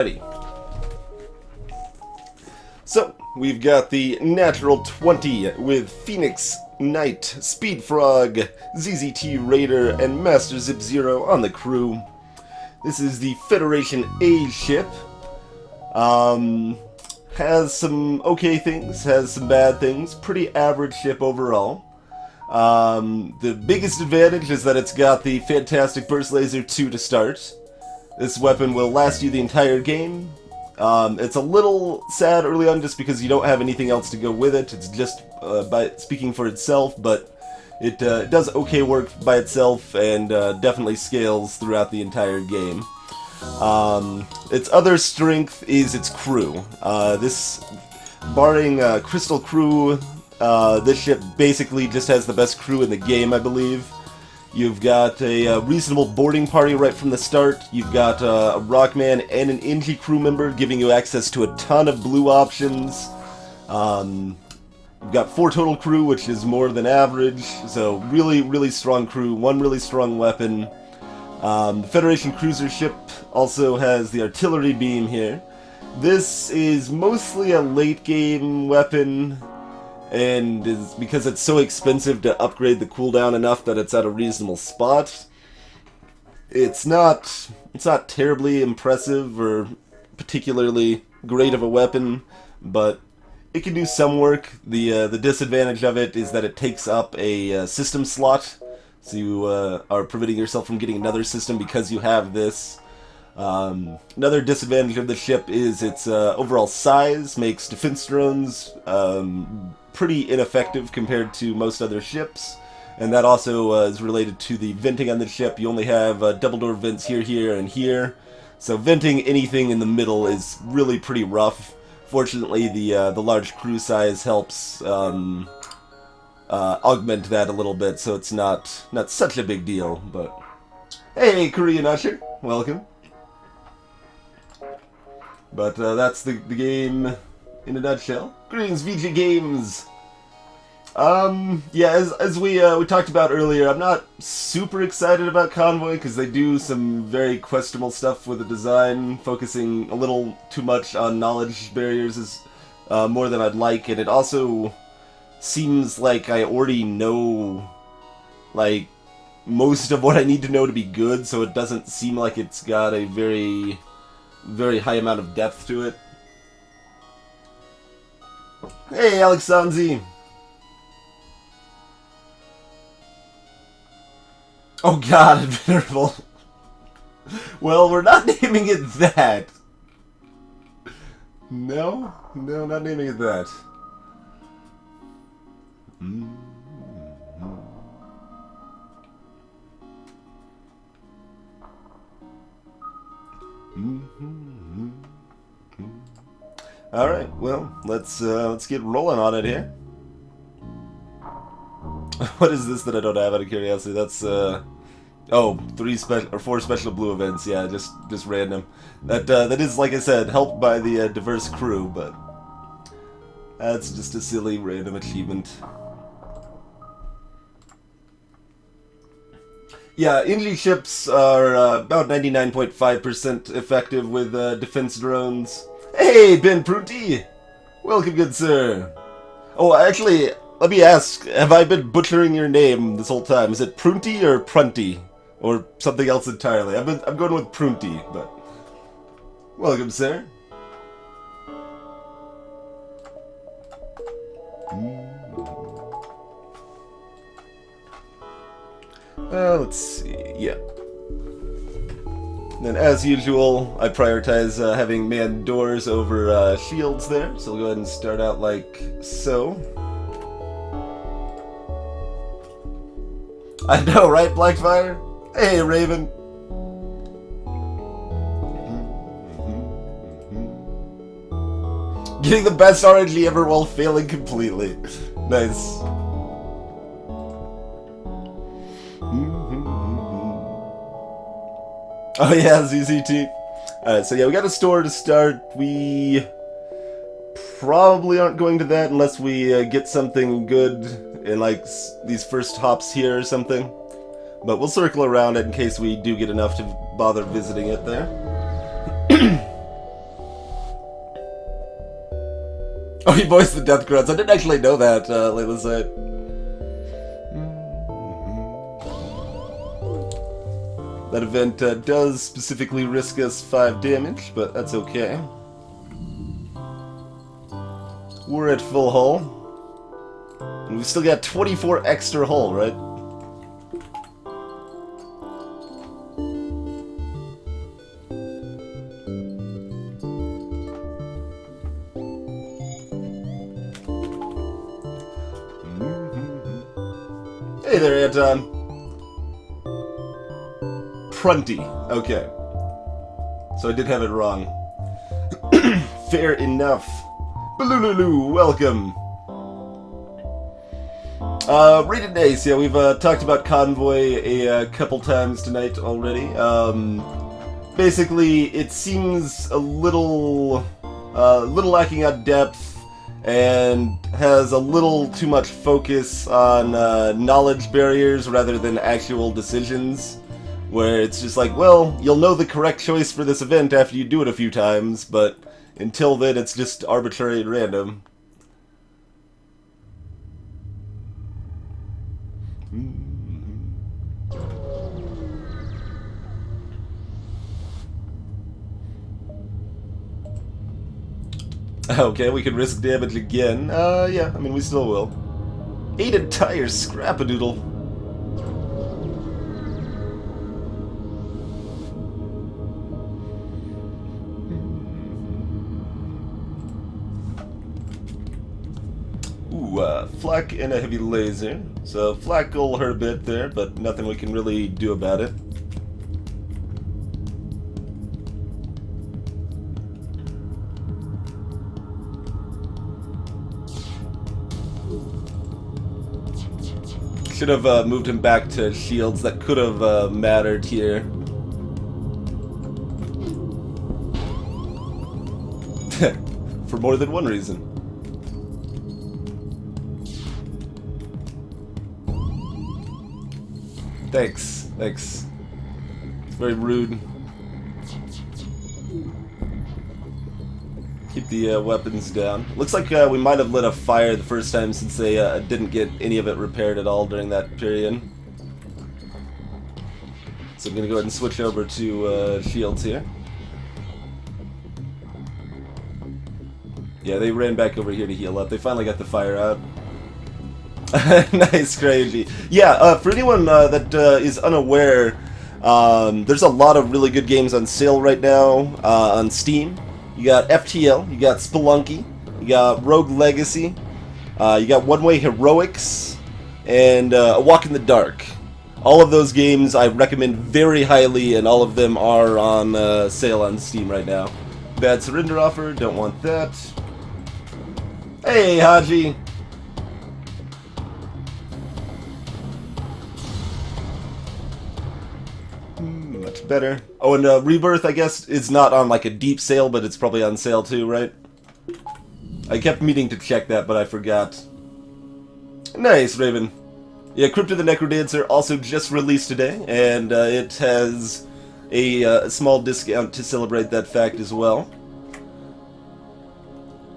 Ready. So, we've got the Natural 20 with Phoenix, Knight, Speed Frog, ZZT Raider, and Master Zip Zero on the crew. This is the Federation A ship. Has some okay things, has some bad things. Pretty average ship overall. The biggest advantage is that it's got the fantastic Burst Laser 2 to start. This weapon will last you the entire game. It's a little sad early on just because you don't have anything else to go with it. It's just by speaking for itself, but it does okay work by itself and definitely scales throughout the entire game. Its other strength is its crew. Barring Crystal Crew, this ship basically just has the best crew in the game, I believe. You've got a reasonable boarding party right from the start. You've got a Rockman and an Inji crew member giving you access to a ton of blue options. You've got 4 total crew, which is more than average. So really, really strong crew, one really strong weapon. The Federation cruiser ship also has the artillery beam here. This is mostly a late game weapon, and is because it's so expensive to upgrade the cooldown enough that it's at a reasonable spot. It's not terribly impressive or particularly great of a weapon, but it can do some work. The disadvantage of it is that it takes up a system slot, so you are preventing yourself from getting another system because you have this. Another disadvantage of the ship is its overall size makes defense drones pretty ineffective compared to most other ships, and that also is related to the venting on the ship. You only have double door vents here, here, and here, so venting anything in the middle is really pretty rough. Fortunately, the large crew size helps augment that a little bit, so it's not such a big deal. But hey, Korean Usher, welcome. But that's the game in a nutshell. Greetings, VG Games! Yeah, as we talked about earlier, I'm not super excited about Convoy, because they do some very questionable stuff with the design, focusing a little too much on knowledge barriers is more than I'd like, and it also seems like I already know, like, most of what I need to know to be good, so it doesn't seem like it's got a very high amount of depth to it. Hey, Alexanzi! Oh god, Venerable. Well, we're not naming it that. No, not naming it that. Alright, well, let's get rolling on it here. What is this that I don't have out of curiosity? That's oh, 4 special blue events. Yeah, just random. That is, like I said, helped by the diverse crew, but that's just a silly random achievement. Yeah, Inji ships are about 99.5% effective with defense drones. Hey, Ben Prunty! Welcome, good sir. Oh, actually, let me ask, have I been butchering your name this whole time? Is it Prunty or Prunty? Or something else entirely? I'm going with Prunty, but... Welcome, sir. Let's see, yeah. And then, as usual, I prioritize having manned doors over shields there, so we'll go ahead and start out like so. I know, right, Blackfire? Hey, Raven! Getting the best RNG ever while failing completely. Nice. Oh yeah, ZZT. Alright, so yeah, we got a store to start. We probably aren't going to that unless we get something good in like these first hops here or something. But we'll circle around it in case we do get enough to bother visiting it there. Oh, he voiced the Death Grunts. I didn't actually know that, Layla said. That event does specifically risk us 5 damage, but that's okay. We're at full hull. And we've still got 24 extra hull, right? Hey there, Anton. Prunty. Okay. So I did have it wrong. Fair enough. Balululu, welcome. Rated Ace, yeah, we've talked about Convoy a couple times tonight already. Basically, it seems a little lacking on depth, and has a little too much focus on knowledge barriers rather than actual decisions, where it's just like, well, you'll know the correct choice for this event after you do it a few times, but until then it's just arbitrary and random. Okay, we could risk damage again. Yeah, I mean, we still will. 8 entire scrap-a-doodle. Ooh, flak and a heavy laser. So flak will hurt a bit there, but nothing we can really do about it. Should have moved him back to shields. That could have mattered here. For more than one reason. Thanks. Thanks. It's very rude. Keep the weapons down. Looks like we might have lit a fire the first time since they didn't get any of it repaired at all during that period. So I'm going to go ahead and switch over to shields here. Yeah, they ran back over here to heal up. They finally got the fire out. Nice, crazy. Yeah, for anyone that is unaware, there's a lot of really good games on sale right now on Steam. You got FTL, you got Spelunky, you got Rogue Legacy, you got One Way Heroics, and A Walk in the Dark. All of those games I recommend very highly, and all of them are on sale on Steam right now. Bad surrender offer, don't want that. Hey, Haji! Much better. Oh, and Rebirth, I guess, is not on like a deep sale, but it's probably on sale too, right? I kept meaning to check that, but I forgot. Nice, Raven. Yeah, Crypto the Necrodancer also just released today, and it has a small discount to celebrate that fact as well.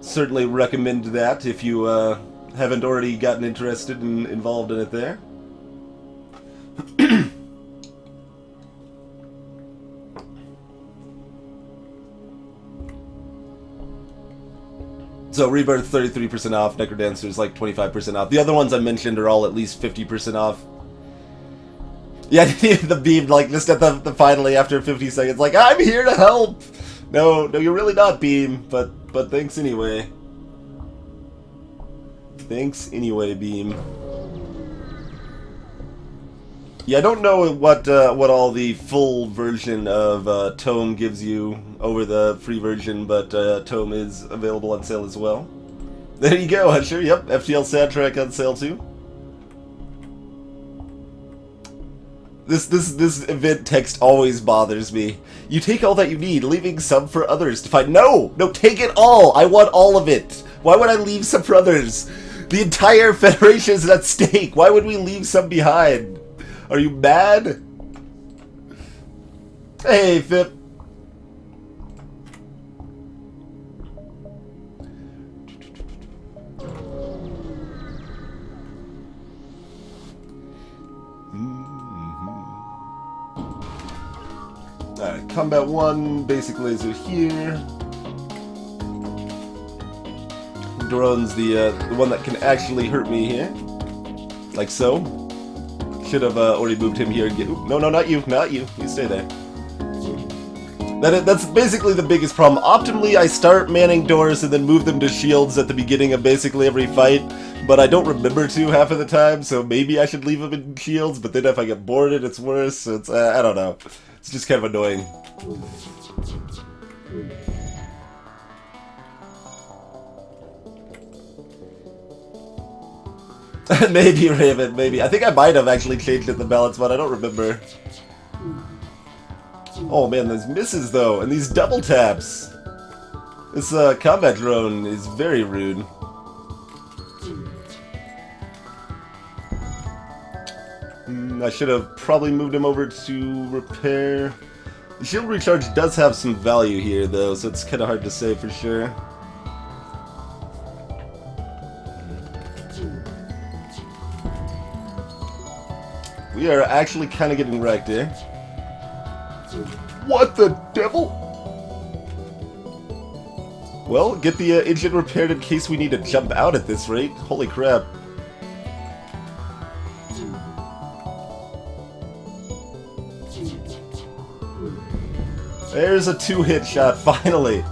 Certainly recommend that if you haven't already gotten interested and involved in it there. So Rebirth 33% off, Necrodancer is like 25% off. The other ones I mentioned are all at least 50% off. Yeah, the beam, like, just at the finally after 50 seconds, like, I'm here to help! No, you're really not, Beam, but thanks anyway. Thanks anyway, Beam. Yeah, I don't know what all the full version of Tome gives you over the free version, but Tome is available on sale as well. There you go, sure, yep, FTL soundtrack on sale too. This event text always bothers me. You take all that you need, leaving some for others to find. No, take it all. I want all of it. Why would I leave some for others? The entire Federation is at stake. Why would we leave some behind? Are you mad? Hey, Fip. Combat 1, basic laser here. Drone's the one that can actually hurt me here. Like so. Should have already moved him here and get... Ooh, no, not you, you stay there. That's basically the biggest problem. Optimally, I start manning doors and then move them to shields at the beginning of basically every fight, but I don't remember to half of the time, so maybe I should leave them in shields, but then if I get boarded, it's worse, so it's, I don't know. It's just kind of annoying. Maybe, Raven, maybe. I think I might have actually changed it in the balance, but I don't remember. Oh man, those misses though, and these double taps. This combat drone is very rude. I should have probably moved him over to repair. The shield recharge does have some value here though, so it's kind of hard to say for sure. We are actually kind of getting wrecked here. What the devil? Well, get the engine repaired in case we need to jump out at this rate. Holy crap. There's a 2-hit shot, finally.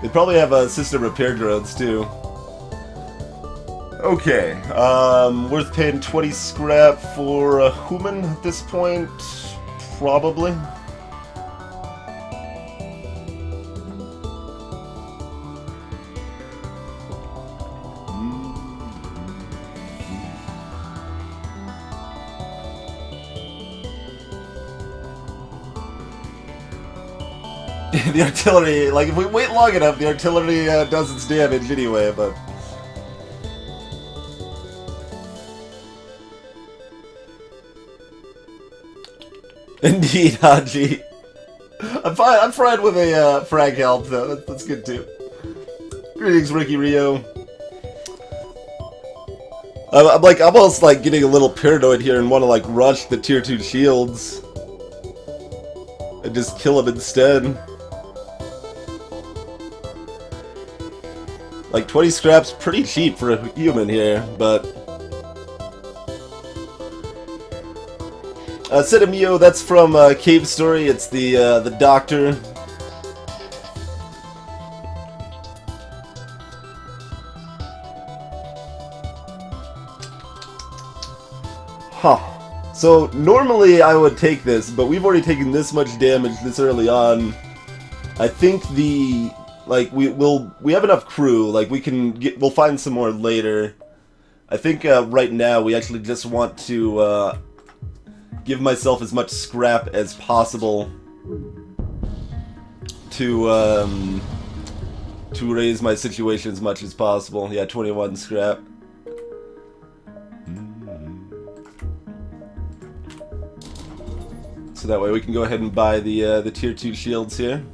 They probably have system repair drones too. Okay, worth paying 20 scrap for a human at this point? Probably. The artillery, like if we wait long enough, the artillery does its damage anyway, but... Indeed, Haji. I'm fine with a frag help though. That's good too. Greetings, Ricky Rio. I'm like almost like getting a little paranoid here and want to like rush the tier 2 shields and just kill them instead. Like 20 scraps, pretty cheap for a human here, but. Sedamio, that's from Cave Story. It's the doctor. Huh. So normally I would take this, but we've already taken this much damage this early on. I think we have enough crew. Like we'll find some more later. I think right now we actually just want to. Give myself as much scrap as possible to raise my situation as much as possible. Yeah, 21 scrap. So that way we can go ahead and buy the tier 2 shields here.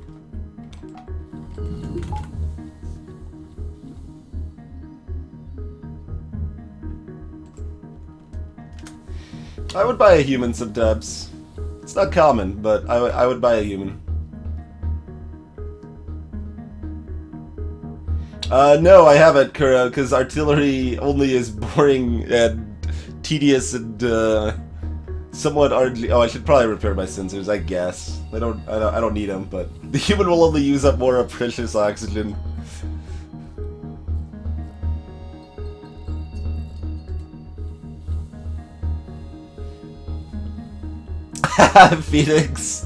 I would buy a human sometimes. It's not common, but I would buy a human. No, I haven't, Kuro, because artillery only is boring and tedious and somewhat RNG. Oh, I should probably repair my sensors, I guess. I don't need them, but the human will only use up more precious oxygen. Phoenix.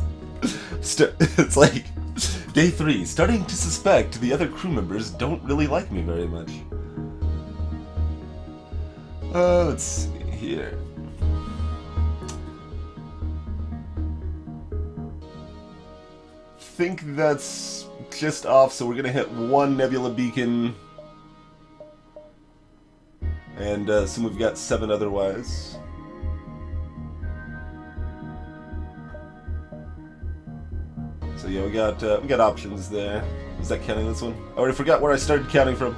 It's like day 3. Starting to suspect the other crew members don't really like me very much. Let's see here. Think that's just off, so we're gonna hit 1 nebula beacon, and so we've got 7 otherwise. So yeah, we got options there. Is that counting this one? I already forgot where I started counting from.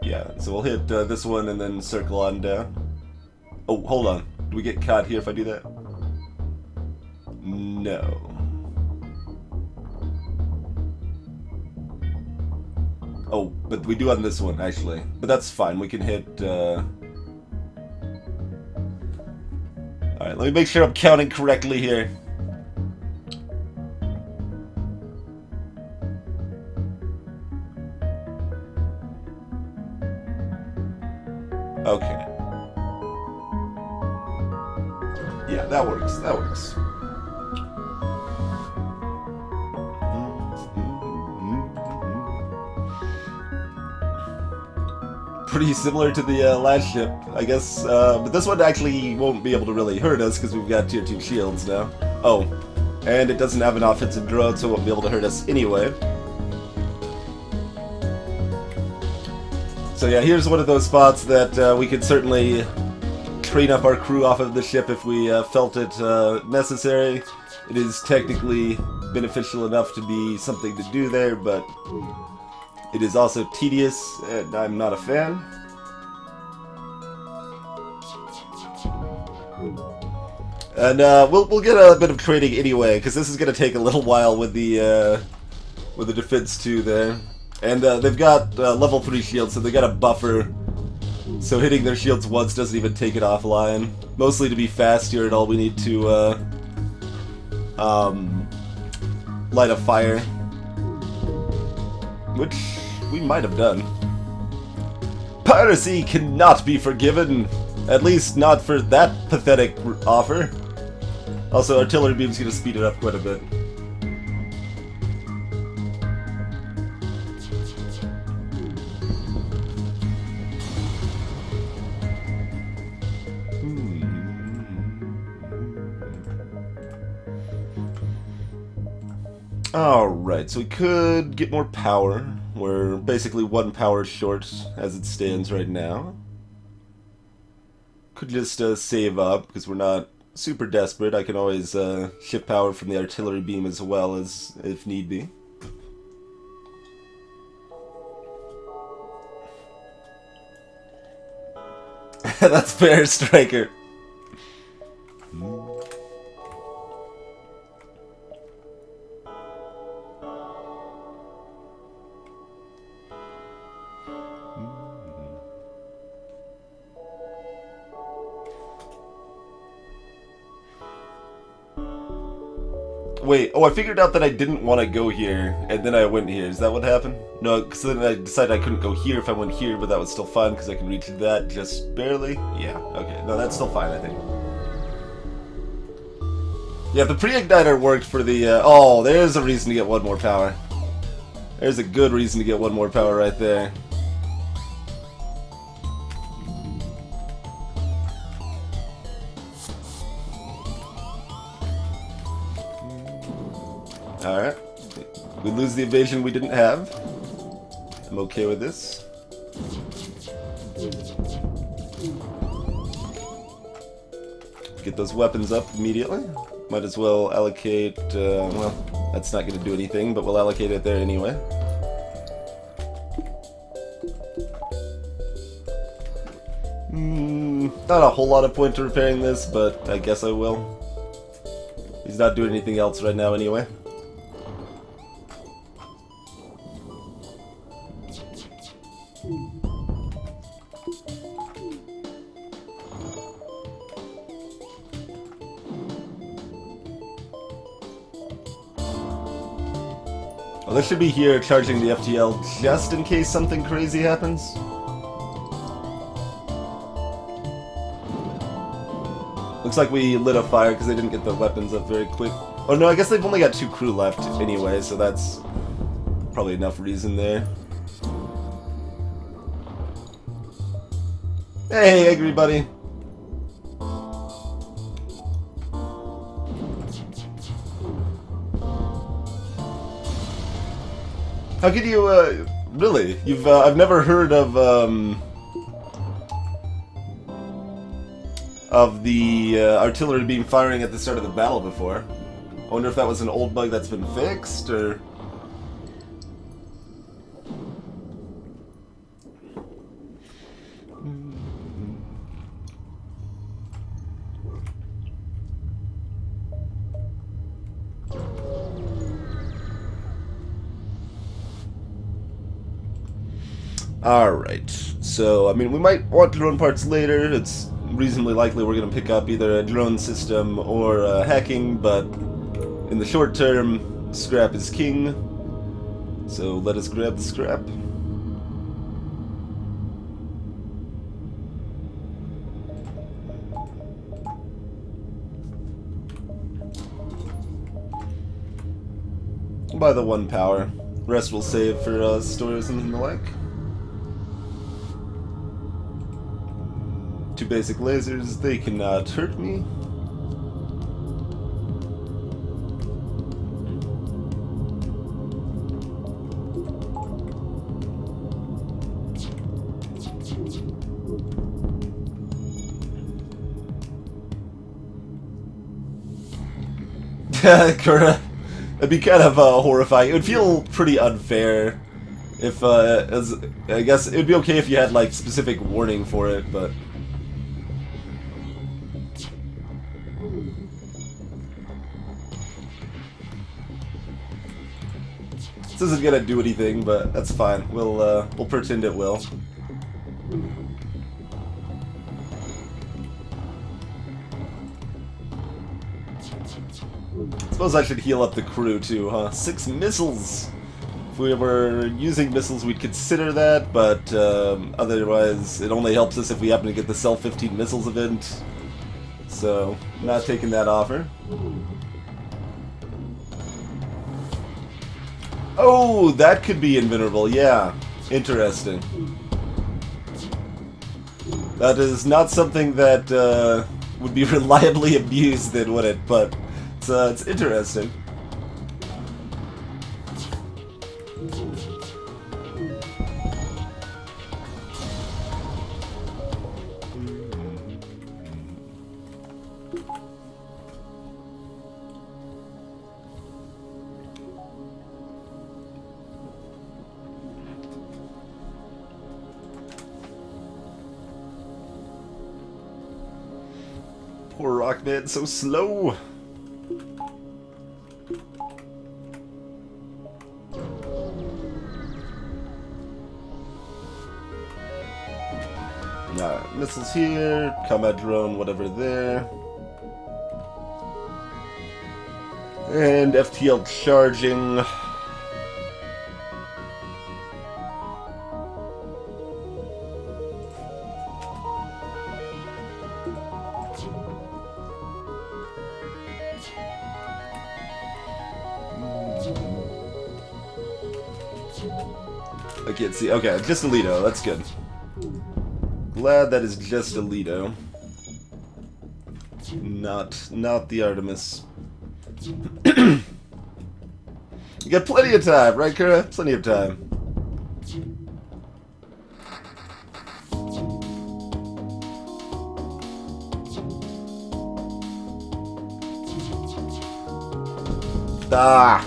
Yeah, so we'll hit this one and then circle on down. Oh, hold on. Do we get caught here if I do that? No. Oh, but we do on this one, actually. But that's fine. We can hit... Alright, let me make sure I'm counting correctly here. Okay. Yeah, that works. That works. Pretty similar to the last ship, I guess. But this one actually won't be able to really hurt us because we've got tier 2 shields now. Oh, and it doesn't have an offensive drone, so it won't be able to hurt us anyway. So yeah, here's one of those spots that we could certainly train up our crew off of the ship if we felt it necessary. It is technically beneficial enough to be something to do there, but it is also tedious, and I'm not a fan. And we'll get a bit of training anyway, because this is going to take a little while with the defense too there. And they've got level 3 shields, so they got a buffer. So hitting their shields once doesn't even take it offline. Mostly to be fast here, and all we need to light a fire, which we might have done. Piracy cannot be forgiven, at least not for that pathetic offer. Also, artillery beam's gonna speed it up quite a bit. Alright, so we could get more power. We're basically 1 power short as it stands right now. Could just save up, because we're not super desperate. I can always shift power from the artillery beam as well, as if need be. That's fair, Striker. Wait, oh, I figured out that I didn't want to go here, and then I went here. Is that what happened? No, because then I decided I couldn't go here if I went here, but that was still fine because I can reach that just barely. Yeah, okay. No, that's still fine, I think. Yeah, if the pre-igniter worked for the... oh, there's a reason to get 1 more power. There's a good reason to get 1 more power right there. Alright. We lose the evasion we didn't have. I'm okay with this. Get those weapons up immediately. Might as well allocate, well, that's not going to do anything, but we'll allocate it there anyway. Not a whole lot of point to repairing this, but I guess I will. He's not doing anything else right now anyway. Well, this should be here charging the FTL just in case something crazy happens. Looks like we lit a fire because they didn't get the weapons up very quick. Oh no, I guess they've only got 2 crew left anyway, so that's probably enough reason there. Hey, everybody! How could you, really? You've, I've never heard of the artillery beam firing at the start of the battle before. I wonder if that was an old bug that's been fixed, or... Alright, so, I mean, we might want drone parts later. It's reasonably likely we're going to pick up either a drone system or hacking, but in the short term, scrap is king. So let us grab the scrap. Buy the 1 power. Rest will save for stores and the like. 2 basic lasers, they cannot hurt me. Kura. It'd be kind of horrifying. It would feel pretty unfair if, I guess it would be okay if you had, like, specific warning for it, but... This isn't gonna do anything, but that's fine. We'll pretend it will. Suppose I should heal up the crew too, huh? 6 missiles! If we were using missiles, we'd consider that, but otherwise, it only helps us if we happen to get the Sell 15 Missiles event. So, not taking that offer. Oh, that could be invulnerable, yeah. Interesting. That is not something that would be reliably abused then, would it? But it's interesting. Poor Rockman, so slow. Alright, missiles here, combat drone, whatever there. And FTL charging. I can't see. Okay, just a Lido. That's good. Glad that is just a Lido. Not the Artemis. You got plenty of time, right, Kura? Plenty of time. Ah!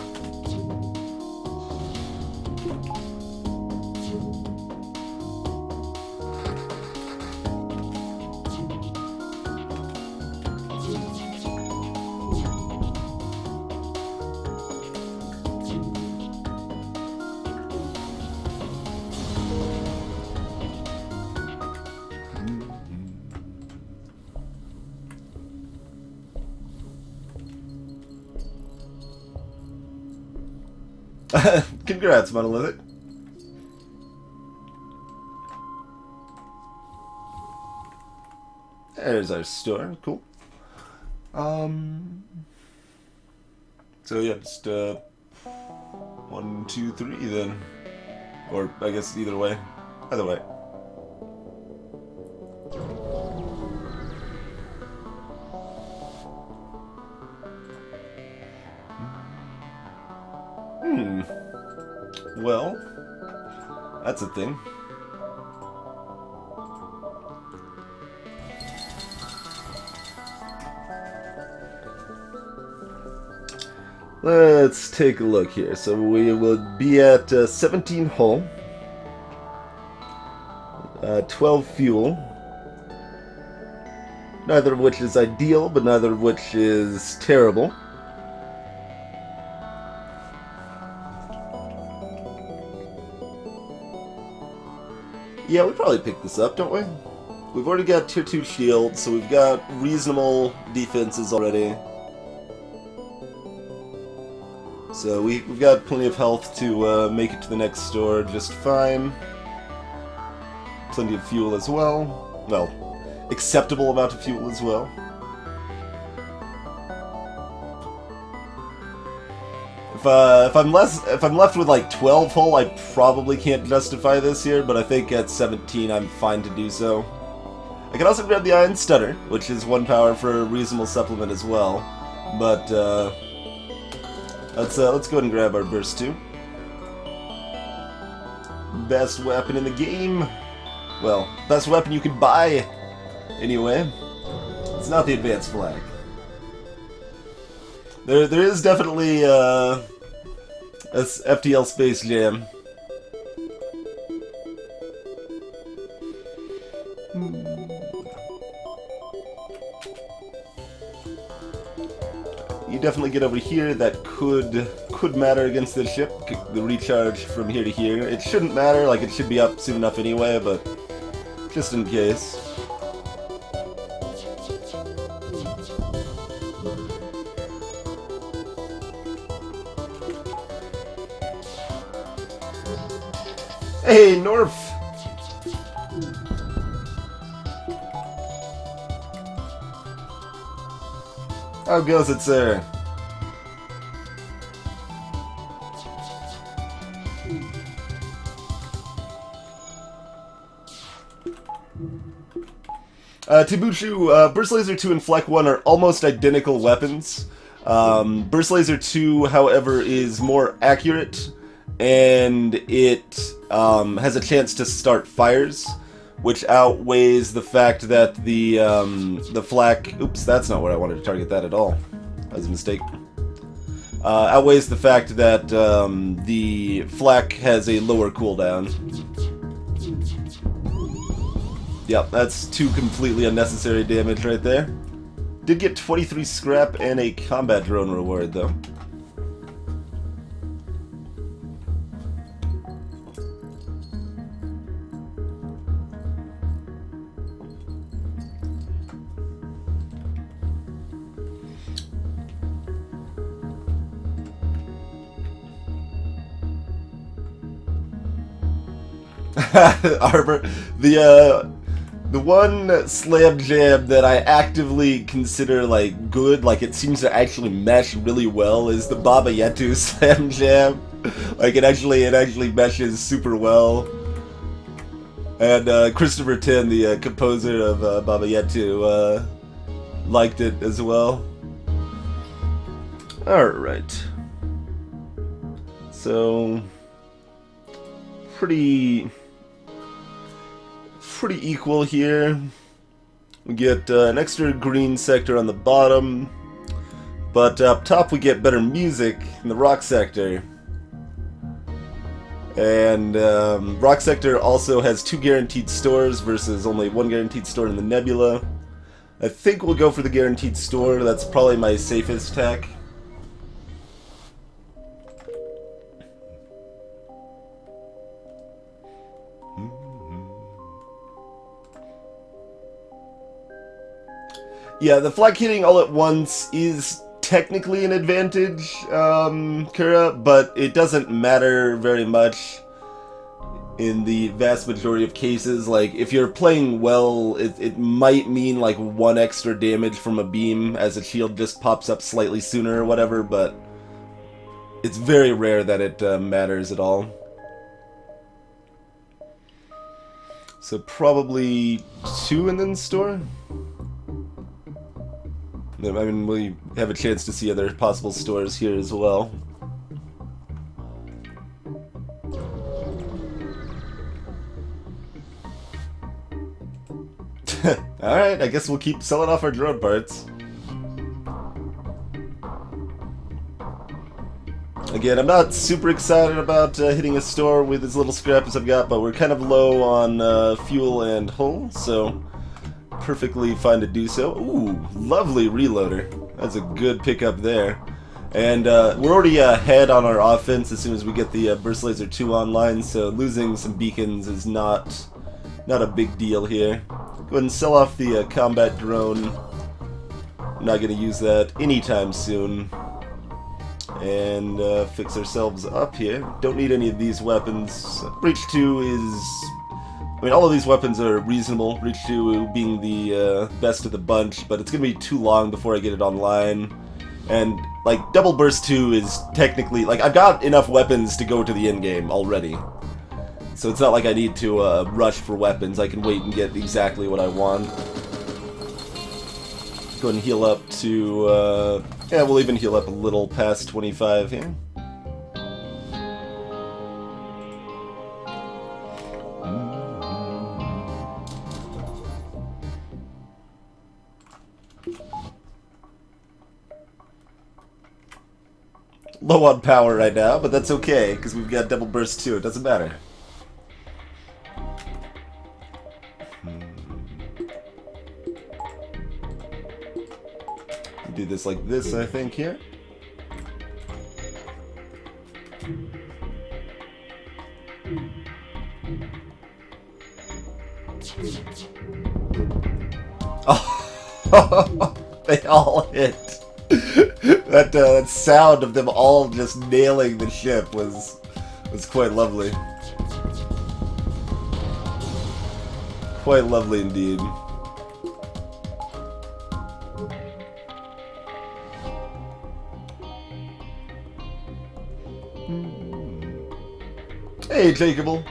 Congrats, Monolithic. There's our store. Cool. So yeah, just 1, 2, 3 then, or I guess either way. Either way. Well, that's a thing. Let's take a look here. So we will be at 17 hull, 12 fuel, neither of which is ideal, but neither of which is terrible. Yeah, we probably pick this up, don't we? We've already got tier 2 shields, so we've got reasonable defenses already. So we've got plenty of health to make it to the next store just fine. Plenty of fuel as well. Well, acceptable amount of fuel as well. If I'm left with like 12 hull, I probably can't justify this here, but I think at 17 I'm fine to do so. I can also grab the Iron Stunner, which is 1 power for a reasonable supplement as well. But let's go ahead and grab our Burst 2. Best weapon in the game. Well, best weapon you can buy. Anyway, it's not the Advanced Flag. There is definitely a FTL Space Jam. You definitely get over here. That could matter against this ship. The recharge from here to here. It shouldn't matter. Like, it should be up soon enough anyway, but just in case. Hey, Norf! How goes it, sir? Tibuchu, Burst Laser 2 and Fleck 1 are almost identical weapons. Burst Laser 2, however, is more accurate, and it has a chance to start fires, which outweighs the fact that the flak... Oops, that's not what I wanted to target that at all. That was a mistake. Outweighs the fact that the flak has a lower cooldown. Yep, that's 2 completely unnecessary damage right there. Did get 23 scrap and a combat drone reward, though. Arbor, the one slam jam that I actively consider like good, like it seems to actually mesh really well, is the Baba Yetu slam jam. Like it actually meshes super well. And Christopher Tin, the composer of Baba Yetu, liked it as well. Alright. So pretty equal here. We get an extra green sector on the bottom, but up top we get better music in the rock sector. And rock sector also has 2 guaranteed stores versus only 1 guaranteed store in the nebula. I think we'll go for the guaranteed store. That's probably my safest tack. Yeah, the flak hitting all at once is technically an advantage, Kura, but it doesn't matter very much in the vast majority of cases. Like, if you're playing well, it might mean like 1 extra damage from a beam as a shield just pops up slightly sooner or whatever, but it's very rare that it matters at all. So probably 2 and then store? I mean, we have a chance to see other possible stores here as well. Alright, I guess we'll keep selling off our drone parts. Again, I'm not super excited about hitting a store with as little scrap as I've got, but we're kind of low on fuel and hull, so perfectly fine to do so. Ooh, lovely reloader. That's a good pickup there. And we're already ahead on our offense as soon as we get the Burst Laser 2 online, so losing some beacons is not Not a big deal here. Go ahead and sell off the combat drone. I'm not going to use that anytime soon. And fix ourselves up here. Don't need any of these weapons. Breach 2 is... I mean, all of these weapons are reasonable. Breach 2 being the best of the bunch, but it's going to be too long before I get it online. And, like, Double Burst 2 is technically... Like, I've got enough weapons to go to the endgame already. So it's not like I need to rush for weapons. I can wait and get exactly what I want. Go ahead and heal up to... yeah, we'll even heal up a little past 25 here. Low on power right now, but that's okay, because we've got Double Burst 2, it doesn't matter. Do this like this, I think, here. Oh, they all hit. That sound of them all just nailing the ship was quite lovely. Quite lovely indeed. Hey, Takeable.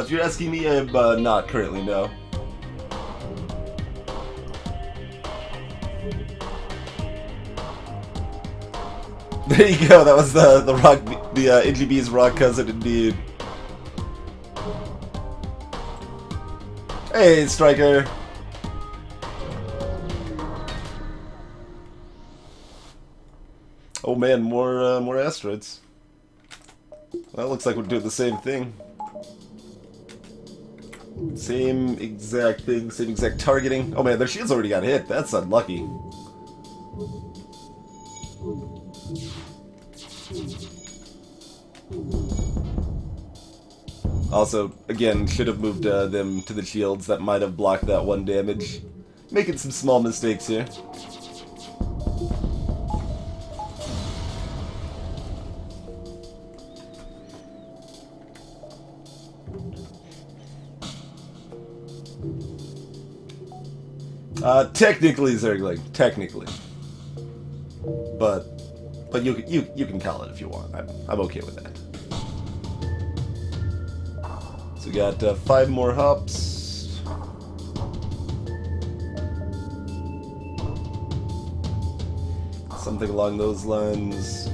If you're asking me, I'm not currently, no. There you go. That was the rock, the NGB's rock cousin, indeed. Hey, Striker. Oh man, more asteroids. Well, looks like we're doing the same thing. Same exact thing, same exact targeting. Oh man, their shields already got hit. That's unlucky. Also, again, should have moved them to the shields. That might have blocked that one damage. Making some small mistakes here. Technically, Zergling. Technically. But you can call it if you want. I'm okay with that. So we got 5 more hops. Something along those lines.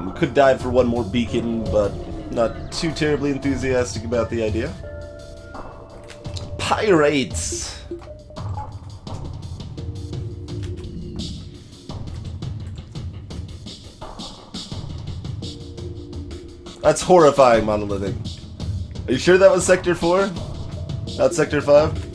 We could dive for one more beacon, but not too terribly enthusiastic about the idea. Pirates! That's horrifying, Monolithic. Are you sure that was Sector 4? Not Sector 5?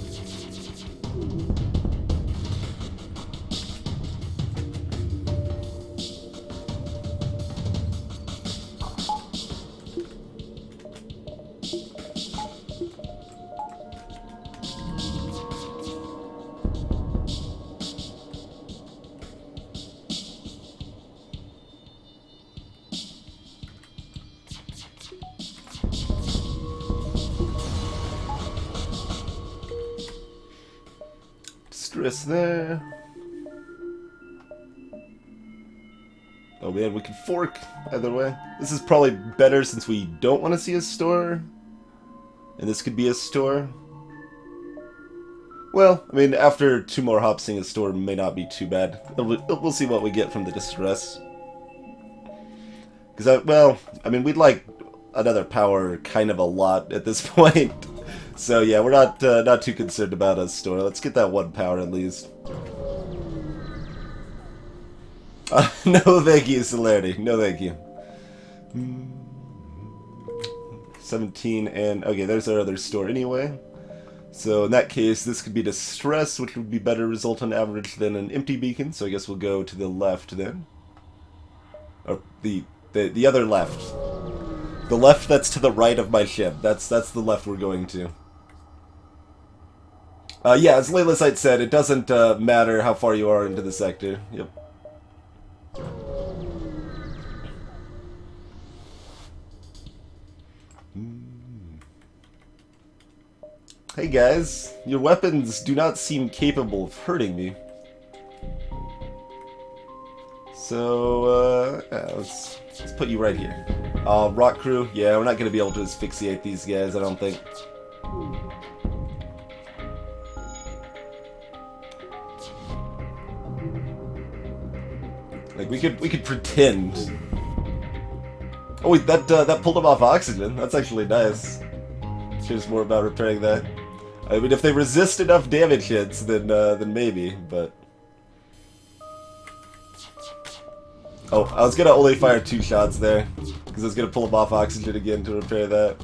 Stress there. Oh man, we could fork either way. This is probably better since we don't want to see a store. And this could be a store. Well, I mean, after 2 more hops, seeing a store may not be too bad. We'll see what we get from the distress. Because, well, I mean, we'd like another power kind of a lot at this point. So yeah, we're not too concerned about a store. Let's get that 1 power at least. No thank you, Celerity. No thank you. 17 and... okay, there's our other store anyway. So in that case, this could be distress, which would be better result on average than an empty beacon. So I guess we'll go to the left then. Or the other left. The left that's to the right of my ship. That's the left we're going to. Yeah, as Layla Sight said, it doesn't matter how far you are into the sector. Yep. Hey guys, your weapons do not seem capable of hurting me. So, yeah, let's put you right here. Rock Crew, yeah, we're not going to be able to asphyxiate these guys, I don't think. Like, we could pretend. Oh wait, that pulled them off oxygen. That's actually nice. Here's more about repairing that. I mean, if they resist enough damage hits, then maybe, but... Oh, I was gonna only fire 2 shots there, because I was gonna pull them off oxygen again to repair that.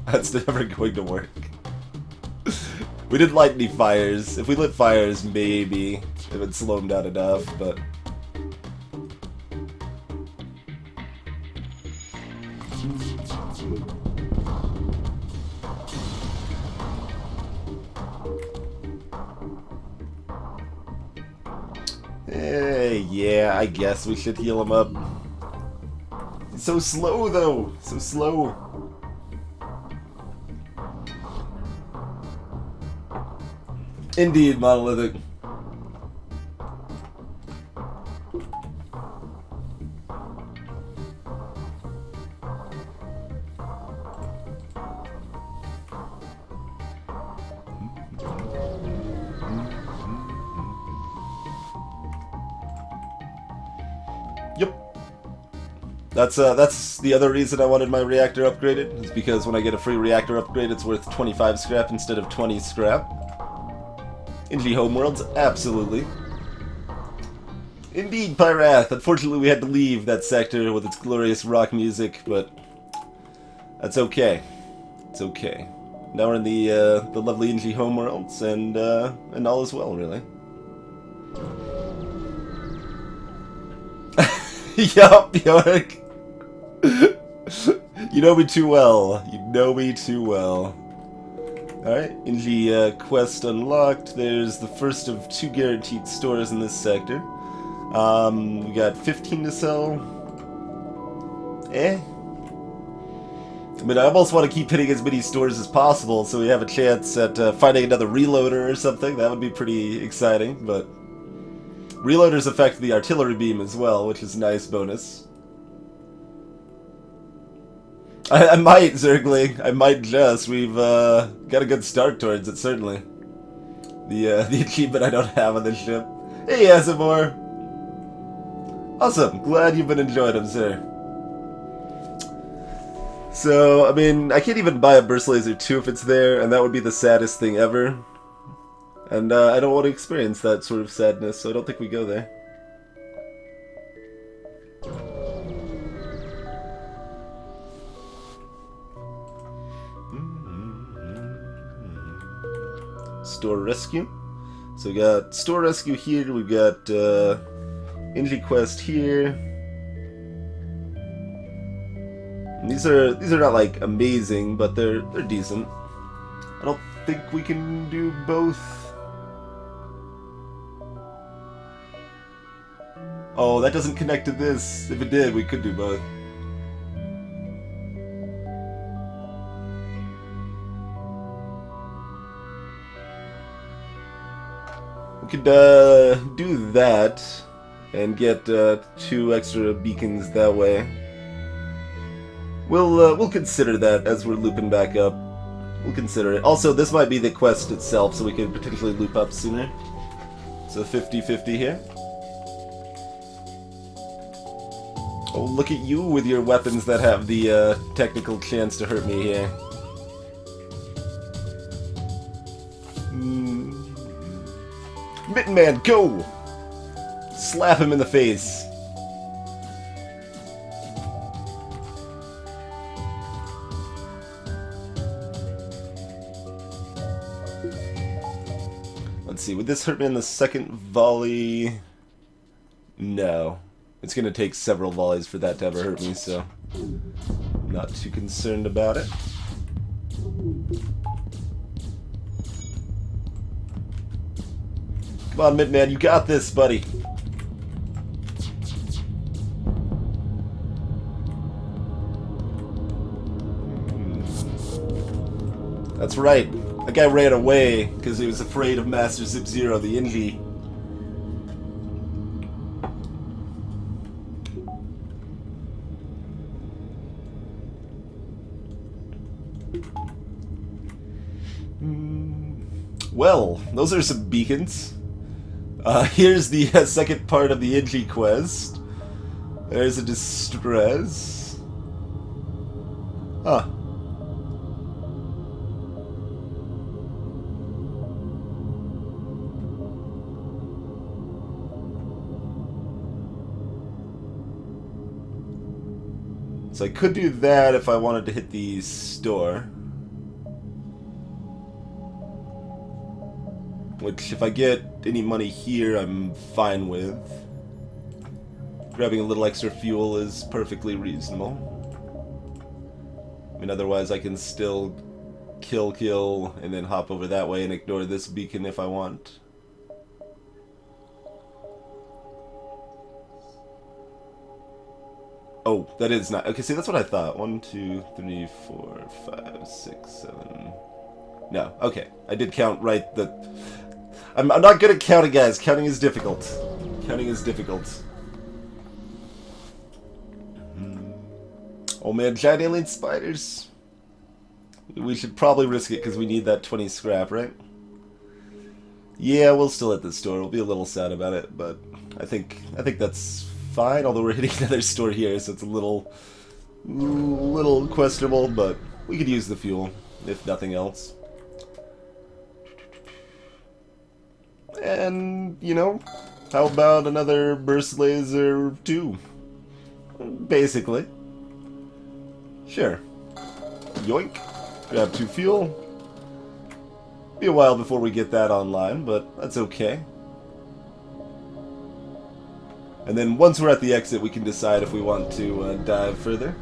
That's never going to work. We didn't light any fires. If we lit fires, maybe it would slow them down enough, but... yeah, I guess we should heal him up. He's so slow, though. So slow. Indeed, Monolithic. Yep. That's the other reason I wanted my reactor upgraded, is because when I get a free reactor upgrade, it's worth 25 scrap instead of 20 scrap. Inji Homeworlds, absolutely. Indeed, Pyrath. Unfortunately, we had to leave that sector with its glorious rock music, but that's okay. It's okay. Now we're in the lovely Inji Homeworlds, and all is well, really. Yup, York. You know me too well. You know me too well. Alright, Inji quest unlocked. There's the first of 2 guaranteed stores in this sector. We got 15 to sell. I mean, I almost want to keep hitting as many stores as possible so we have a chance at finding another reloader or something. That would be pretty exciting, but... Reloaders affect the artillery beam as well, which is a nice bonus. I might, Zergling. I might just. We've got a good start towards it, certainly. The achievement I don't have on this ship. Hey, Asimor! Awesome. Glad you've been enjoying them, sir. So, I mean, I can't even buy a Burst Laser 2 if it's there, and that would be the saddest thing ever. And I don't want to experience that sort of sadness, so I don't think we go there. Store Rescue. So we got Store Rescue here, we've got Inji Quest here. And these are not like amazing, but they're decent. I don't think we can do both. Oh, that doesn't connect to this. If it did, we could do both. We could do that and get 2 extra beacons that way. We'll consider that as we're looping back up. We'll consider it. Also, this might be the quest itself, so we could potentially loop up sooner. So 50-50 here. Oh, look at you with your weapons that have the technical chance to hurt me here. Mitten Man, go! Slap him in the face. Let's see, would this hurt me in the second volley? No. It's gonna take several volleys for that to ever hurt me, so I'm not too concerned about it. Come on, Midman, you got this, buddy. That's right. That guy ran away because he was afraid of Master Sub-Zero, the Inji. Well, those are some beacons. Here's the second part of the Inji quest. There's a distress. Huh. So I could do that if I wanted to hit the store. Which, if I get any money here, I'm fine with. Grabbing a little extra fuel is perfectly reasonable. I mean, otherwise I can still kill, and then hop over that way and ignore this beacon if I want. Oh, that is not... Okay, see, that's what I thought. 1, 2, 3, 4, 5, 6, 7... No, okay. I did count right. I'm not good at counting, guys. Counting is difficult. Counting is difficult. Oh man, giant alien spiders. We should probably risk it because we need that 20 scrap, right? Yeah, we'll still hit the store. We'll be a little sad about it, but I think that's fine. Although we're hitting another store here, so it's a little questionable. But we could use the fuel, if nothing else. And, you know, how about another burst laser too? Basically. Sure. Yoink. Grab 2 fuel. Be a while before we get that online, but that's okay. And then once we're at the exit, we can decide if we want to dive further.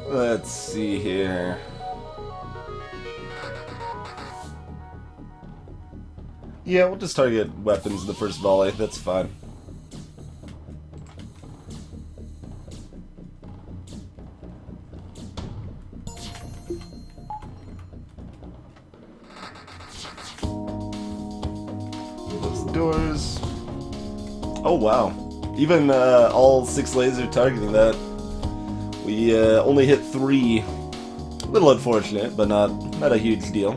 Let's see here. Yeah, we'll just target weapons in the first volley. That's fine. Close the doors. Oh wow. Even all 6 lasers targeting that. We only hit 3. A little unfortunate, but not a huge deal.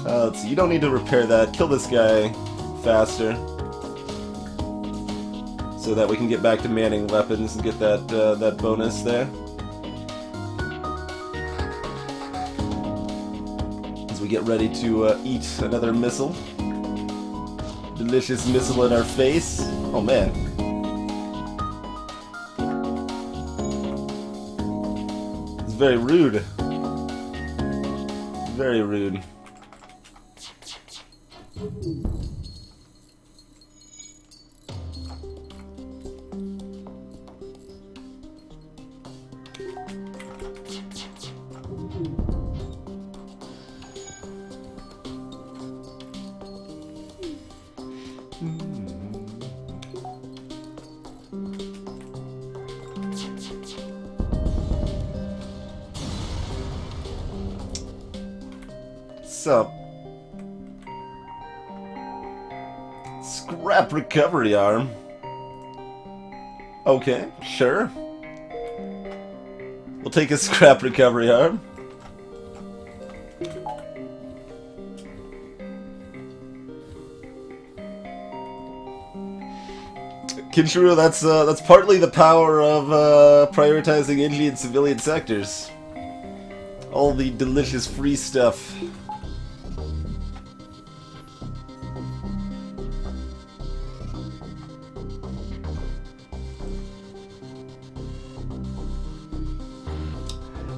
Let's see. You don't need to repair that. Kill this guy faster, so that we can get back to manning weapons and get that that bonus there. As we get ready to eat another missile. Delicious missile in our face. Oh man. It's very rude. Very rude. Sup? Scrap recovery arm. Okay, sure. We'll take a scrap recovery arm. Kinshiro, that's partly the power of prioritizing Indian civilian sectors. All the delicious free stuff.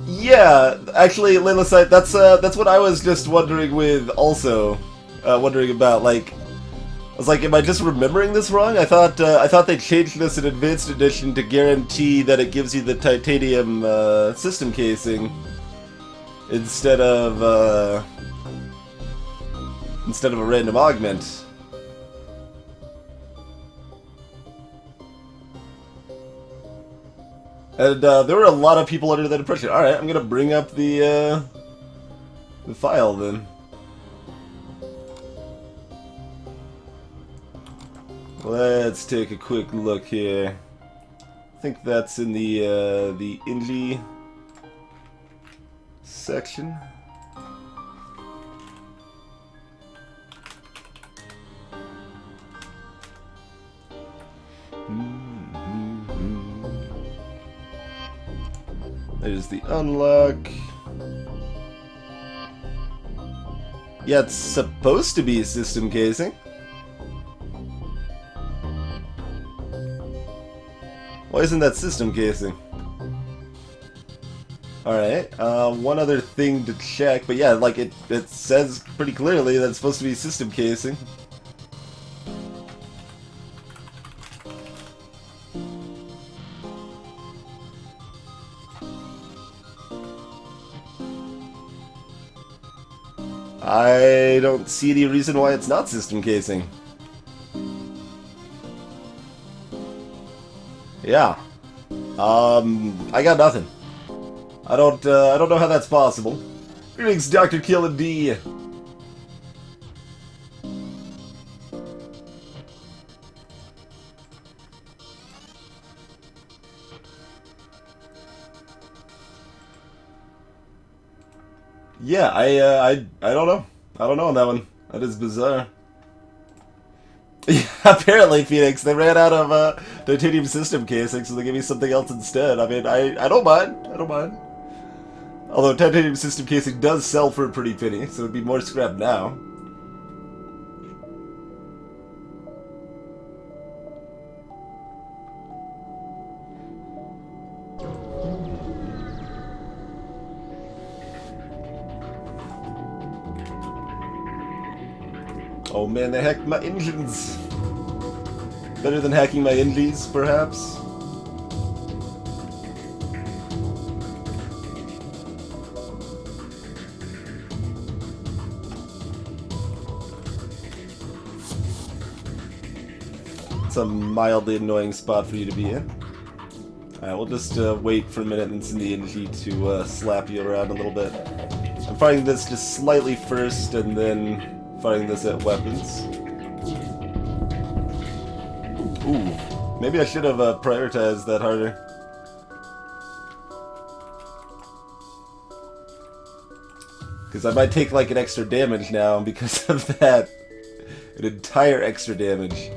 Yeah, actually, Layla, that's what I was just wondering with also, wondering about. Like, I was like, am I just remembering this wrong? I thought they changed this in Advanced Edition to guarantee that it gives you the titanium system casing instead of a random augment. And there were a lot of people under that impression. Alright, I'm gonna bring up the file then. Let's take a quick look here. I think that's in the Inji section. There's the unlock. Yeah, it's supposed to be system casing. Why isn't that system casing? Alright, one other thing to check, but yeah, like it says pretty clearly that it's supposed to be system casing. I don't see any reason why it's not system casing. Yeah. I got nothing. I don't know how that's possible. Greetings, Dr. Kill and D. Yeah, I don't know. I don't know on that one. That is bizarre. Yeah, apparently, Phoenix, they ran out of titanium system casing, so they gave me something else instead. I mean, I don't mind. I don't mind. Although titanium system casing does sell for a pretty penny, so it'd be more scrap now. Oh man, they hacked my engines! Better than hacking my indies, perhaps? It's a mildly annoying spot for you to be in. Alright, we'll just wait for a minute and send the NG to slap you around a little bit. I'm firing this just slightly first, and then firing this at weapons. Ooh, maybe I should have prioritized that harder. Because I might take like an extra damage now because of that. An entire extra damage.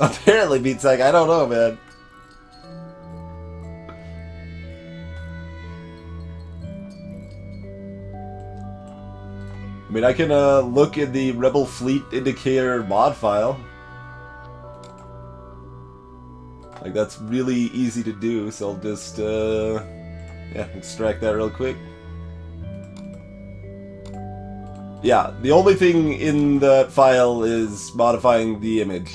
Apparently, Beats like, I don't know, man. I mean, I can look in the Rebel Fleet Indicator mod file. Like, that's really easy to do, so I'll just, yeah, extract that real quick. Yeah, the only thing in that file is modifying the image.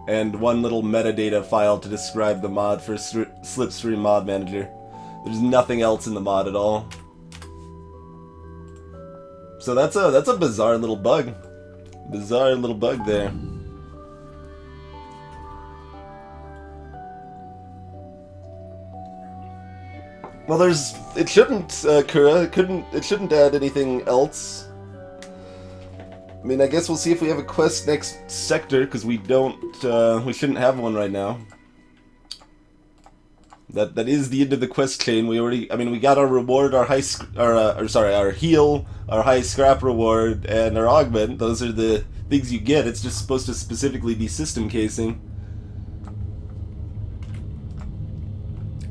And one little metadata file to describe the mod for Slipstream Mod Manager. There's nothing else in the mod at all. So that's a bizarre little bug. Bizarre little bug there. Well, it shouldn't, Kura. It shouldn't add anything else. I mean, I guess we'll see if we have a quest next sector, because we shouldn't have one right now. That is the end of the quest chain. We got our reward, our heal, our high scrap reward, and our augment. Those are the things you get. It's just supposed to specifically be system casing.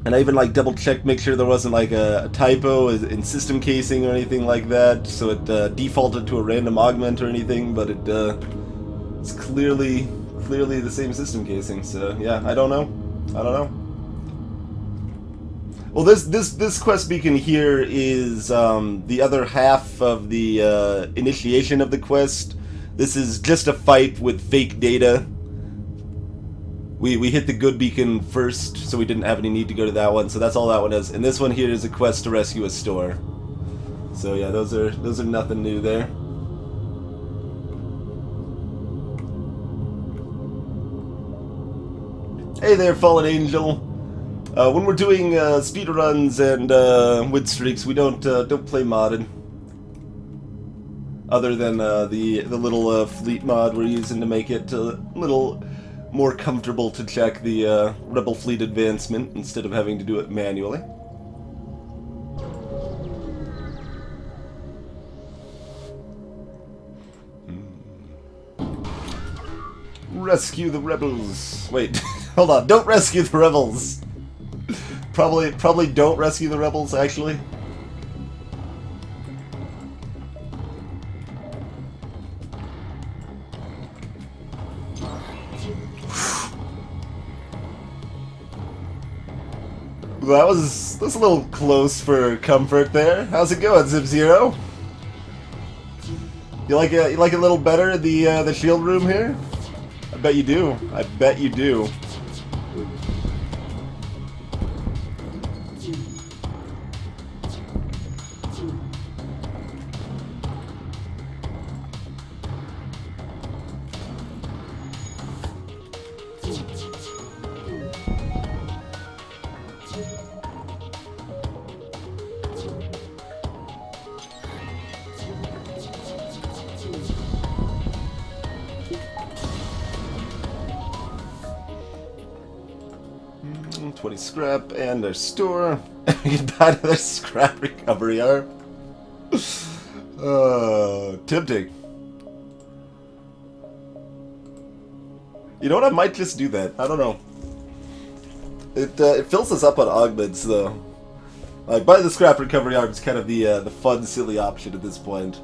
And I even like double checked, make sure there wasn't like a typo in system casing or anything like that. So it defaulted to a random augment or anything, but it's clearly the same system casing. So yeah, I don't know. Well, this quest beacon here is the other half of the initiation of the quest. This is just a fight with fake data. We hit the good beacon first, so we didn't have any need to go to that one. So that's all that one is. And this one here is a quest to rescue a store. So yeah, those are nothing new there. Hey there, Fallen Angel. When we're doing speedruns and win streaks, we don't play modded. Other than the little fleet mod we're using to make it a little more comfortable to check the Rebel fleet advancement instead of having to do it manually. Rescue the rebels. Wait, hold on. Don't rescue the rebels. Probably don't rescue the rebels, actually. That's a little close for comfort there. How's it going, Zip-Zero? You like it a little better, the shield room here? I bet you do. I bet you do. Scrap and their store. We can buy another scrap recovery arm. Tempting. You know what? I might just do that. I don't know. It fills us up on augments though. Like buy the scrap recovery arm is kind of the fun, silly option at this point.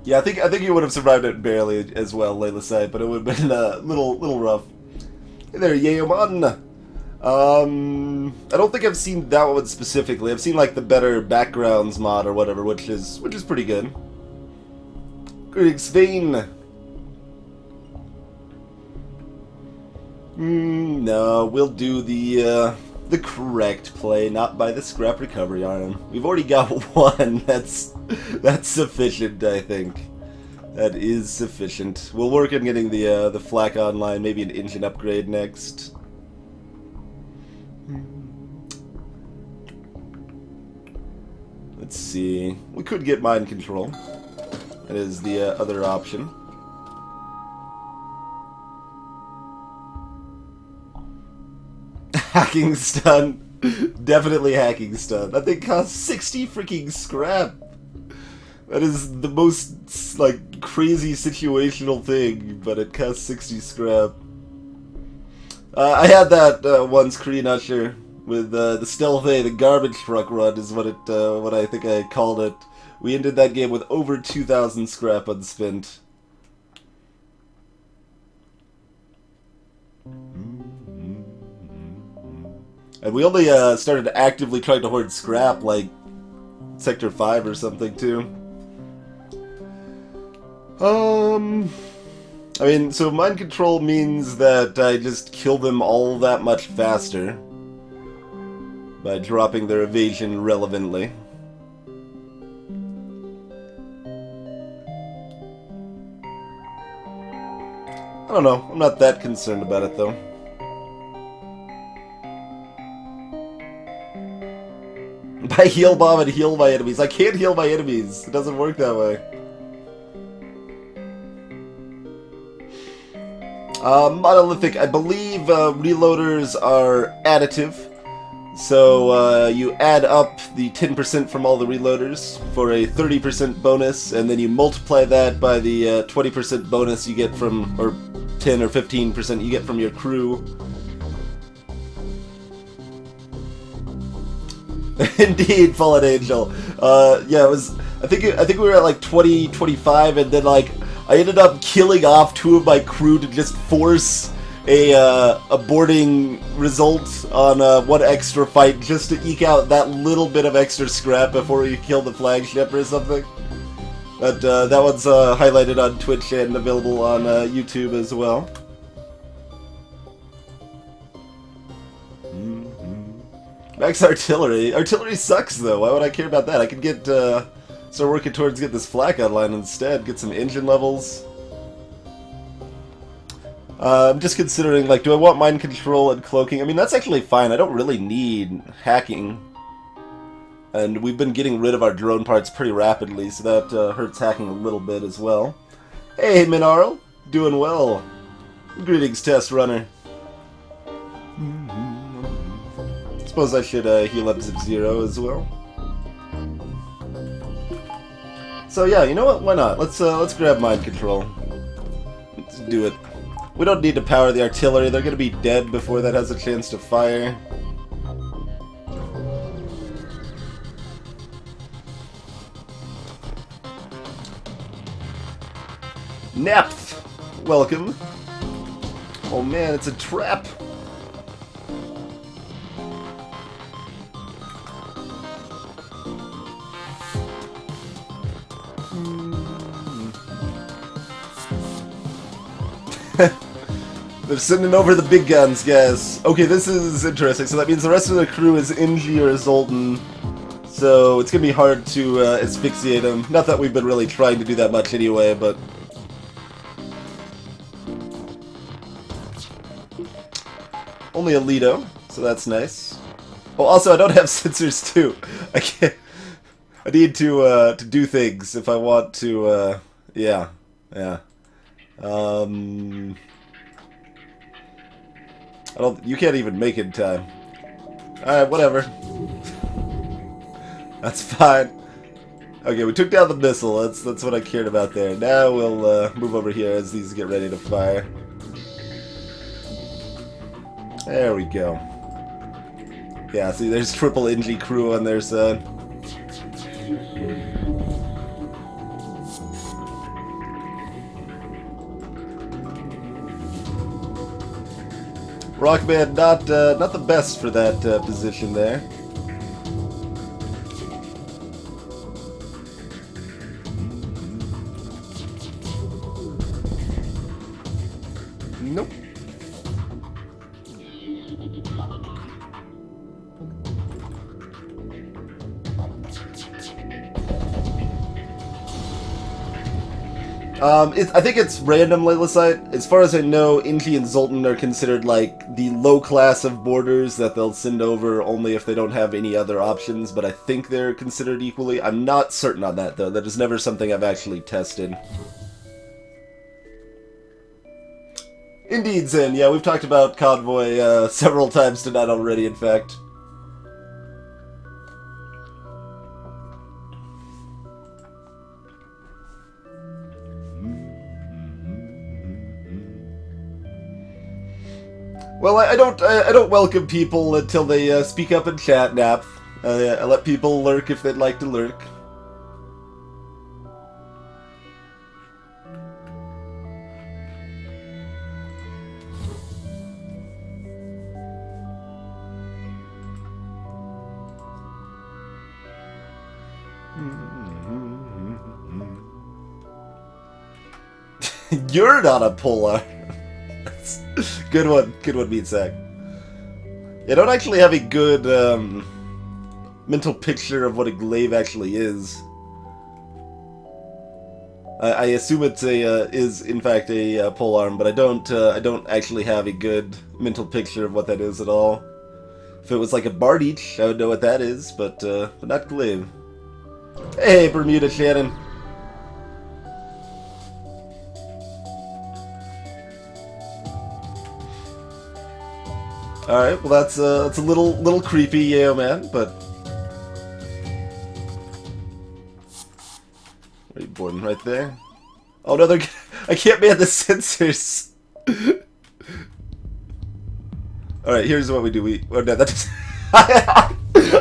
Yeah, I think you would have survived it barely as well, Layla said, but it would have been a little rough. Hey there, Yeoman. I don't think I've seen that one specifically. I've seen like the better backgrounds mod or whatever, which is pretty good. Greetings, Vane. No, we'll do the correct play, not by the scrap recovery arm. We've already got one. That's sufficient, I think. That is sufficient. We'll work on getting the flak online, maybe an engine upgrade next. Let's see. We could get mind control. That is the other option. Hacking stun. Definitely hacking stun. That thing costs 60 freaking scrap. That is the most, like, crazy situational thing, but it costs 60 scrap. I had that once, Korean Usher, with the Stealth A, the garbage truck run is what I think I called it. We ended that game with over 2,000 scrap unspent. And we only started actively trying to hoard scrap, like, Sector 5 or something, too. I mean, so mind control means that I just kill them all that much faster by dropping their evasion relevantly. don't know. I'm not that concerned about it, though. I heal bomb and heal my enemies. I can't heal my enemies. It doesn't work that way. Monolithic, I believe reloaders are additive. So you add up the 10% from all the reloaders for a 30% bonus, and then you multiply that by the 20% bonus you get from, or 10 or 15% you get from your crew. Indeed, Fallen Angel. Yeah, it was. I think we were at like 20, 25, and then like I ended up killing off 2 of my crew to just force a boarding result on one extra fight, just to eke out that little bit of extra scrap before you kill the flagship or something. But that one's highlighted on Twitch and available on YouTube as well. Max artillery. Artillery sucks though. Why would I care about that? I could get start working towards get this flak online instead. Get some engine levels. I'm just considering, like, do I want mind control and cloaking? I mean, that's actually fine. I don't really need hacking. And we've been getting rid of our drone parts pretty rapidly, so that hurts hacking a little bit as well. Hey, Minarl. Doing well. Greetings, test runner. Suppose I should heal up Sub-Zero as well. So yeah, you know what? Why not? Let's grab mind control. Let's do it. We don't need to power the artillery. They're gonna be dead before that has a chance to fire. Nepth! Welcome. Oh man, it's a trap! They're sending over the big guns, guys. Okay, this is interesting. So that means the rest of the crew is Inji or Zoltan. So it's gonna be hard to asphyxiate them. Not that we've been really trying to do that much anyway, but... Only Alito, so that's nice. Oh, also, I don't have sensors too. I can't... I need to do things if I want to, yeah. You can't even make it in time. Alright, whatever. That's fine. Okay, we took down the missile. That's what I cared about there. Now we'll move over here as these get ready to fire. There we go. Yeah, see, there's triple NG crew on their side. Rockman, not the best for that position there. Nope. I think it's random Lilithite. As far as I know, Inti and Zoltan are considered like the low class of boarders that they'll send over only if they don't have any other options, but I think they're considered equally. I'm not certain on that though. That is never something I've actually tested. Indeed, Zen. Yeah, we've talked about Convoy several times tonight already, in fact. Well, I don't welcome people until they speak up in chat, Nap. I let people lurk if they'd like to lurk. You're not a polar. Good one, Meat Sack. I don't actually have a good mental picture of what a glaive actually is. I assume it's is in fact a pole arm, but I don't actually have a good mental picture of what that is at all. If it was like a Bardich, I would know what that is, but not Glaive. Hey, Bermuda Shannon. All right, well that's a little creepy, Yayo man, but are you boarding right there? Oh no, I can't man the sensors. All right, here's what we do. Oh no, that's I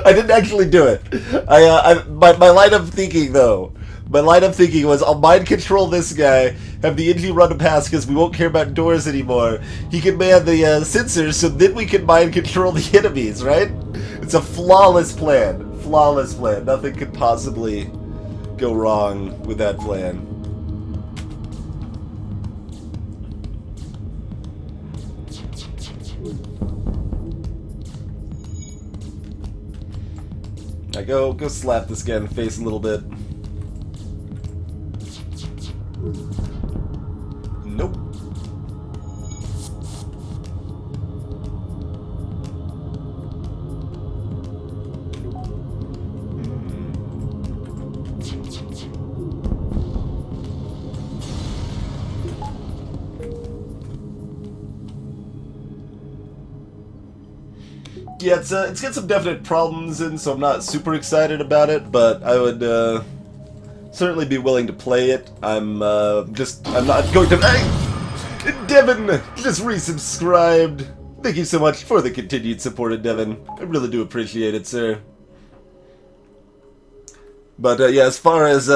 didn't actually do it. My line of thinking though. My line of thinking was, I'll mind control this guy, have the Inji run him past because we won't care about doors anymore. He can man the sensors, so then we can mind control the enemies, right? It's a flawless plan. Flawless plan. Nothing could possibly go wrong with that plan. Now go slap this guy in the face a little bit. Nope. Yeah, it's got some definite problems, and so I'm not super excited about it, but I would certainly be willing to play it. I'm not going to... Hey! Devin just resubscribed. Thank you so much for the continued support of Devin. I really do appreciate it, sir. But yeah, as far as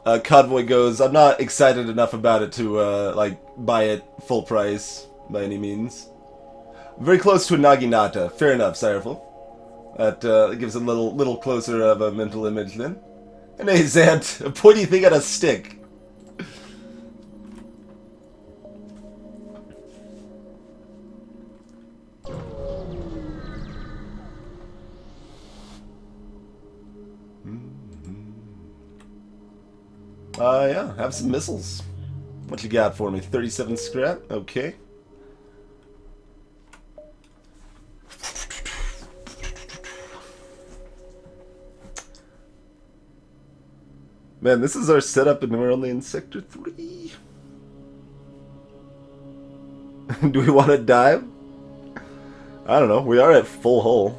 Convoy goes, I'm not excited enough about it to like buy it full price by any means. Very close to a Naginata. Fair enough, Sireful. That gives a little closer of a mental image then. And hey, Zant, a pointy thing on a stick. Yeah, have some missiles. What you got for me? 37 scrap? Okay. Man, this is our setup and we're only in Sector 3. Do we want to dive? I don't know. We are at full hull.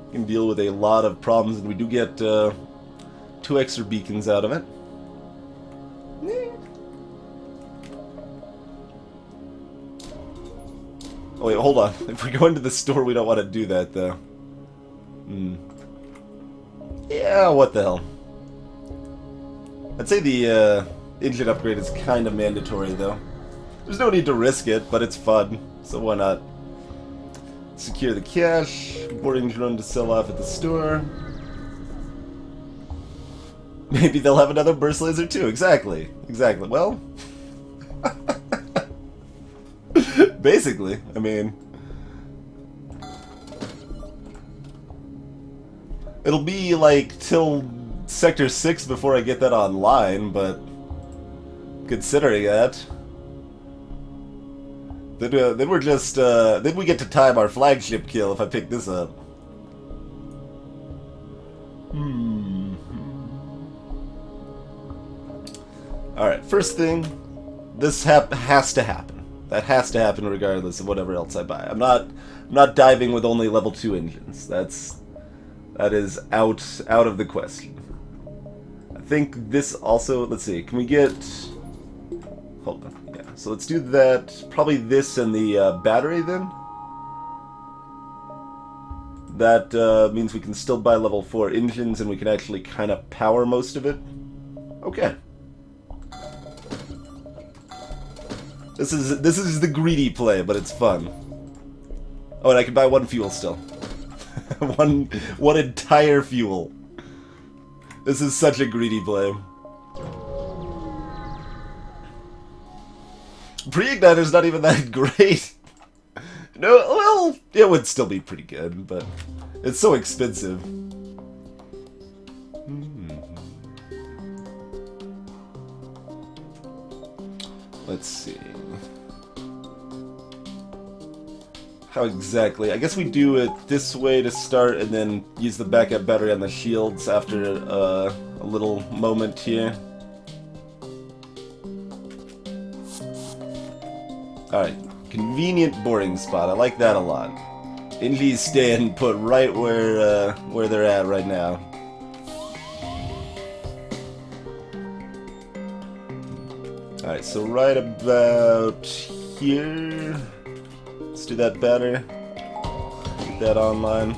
We can deal with a lot of problems, and we do get 2 extra beacons out of it. Oh wait, hold on. If we go into the store, we don't want to do that, though. Yeah, what the hell. I'd say the engine upgrade is kind of mandatory, though. There's no need to risk it, but it's fun, so why not? Secure the cash, boarding drone to sell off at the store. Maybe they'll have another burst laser too. Exactly. Exactly. Well, basically, I mean, it'll be like till Sector 6 before I get that online, but considering that, then we're just, then we get to time our flagship kill if I pick this up. Alright, first thing, this has to happen. That has to happen regardless of whatever else I buy. I'm not diving with only level 2 engines. That is out of the question. I think this also, let's see, can we get, hold on. So let's do that, probably this and the battery then. That means we can still buy level 4 engines and we can actually kind of power most of it. Okay. This is the greedy play, but it's fun. Oh, and I can buy 1 fuel still. one entire fuel. This is such a greedy play. Pre-igniter's not even that great. No, well, it would still be pretty good, but it's so expensive. Let's see. How exactly? I guess we do it this way to start and then use the backup battery on the shields after a little moment here. Alright, convenient boarding spot. I like that a lot. Indy's stand put right where they're at right now. Alright, so right about here. Let's do that better. Get that online.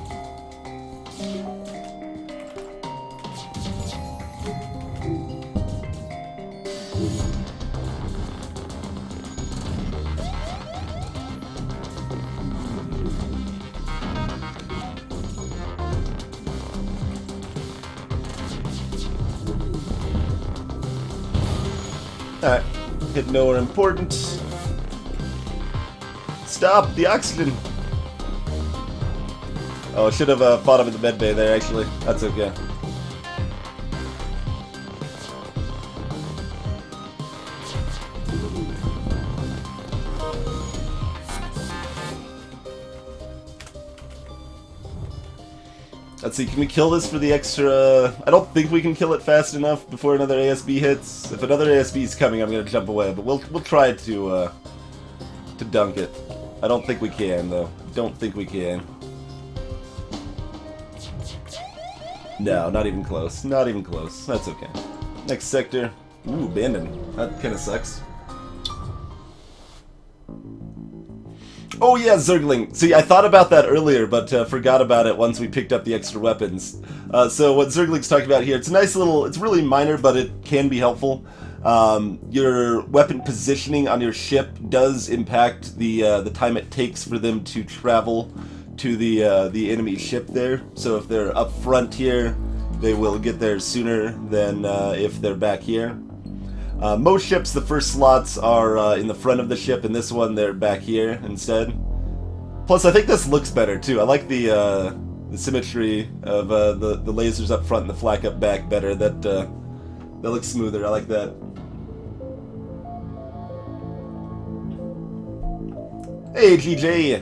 Alright, hit nowhere important. Stop the oxygen! Oh, I should have fought him in the med bay there, actually. That's okay. Let's see, can we kill this for the extra... I don't think we can kill it fast enough before another ASB hits. If another ASB is coming, I'm gonna jump away, but we'll try to dunk it. I don't think we can, though. Don't think we can. No, not even close. Not even close. That's okay. Next sector. Ooh, abandoned. That kinda sucks. Oh yeah, Zergling. See, I thought about that earlier, but forgot about it once we picked up the extra weapons. So what Zergling's talking about here, it's a nice little, it's really minor, but it can be helpful. Your weapon positioning on your ship does impact the time it takes for them to travel to the enemy ship there. So if they're up front here, they will get there sooner than if they're back here. Most ships, the first slots are in the front of the ship, and this one they're back here instead. Plus, I think this looks better too. I like the symmetry of the lasers up front and the flak up back better. That looks smoother. I like that. Hey, GJ!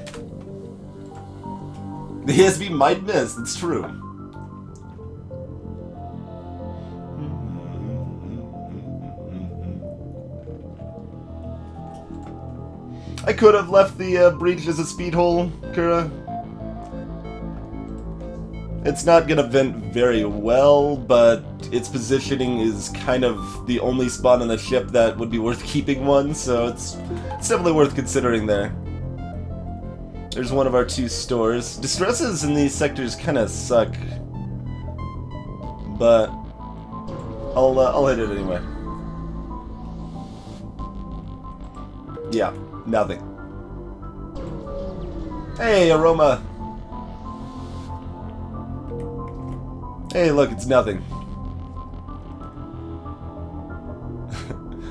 The ASB might miss, that's true. I could have left the breach as a speed hole, Kura. It's not gonna vent very well, but its positioning is kind of the only spot on the ship that would be worth keeping one, so it's definitely worth considering there. There's one of our two stores. Distresses in these sectors kind of suck, but I'll hit it anyway. Yeah, nothing. Hey, Aroma. Hey, look, it's nothing.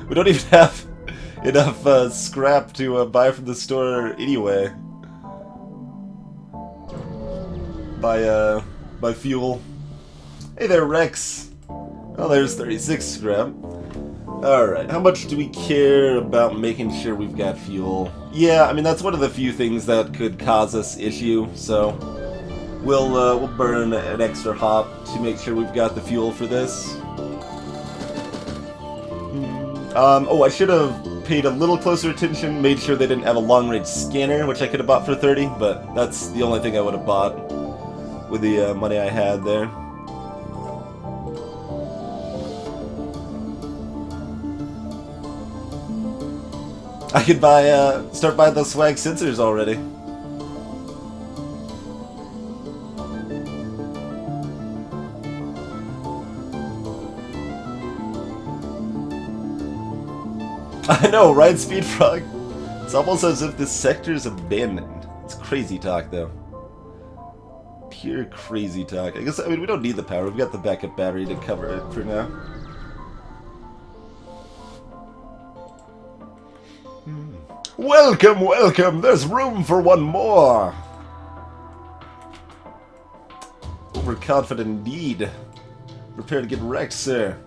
We don't even have enough scrap to buy from the store anyway. By fuel. Hey there, Rex. Oh, there's 36 scrap. Alright, how much do we care about making sure we've got fuel? Yeah, I mean, that's one of the few things that could cause us issue, so we'll burn an extra hop to make sure we've got the fuel for this. Oh, I should have paid a little closer attention, made sure they didn't have a long-range scanner, which I could have bought for 30, but that's the only thing I would have bought with the money I had there. I could buy, start buying those swag sensors already. I know, right, Speedfrog? It's almost as if this sector is abandoned. It's crazy talk, though. Pure crazy talk. I mean, we don't need the power. We've got the backup battery to cover it for now. Welcome, welcome! There's room for one more! Overconfident indeed. Prepare to get wrecked, sir.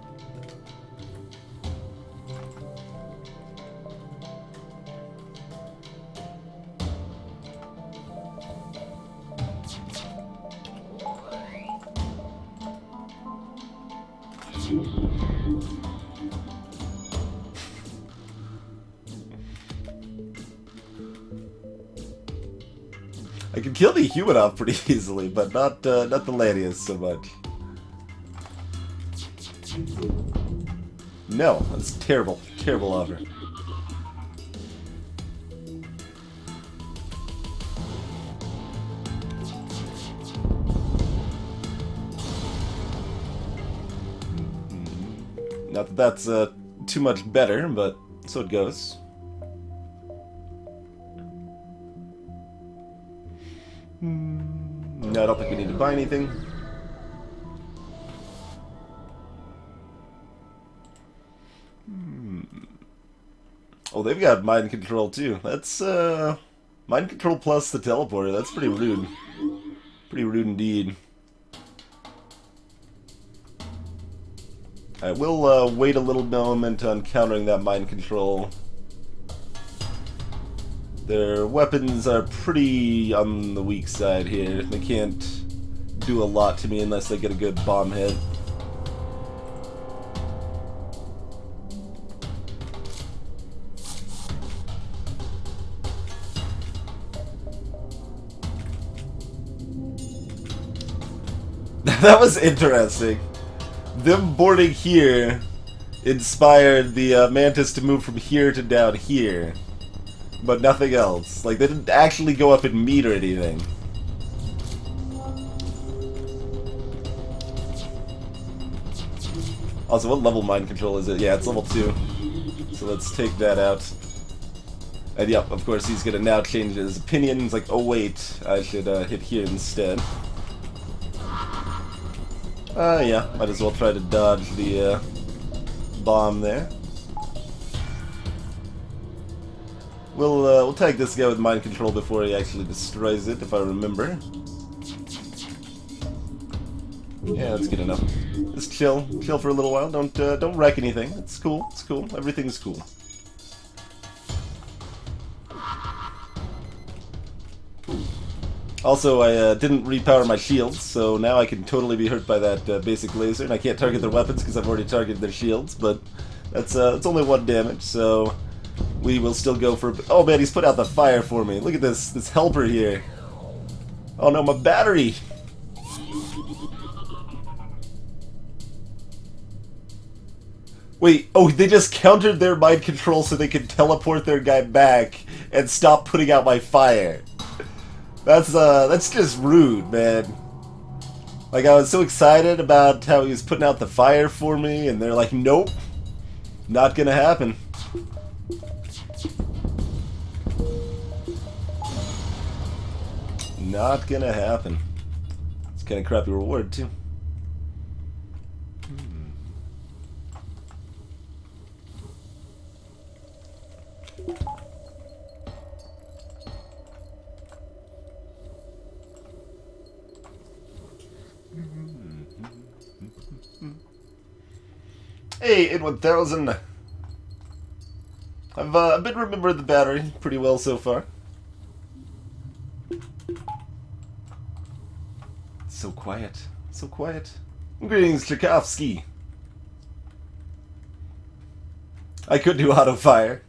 I can kill the human off pretty easily, but not the Lanius so much. No, that's terrible. Terrible offer. Not that that's too much better, but so it goes. No, I don't think we need to buy anything. Oh, they've got mind control too. That's mind control plus the teleporter. That's pretty rude. Pretty rude indeed. Alright, we'll wait a little moment on countering that mind control. Their weapons are pretty on the weak side here. They can't do a lot to me unless they get a good bomb hit. That was interesting. Them boarding here inspired the Mantis to move from here to down here. But nothing else. Like, they didn't actually go up and meet or anything. Also, what level mind control is it? Yeah, it's level 2. So let's take that out. And yep, of course, he's gonna now change his opinion. He's like, oh wait, I should hit here instead. Yeah, might as well try to dodge the bomb there. We'll tag this guy with mind control before he actually destroys it, if I remember. Yeah, that's good enough. Just chill for a little while. Don't wreck anything. It's cool. It's cool. Everything's cool. Also, I didn't repower my shields, so now I can totally be hurt by that basic laser, and I can't target their weapons because I've already targeted their shields. But that's it's only 1 damage, so we will still go for. Oh man, he's put out the fire for me. Look at this helper here. Oh no, my battery. Wait, oh, they just countered their mind control so they could teleport their guy back and stop putting out my fire. That's just rude, man. Like, I was so excited about how he was putting out the fire for me, and they're like, nope, not gonna happen. Not gonna happen. It's kind of crappy reward, too. Hey, in 1000. I've been remembering the battery pretty well so far. So quiet, so quiet. Greetings, Tchaikovsky. I could do auto fire.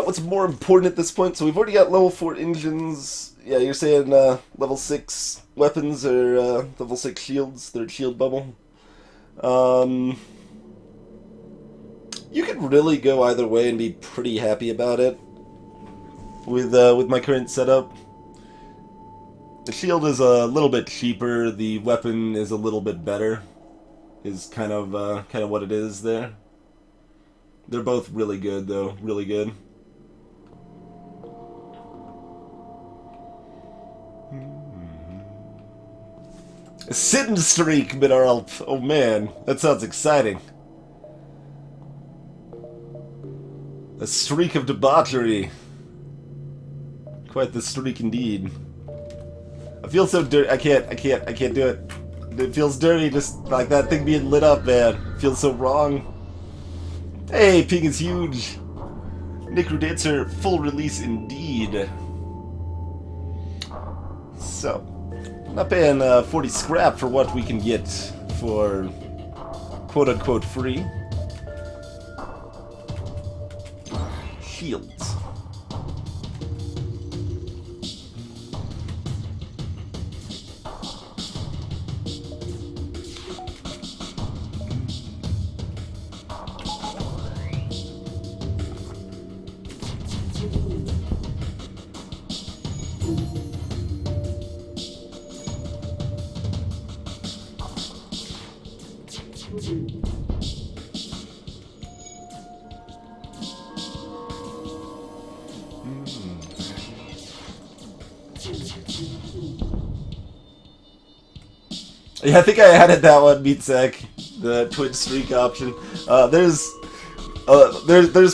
What's more important at this point? So we've already got level 4 engines. Yeah, you're saying level 6 weapons or level 6 shields, third shield bubble. You could really go either way and be pretty happy about it with my current setup. The shield is a little bit cheaper. The weapon is a little bit better. Is kind of what it is there. They're both really good though, really good. A sin streak, Mineralp. Oh man, that sounds exciting. A streak of debauchery. Quite the streak indeed. I feel so dirty. I can't do it. It feels dirty, just like that thing being lit up, man. It feels so wrong. Hey, ping is huge. Necro Dancer full release indeed. So, not paying 40 scrap for what we can get for quote-unquote free. Shields. Yeah, I think I added that one, Meatsec, the twin streak option. There's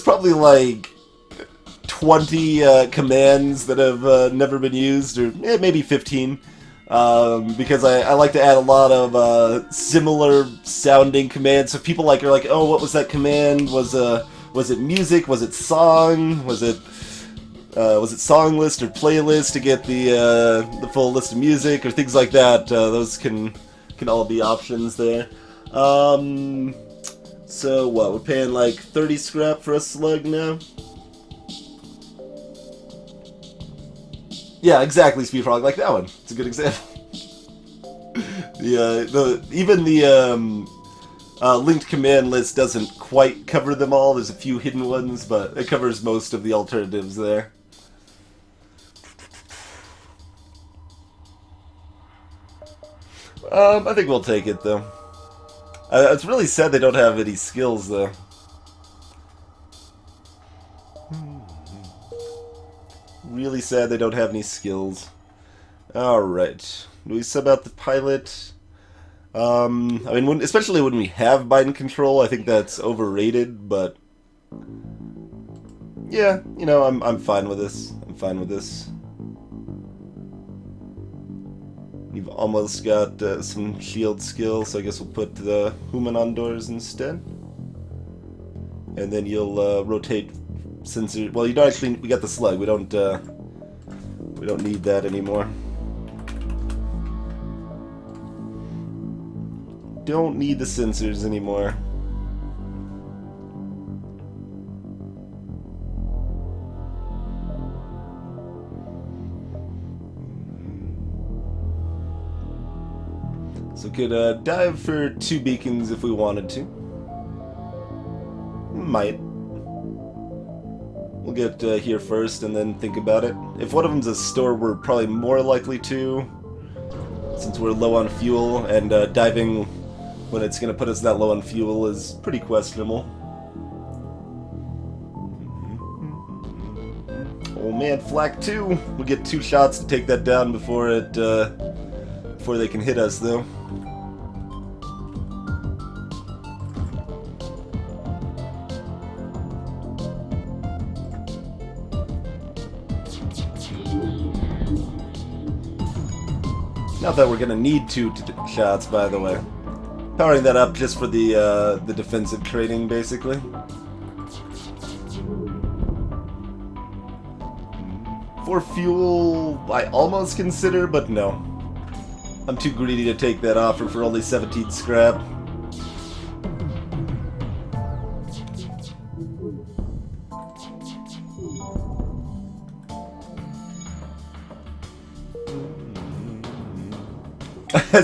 probably like 20 commands that have never been used, or maybe 15, because I like to add a lot of similar sounding commands. So people are like, oh, what was that command? Was it music? Was it song? Was it song list or playlist to get the full list of music or things like that? Those can all be options there. So what, we're paying like 30 scrap for a slug now? Yeah, exactly, Speedfrog, like that one. It's a good example. Even the linked command list doesn't quite cover them all. There's a few hidden ones, but it covers most of the alternatives there. I think we'll take it, though. It's really sad they don't have any skills, though. Really sad they don't have any skills. Alright. Do we sub out the pilot? I mean, especially when we have mind control, I think that's overrated, but... yeah, you know, I'm fine with this. I'm fine with this. You've almost got some shield skill, so I guess we'll put the Human on doors instead. And then you'll rotate sensor. Well, you don't actually. We got the slug. We don't need that anymore. Don't need the sensors anymore. So we could dive for 2 beacons if we wanted to. Might. We'll get here first and then think about it. If one of them's a store, we're probably more likely to, since we're low on fuel, and diving when it's going to put us that low on fuel is pretty questionable. Oh man, Flak 2! We'll get 2 shots to take that down before they can hit us, though. Not that we're gonna need 2 shots, by the way. Powering that up just for the defensive trading, basically. For fuel, I almost consider, but no. I'm too greedy to take that offer for only 17 scrap.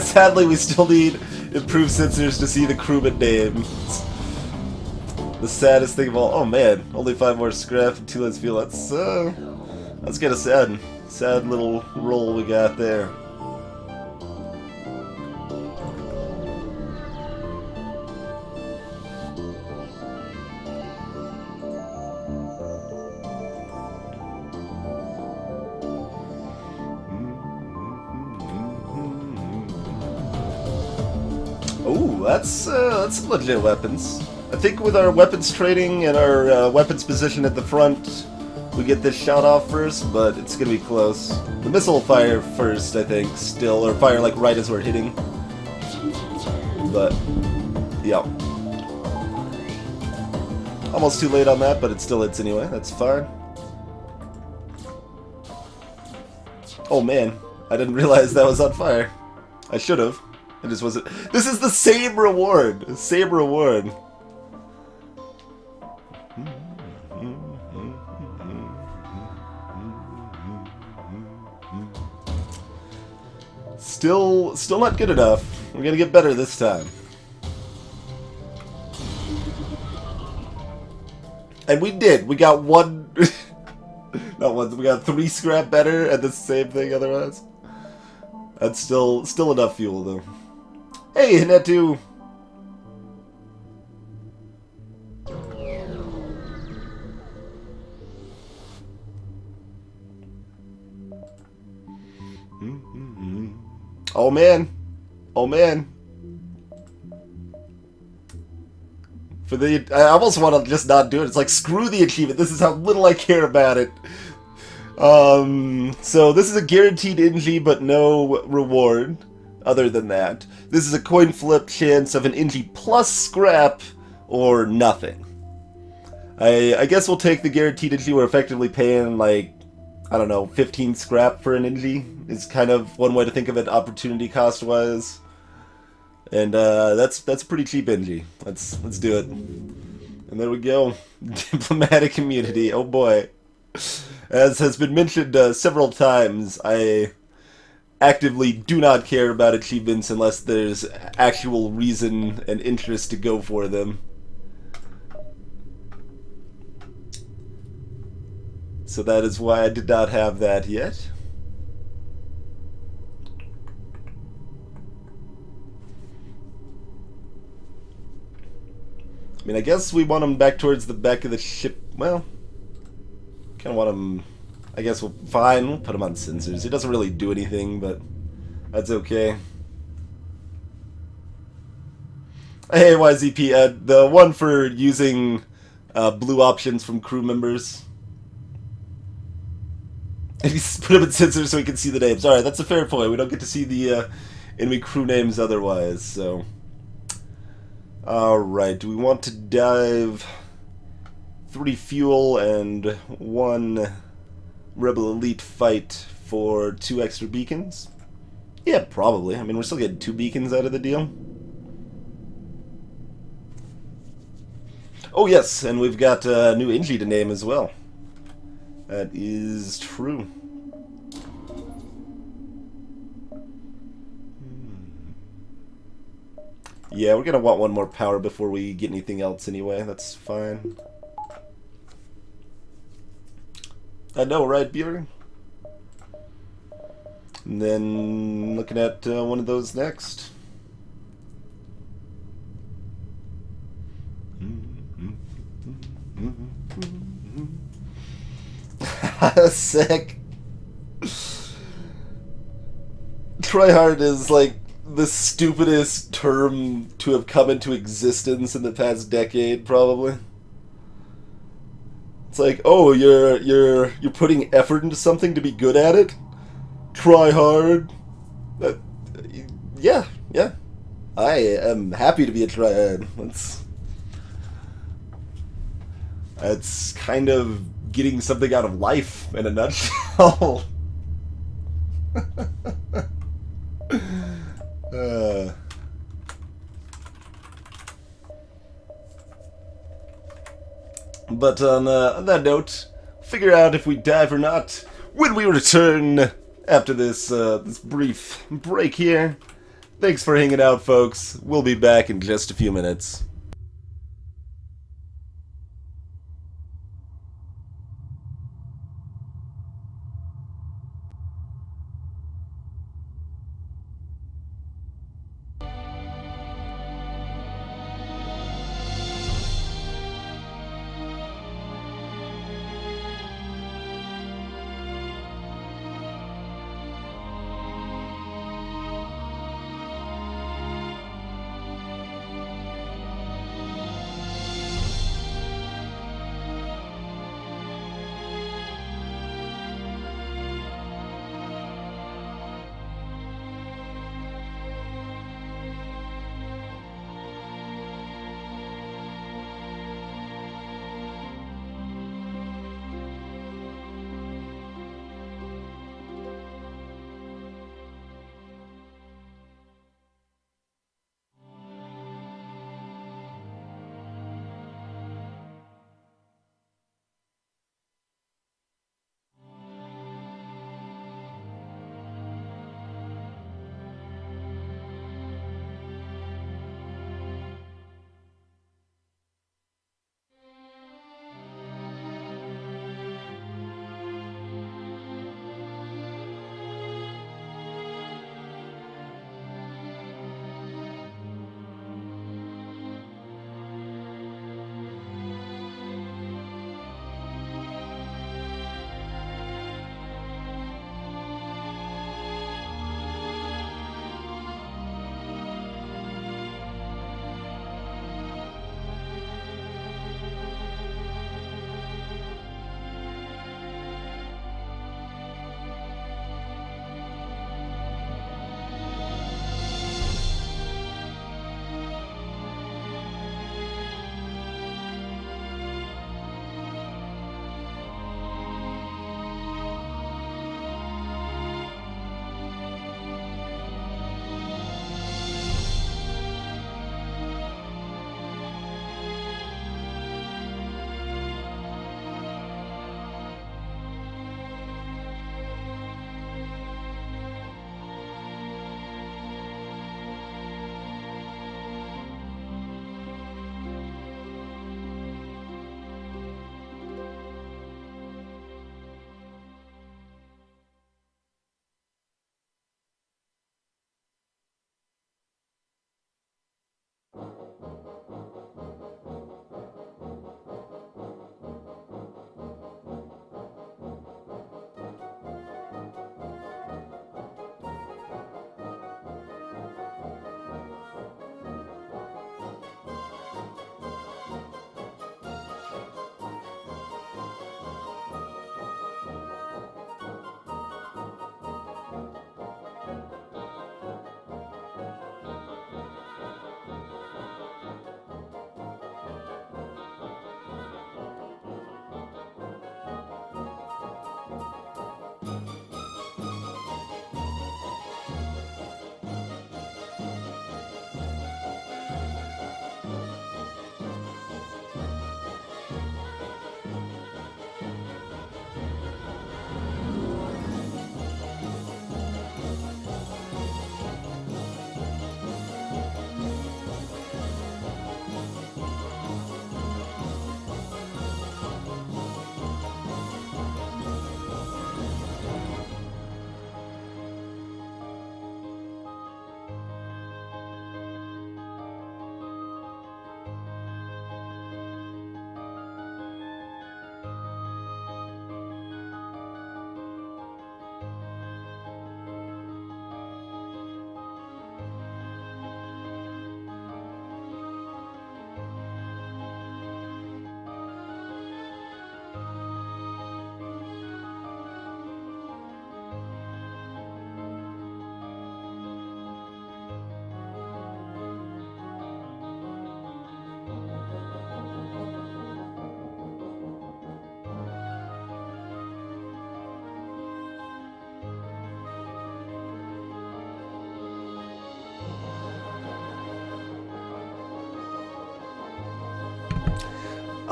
Sadly, we still need improved sensors to see the crewman names. The saddest thing of all. Oh man, only 5 more scrap and 2 less fuel. That's kind of sad. Sad little roll we got there. Ooh, that's some legit weapons. I think with our weapons trading and our weapons position at the front, we get this shot off first, but it's gonna be close. The missile will fire first, I think, still, or fire like right as we're hitting. But, yeah. Almost too late on that, but it still hits anyway. That's fine. Oh man, I didn't realize that was on fire. I should have. It just wasn't. This is the same reward. Same reward. Still not good enough. We're gonna get better this time. And we did. We got one. Not one. We got 3 scrap better, and the same thing otherwise. That's still enough fuel though. Hey, Hinetu. Oh man. Oh man. For the, I almost want to just not do it. It's like, screw the achievement. This is how little I care about it. So this is a guaranteed Inji, but no reward other than that. This is a coin flip chance of an Inji plus scrap or nothing. I guess we'll take the guaranteed Inji. We're effectively paying, like, I don't know, 15 scrap for an Inji is kind of one way to think of it, opportunity cost wise. And that's pretty cheap Inji. Let's do it. And there we go. Diplomatic immunity. Oh boy. As has been mentioned several times, I actively do not care about achievements unless there's actual reason and interest to go for them. So that is why I did not have that yet. I mean, I guess we want him back towards the back of the ship. Well, kind of want him... I guess fine, we'll put him on sensors. He doesn't really do anything, but that's okay. Hey, YZP, the one for using blue options from crew members. And he's put him in sensors so we can see the names. Alright, that's a fair point. We don't get to see the enemy crew names otherwise, so... Alright, do we want to dive 3 fuel and 1 Rebel Elite fight for 2 extra beacons? Yeah, probably. I mean, we're still getting 2 beacons out of the deal. Oh yes, and we've got a new Inji to name as well. That is true. Yeah, we're gonna want 1 more power before we get anything else anyway. That's fine. I know, right, Beaver? And then looking at one of those next. Sick. Tryhard is like the stupidest term to have come into existence in the past decade, probably. It's like, oh, you're putting effort into something to be good at it? Try hard. Yeah. I am happy to be a tryhard. That's kind of getting something out of life in a nutshell. But on that note, figure out if we dive or not when we return after this this brief break here. Thanks for hanging out, folks. We'll be back in just a few minutes.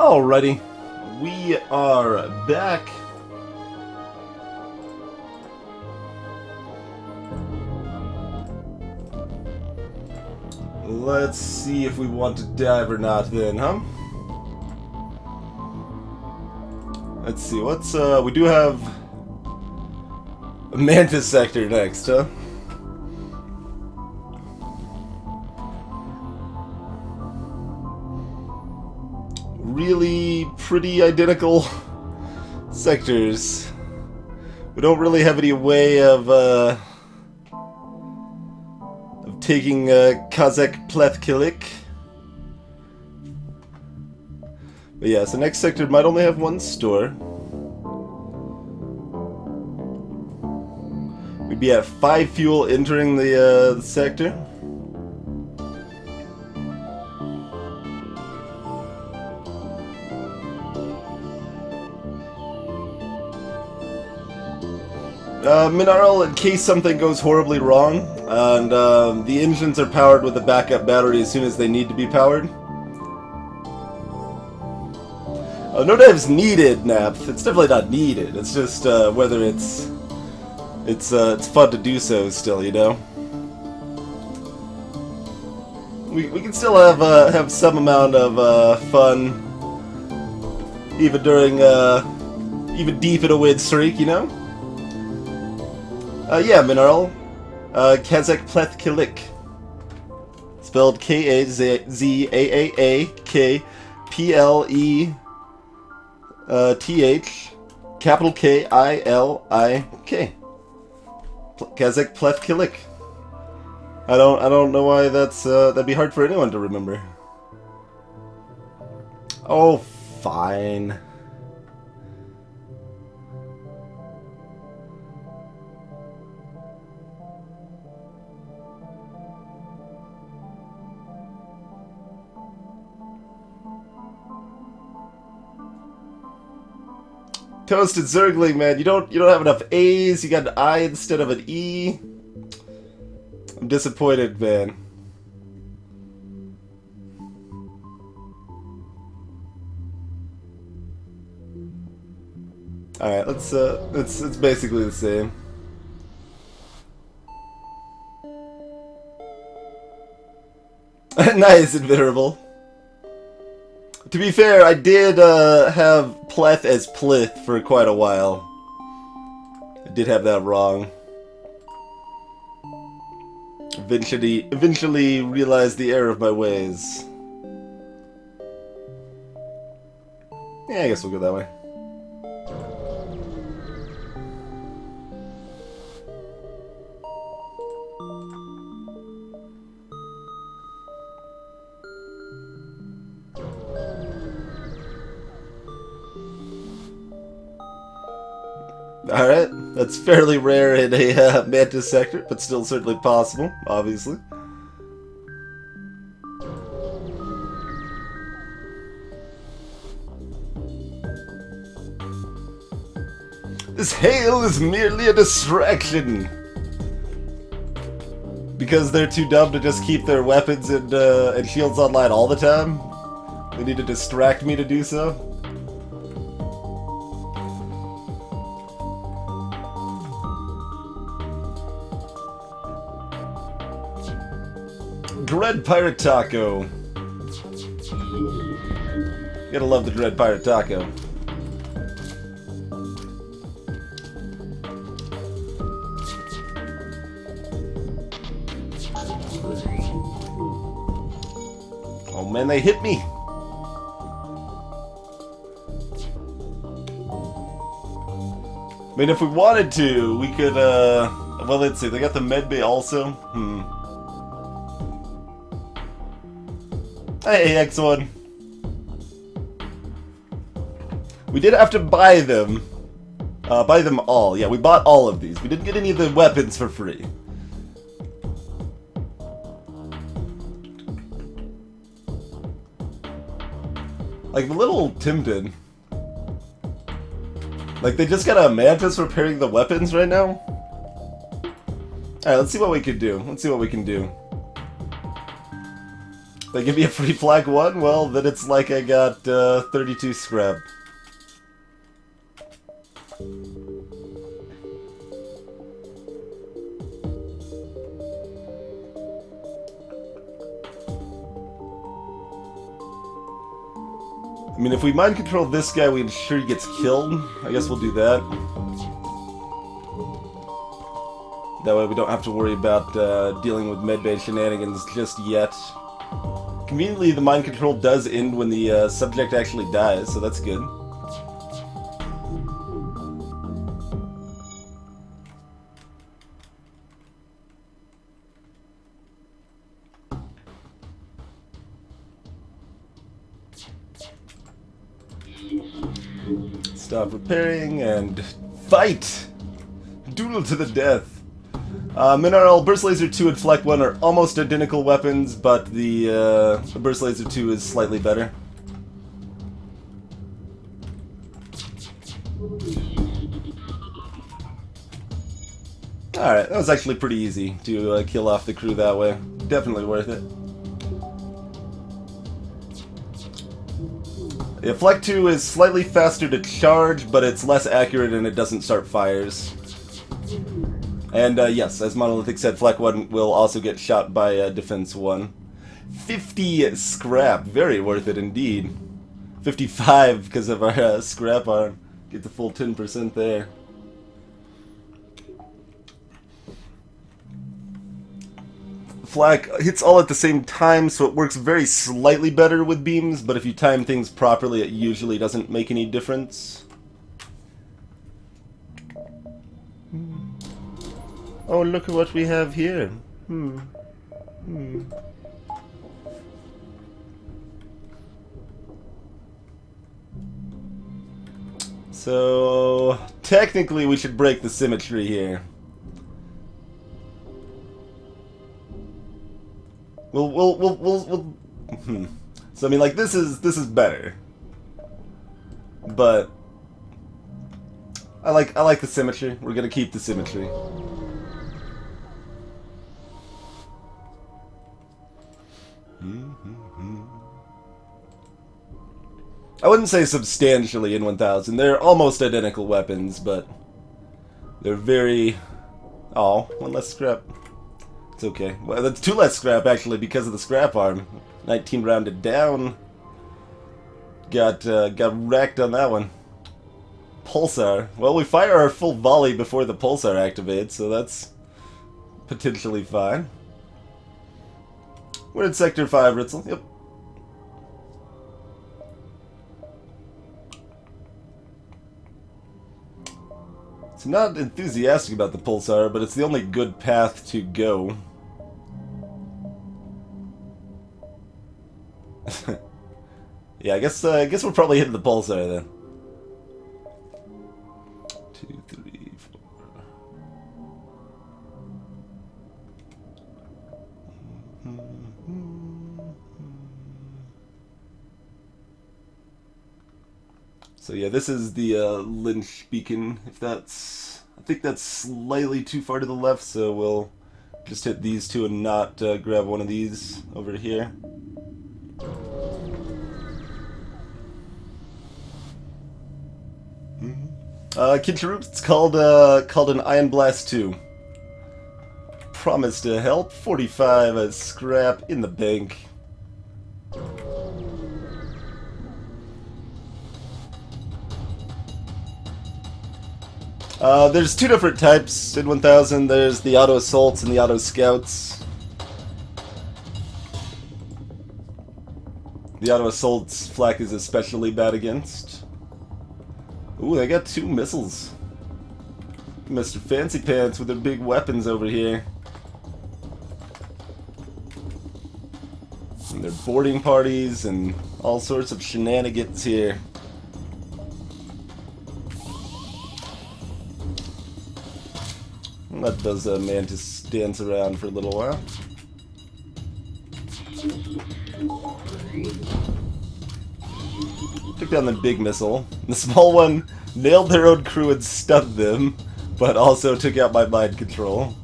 Alrighty, we are back. Let's see if we want to dive or not then, huh? Let's see, what's, we do have a Mantis sector next, huh? Really pretty identical sectors. We don't really have any way of taking Kazakh Plethkilik. But yeah, so next sector might only have one store. We'd be at 5 fuel entering the sector. Mineral, in case something goes horribly wrong, and the engines are powered with a backup battery as soon as they need to be powered. No dive's needed, Napth. It's definitely not needed. It's just whether it's fun to do so still, you know. We can still have some amount of fun, even during even deep in a win streak, you know. Yeah, Mineral. Kazakh Plethkilik. Spelled K-A-Z-A-A-A-K-P-L-E-T-H capital K-I-L-I-K. Kazakh Plethkilik. I don't know why that'd be hard for anyone to remember. Oh, fine. Toasted Zergling, man, you don't have enough A's. You got an I instead of an E. I'm disappointed, man. All right, it's basically the same. Nice, Inviterable. To be fair, I did have Pleth as Plith for quite a while. I did have that wrong. Eventually realized the error of my ways. Yeah, I guess we'll go that way. Alright, that's fairly rare in a Mantis sector, but still certainly possible, obviously. This hail is merely a distraction! Because they're too dumb to just keep their weapons and shields online all the time? They need to distract me to do so? Dread Pirate Taco. Gotta love the Dread Pirate Taco. Oh man, they hit me! I mean, if we wanted to, we could, well, let's see, they got the medbay also? Hey, X1. We did have to buy them. Buy them all. Yeah, we bought all of these. We didn't get any of the weapons for free. Like, the little Timden. Like, they just got a Mantis repairing the weapons right now? Alright, let's see what we can do. They give me a free flag 1? Well, then it's like I got 32 scrap. I mean, if we mind control this guy, we ensure he gets killed. I guess we'll do that. That way we don't have to worry about dealing with medbay shenanigans just yet. Conveniently, the mind control does end when the subject actually dies, so that's good. Stop repairing and fight! Duel to the death! Mineral, Burst Laser 2 and Flak 1 are almost identical weapons, but the Burst Laser 2 is slightly better. Alright, that was actually pretty easy to kill off the crew that way. Definitely worth it. Yeah, Flak 2 is slightly faster to charge, but it's less accurate and it doesn't start fires. And yes, as Monolithic said, Flak 1 will also get shot by Defense 1. 50 scrap, very worth it indeed. 55 because of our scrap arm. Get the full 10% there. Flak hits all at the same time, so it works very slightly better with beams, but if you time things properly, it usually doesn't make any difference. Oh, look at what we have here. So, technically we should break the symmetry here. We'll So I mean, like, this is better, but I like the symmetry. We're gonna keep the symmetry. I wouldn't say substantially in 1000. They're almost identical weapons, but they're very. Oh, one less scrap. It's okay. Well, that's 2 less scrap, actually, because of the scrap arm. 19 rounded down. Got wrecked on that one. Pulsar. Well, we fire our full volley before the pulsar activates, so that's potentially fine. We're in Sector 5, Ritzel. Yep. So not enthusiastic about the pulsar, but it's the only good path to go. Yeah, I guess we're probably hitting the pulsar then. 2, 3, 4. So yeah, this is the Lynch beacon. If that's, I think that's slightly too far to the left, so we'll just hit these two and not grab one of these over here. Kincharoop, it's called an Iron Blast 2. Promise to help. 45 scrap in the bank. There's 2 different types in 1000. There's the Auto Assaults and the Auto Scouts. The Auto Assaults Flak is especially bad against. Ooh, they got 2 missiles. Mr. Fancy Pants with their big weapons over here. And their boarding parties and all sorts of shenanigans here. Let those Mantis dance around for a little while. Took down the big missile. The small one nailed their own crew and stunned them, but also took out my mind control.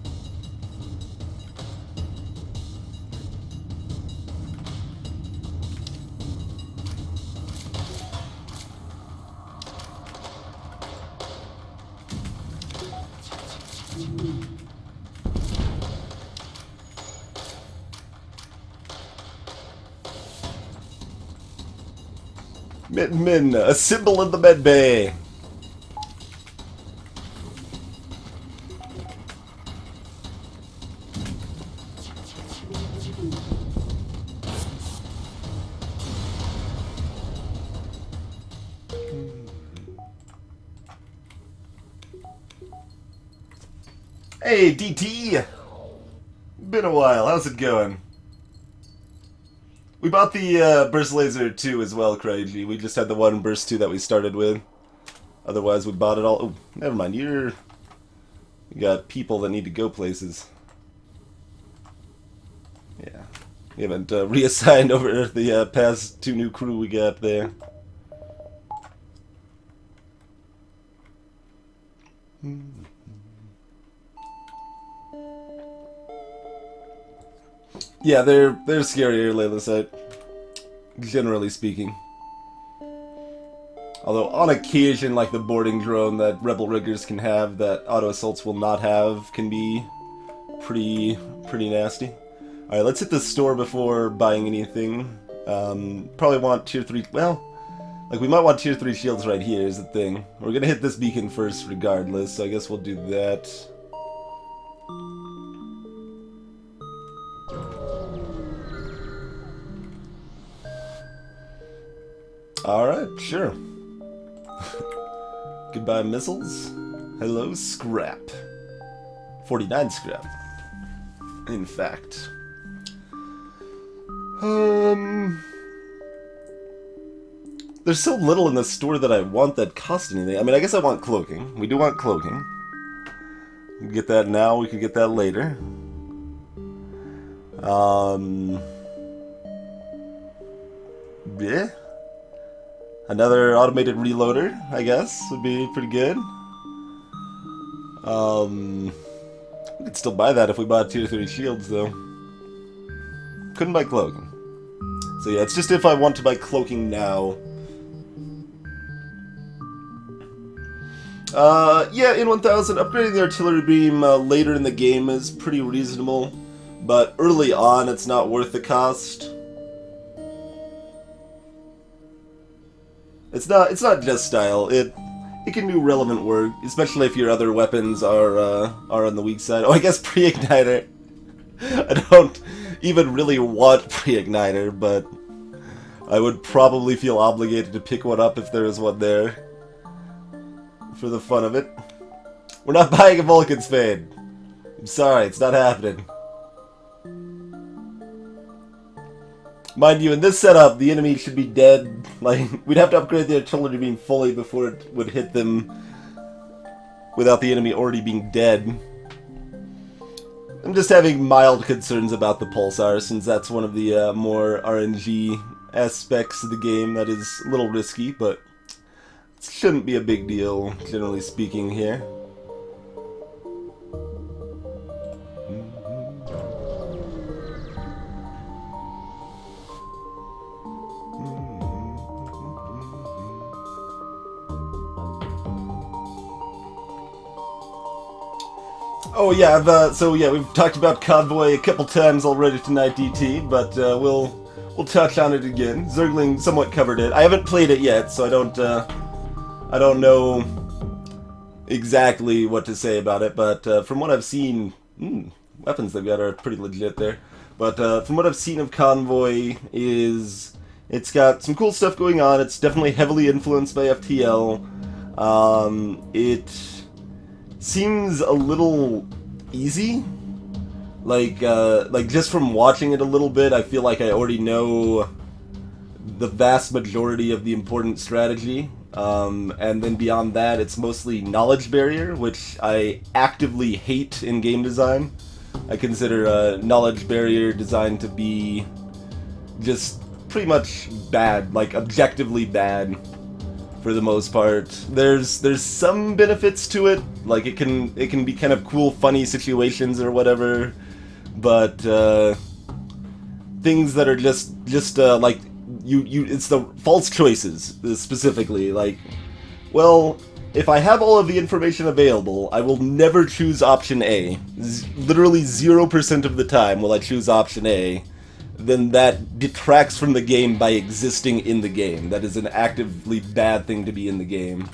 Min, assemble in the med bay. Hey, DT! Been a while, how's it going? We bought the Burst Laser 2 as well, Crazy. We just had the one Burst 2 that we started with. Otherwise, we bought it all. Oh, never mind, you got people that need to go places. Yeah. We haven't reassigned over the past 2 new crew we got there. Yeah, they're scarier, Layla, generally speaking. Although on occasion, like the boarding drone that Rebel Riggers can have that auto assaults will not have can be pretty nasty. Alright, let's hit the store before buying anything. Probably want tier 3, well, like we might want tier 3 shields right here is the thing. We're gonna hit this beacon first regardless, so I guess we'll do that. Alright, sure. Goodbye, missiles. Hello, scrap. 49 scrap. In fact. There's so little in the store that I want that cost anything. I mean, I guess I want cloaking. We do want cloaking. We can get that now, we can get that later. Yeah. Another automated reloader, I guess, would be pretty good. We could still buy that if we bought tier 3 shields, though. Couldn't buy cloaking. So yeah, it's just if I want to buy cloaking now. Yeah, in 1000, upgrading the artillery beam later in the game is pretty reasonable. But early on, it's not worth the cost. It's not just style. It can do relevant work, especially if your other weapons are on the weak side. Oh, I guess pre-igniter. I don't even really want pre-igniter, but I would probably feel obligated to pick one up if there was one there. For the fun of it. We're not buying a Vulcan Spade. I'm sorry, it's not happening. Mind you, in this setup, the enemy should be dead. Like, we'd have to upgrade the artillery beam fully before it would hit them without the enemy already being dead. I'm just having mild concerns about the pulsar, since that's one of the more RNG aspects of the game that is a little risky, but it shouldn't be a big deal, generally speaking, here. Oh yeah, so yeah, we've talked about Convoy a couple times already tonight, DT, but we'll touch on it again. Zergling somewhat covered it. I haven't played it yet, so I don't know exactly what to say about it. But from what I've seen, weapons they've got are pretty legit there. But from what I've seen of Convoy, it's got some cool stuff going on. It's definitely heavily influenced by FTL. It seems a little easy. Like just from watching it a little bit, I feel like I already know the vast majority of the important strategy. And then beyond that, it's mostly knowledge barrier, which I actively hate in game design. I consider knowledge barrier design to be just pretty much bad, like objectively bad. For the most part, there's some benefits to it, like it can be kind of cool, funny situations or whatever, but things that are just like it's the false choices specifically. Like, well, if I have all of the information available, I will never choose option A. Literally 0% of the time will I choose option A. then that detracts from the game by existing in the game. That is an actively bad thing to be in the game.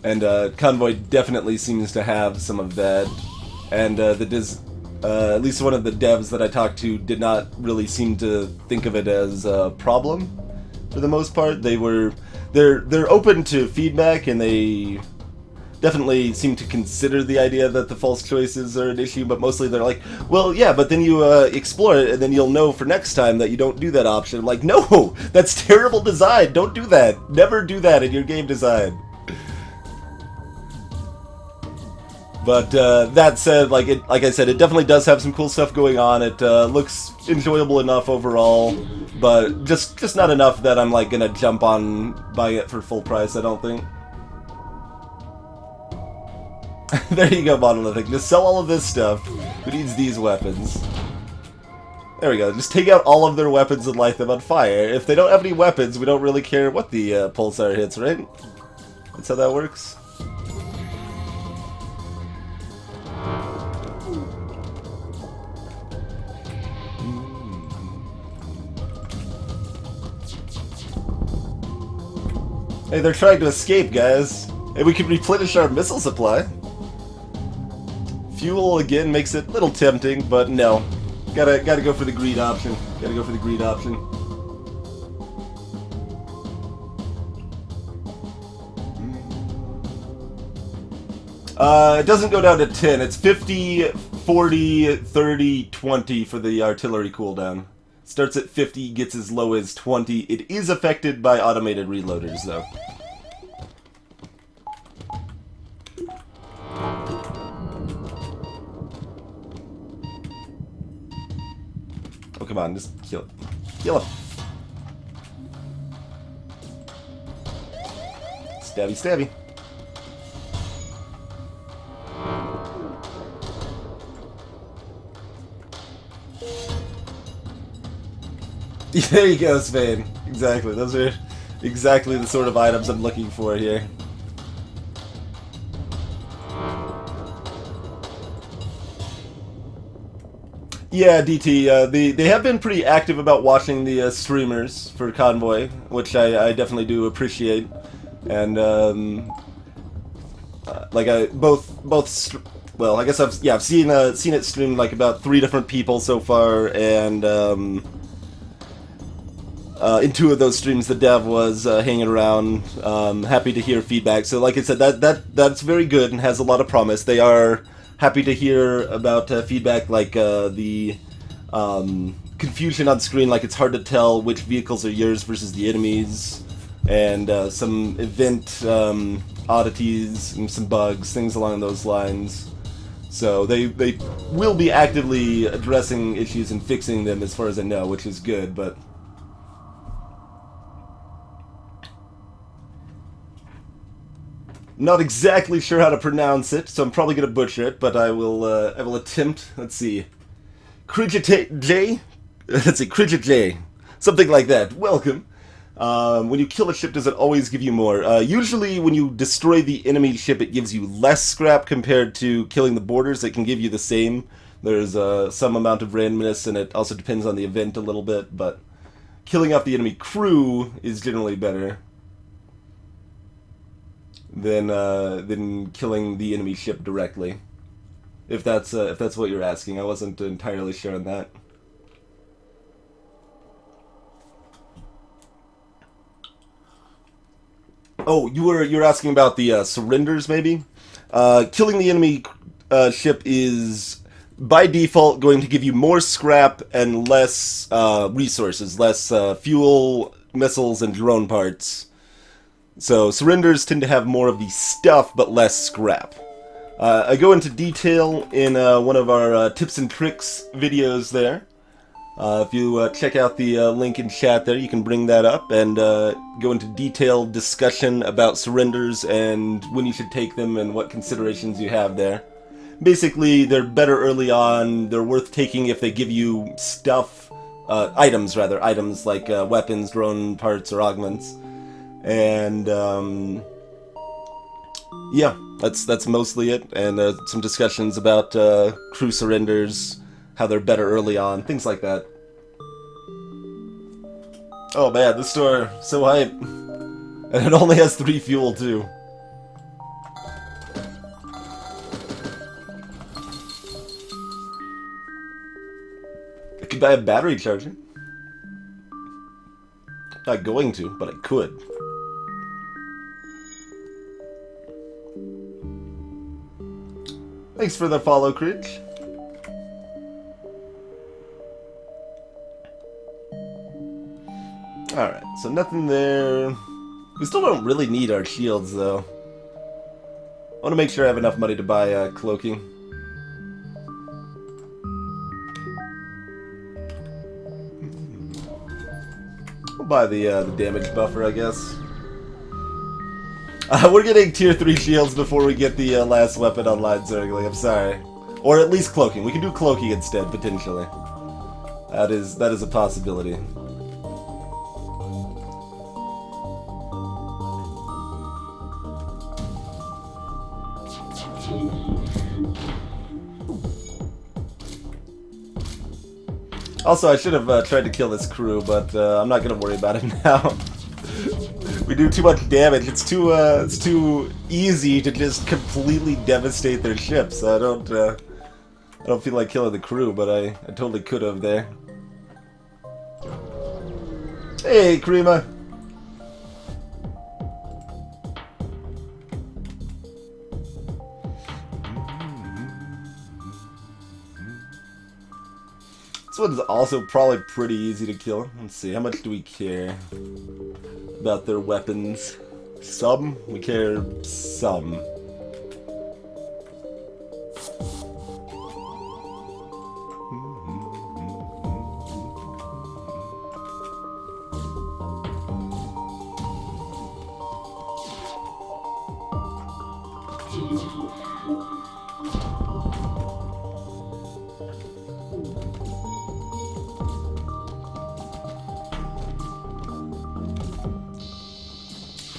And Convoy definitely seems to have some of that. And at least one of the devs that I talked to did not really seem to think of it as a problem for the most part. They're open to feedback, and they definitely seem to consider the idea that the false choices are an issue, but mostly they're like, well, yeah, but then you explore it, and then you'll know for next time that you don't do that option. I'm like, no, that's terrible design. Don't do that. Never do that in your game design. But that said, like I said, it definitely does have some cool stuff going on. It looks enjoyable enough overall, but just not enough that I'm like gonna jump on buying it for full price, I don't think. There you go, Monolithic. Just sell all of this stuff. Who needs these weapons? There we go. Just take out all of their weapons and light them on fire. If they don't have any weapons, we don't really care what the pulsar hits, right? That's how that works. Hey, they're trying to escape, guys. Hey, we can replenish our missile supply. Fuel, again, makes it a little tempting, but no. Gotta go for the greed option. Gotta go for the greed option. It doesn't go down to 10. It's 50, 40, 30, 20 for the artillery cooldown. Starts at 50, gets as low as 20. It is affected by automated reloaders, though. Oh, come on, just kill it. Kill him. Stabby, stabby. There you go, Spain. Exactly. Those are exactly the sort of items I'm looking for here. Yeah, DT. They have been pretty active about watching the streamers for Convoy, which I definitely do appreciate. And like well, I guess I've seen it streamed like about 3 different people so far, and in 2 of those streams, the dev was hanging around, happy to hear feedback. So, like I said, that's very good and has a lot of promise. They are happy to hear about feedback, like the confusion on screen, like it's hard to tell which vehicles are yours versus the enemies, and some event oddities and some bugs, things along those lines. So they will be actively addressing issues and fixing them, as far as I know, which is good, but not exactly sure how to pronounce it, so I'm probably going to butcher it, but I will attempt. Let's see. Krijit J? Let's see, Krijit J. Something like that. Welcome. When you kill a ship, does it always give you more? Usually when you destroy the enemy ship, it gives you less scrap compared to killing the borders. It can give you the same. There's some amount of randomness, and it also depends on the event a little bit, but killing off the enemy crew is generally better than killing the enemy ship directly. If that's what you're asking, I wasn't entirely sure on that. Oh, you're asking about the surrenders, maybe? Killing the enemy ship is by default going to give you more scrap and less resources, less fuel, missiles, and drone parts. So surrenders tend to have more of the stuff, but less scrap. I go into detail in one of our tips and tricks videos there. If you check out the link in chat there, you can bring that up and go into detailed discussion about surrenders and when you should take them and what considerations you have there. Basically, they're better early on, they're worth taking if they give you stuff, items like weapons, drone parts, or augments. And yeah, that's mostly it. And some discussions about crew surrenders, how they're better early on, things like that. Oh man, this store, so hype. And it only has 3 fuel, too. I could buy a battery charger. Not going to, but I could. Thanks for the follow, Cridge. Alright, so nothing there. We still don't really need our shields, though. I want to make sure I have enough money to buy cloaking. We'll buy the damage buffer, I guess. We're getting tier 3 shields before we get the last weapon online, Zergling, I'm sorry. Or at least cloaking. We can do cloaking instead, potentially. That is a possibility. Also, I should have tried to kill this crew, but I'm not gonna worry about it now. We do too much damage. It's too easy to just completely devastate their ships. I don't feel like killing the crew, but I totally could have there. Hey, Krima. This one's also probably pretty easy to kill. Let's see, how much do we care about their weapons? Some? We care some.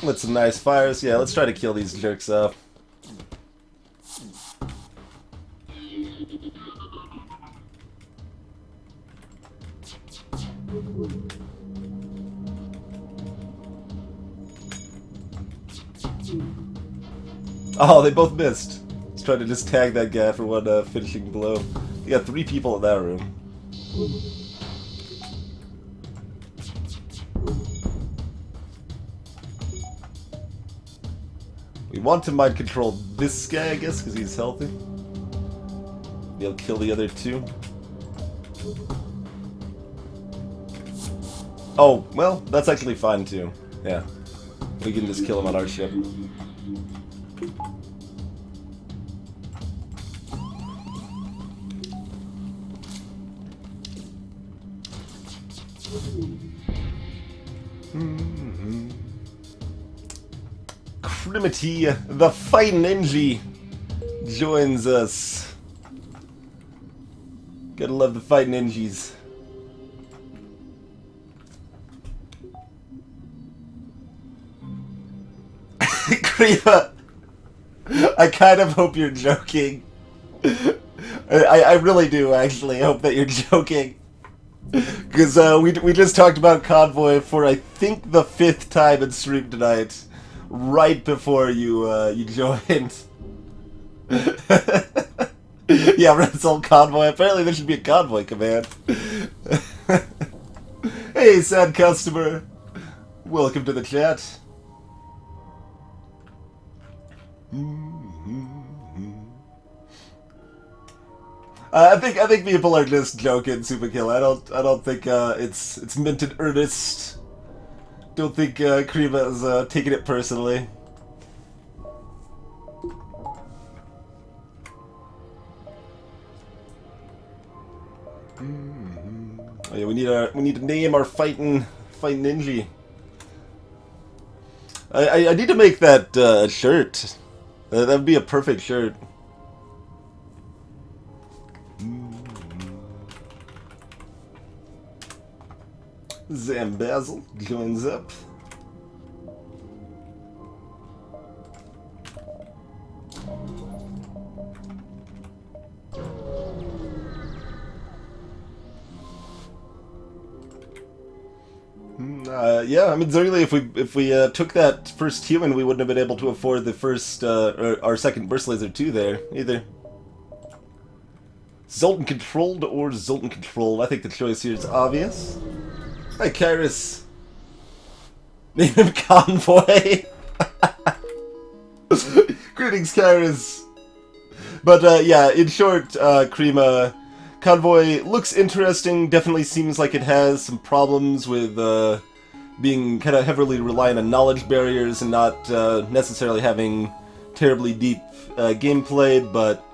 With some nice fires. Yeah, let's try to kill these jerks off. Oh, they both missed. Let's try to just tag that guy for one finishing blow. We got 3 people in that room. We want to mind control this guy, I guess, because he's healthy. Maybe I'll kill the other 2. Oh, well, that's actually fine too. Yeah. We can just kill him on our ship. Crimity, the fighting Ninja, joins us. Gotta love the fighting ninjas. Kriva, I kind of hope you're joking. I really do, actually. I hope that you're joking. Because we just talked about Convoy for, I think, the 5th time in stream tonight. Right before you joined. Yeah, Rental Convoy. Apparently there should be a Convoy command. Hey, sad customer. Welcome to the chat. I think people are just joking, Superkill. I don't think it's meant in earnest. Don't think Kriva is taking it personally. Oh yeah, we need to name our fighting ninja. I need to make that shirt. That'd be a perfect shirt. Zambazzle joins up. Yeah, I mean, certainly if we took that first human, we wouldn't have been able to afford the first, or our second burst laser 2 there, either. Zoltan controlled or Zoltan controlled? I think the choice here is obvious. Hi, Kairos. Name him Convoy. Greetings, Kairos. But, yeah, in short, Krima, Convoy looks interesting, definitely seems like it has some problems with, being kind of heavily reliant on knowledge barriers and not necessarily having terribly deep gameplay, but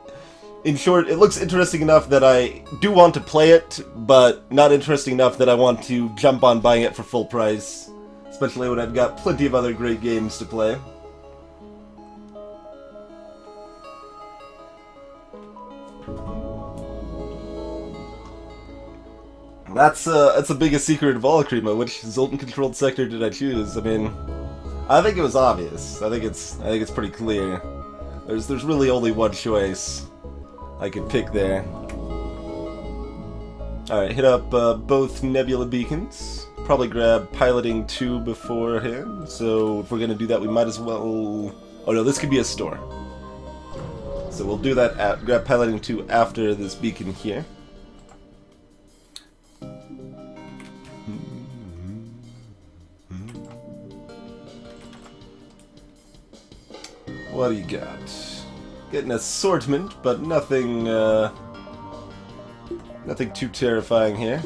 in short, it looks interesting enough that I do want to play it, but not interesting enough that I want to jump on buying it for full price, especially when I've got plenty of other great games to play. That's the biggest secret of all, Krima. Which Zoltan-controlled sector did I choose? I mean, I think it was obvious. I think it's pretty clear. There's really only one choice I could pick there. All right, hit up both Nebula beacons. Probably grab piloting 2 beforehand. So if we're gonna do that, we might as well. Oh no, this could be a store. So we'll do that. Grab piloting 2 after this beacon here. What do you got? Get an assortment, but nothing, nothing too terrifying here.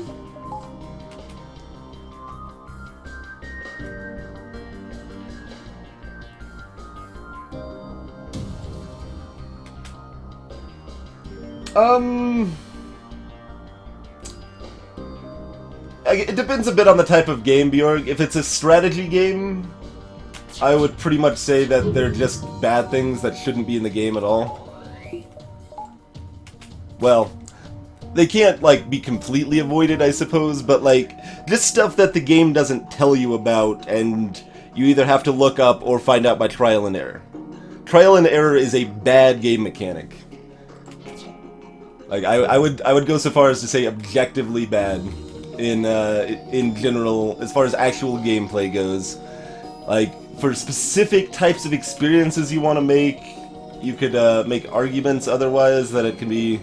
It depends a bit on the type of game, Bjorg. If it's a strategy game, I would pretty much say that they're just bad things that shouldn't be in the game at all. Well, they can't, like, be completely avoided, I suppose, but, like, just stuff that the game doesn't tell you about, and you either have to look up or find out by trial and error. Trial and error is a bad game mechanic. Like, I would go so far as to say objectively bad in general, as far as actual gameplay goes. Like, for specific types of experiences you want to make, you could make arguments otherwise that it can be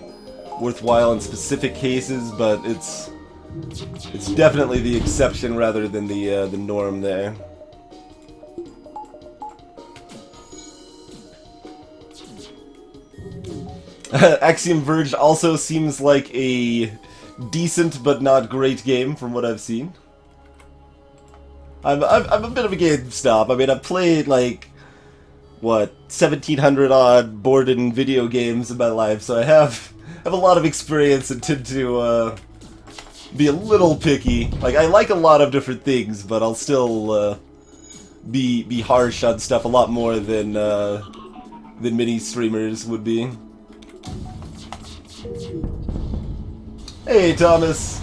worthwhile in specific cases, but it's definitely the exception rather than the norm there. Axiom Verge also seems like a decent but not great game from what I've seen. I'm a bit of a game snob. I mean, I've played, like, what, 1,700 odd board and video games in my life, so I have a lot of experience and tend to be a little picky. Like, I like a lot of different things, but I'll still be harsh on stuff a lot more than many streamers would be. Hey, Thomas.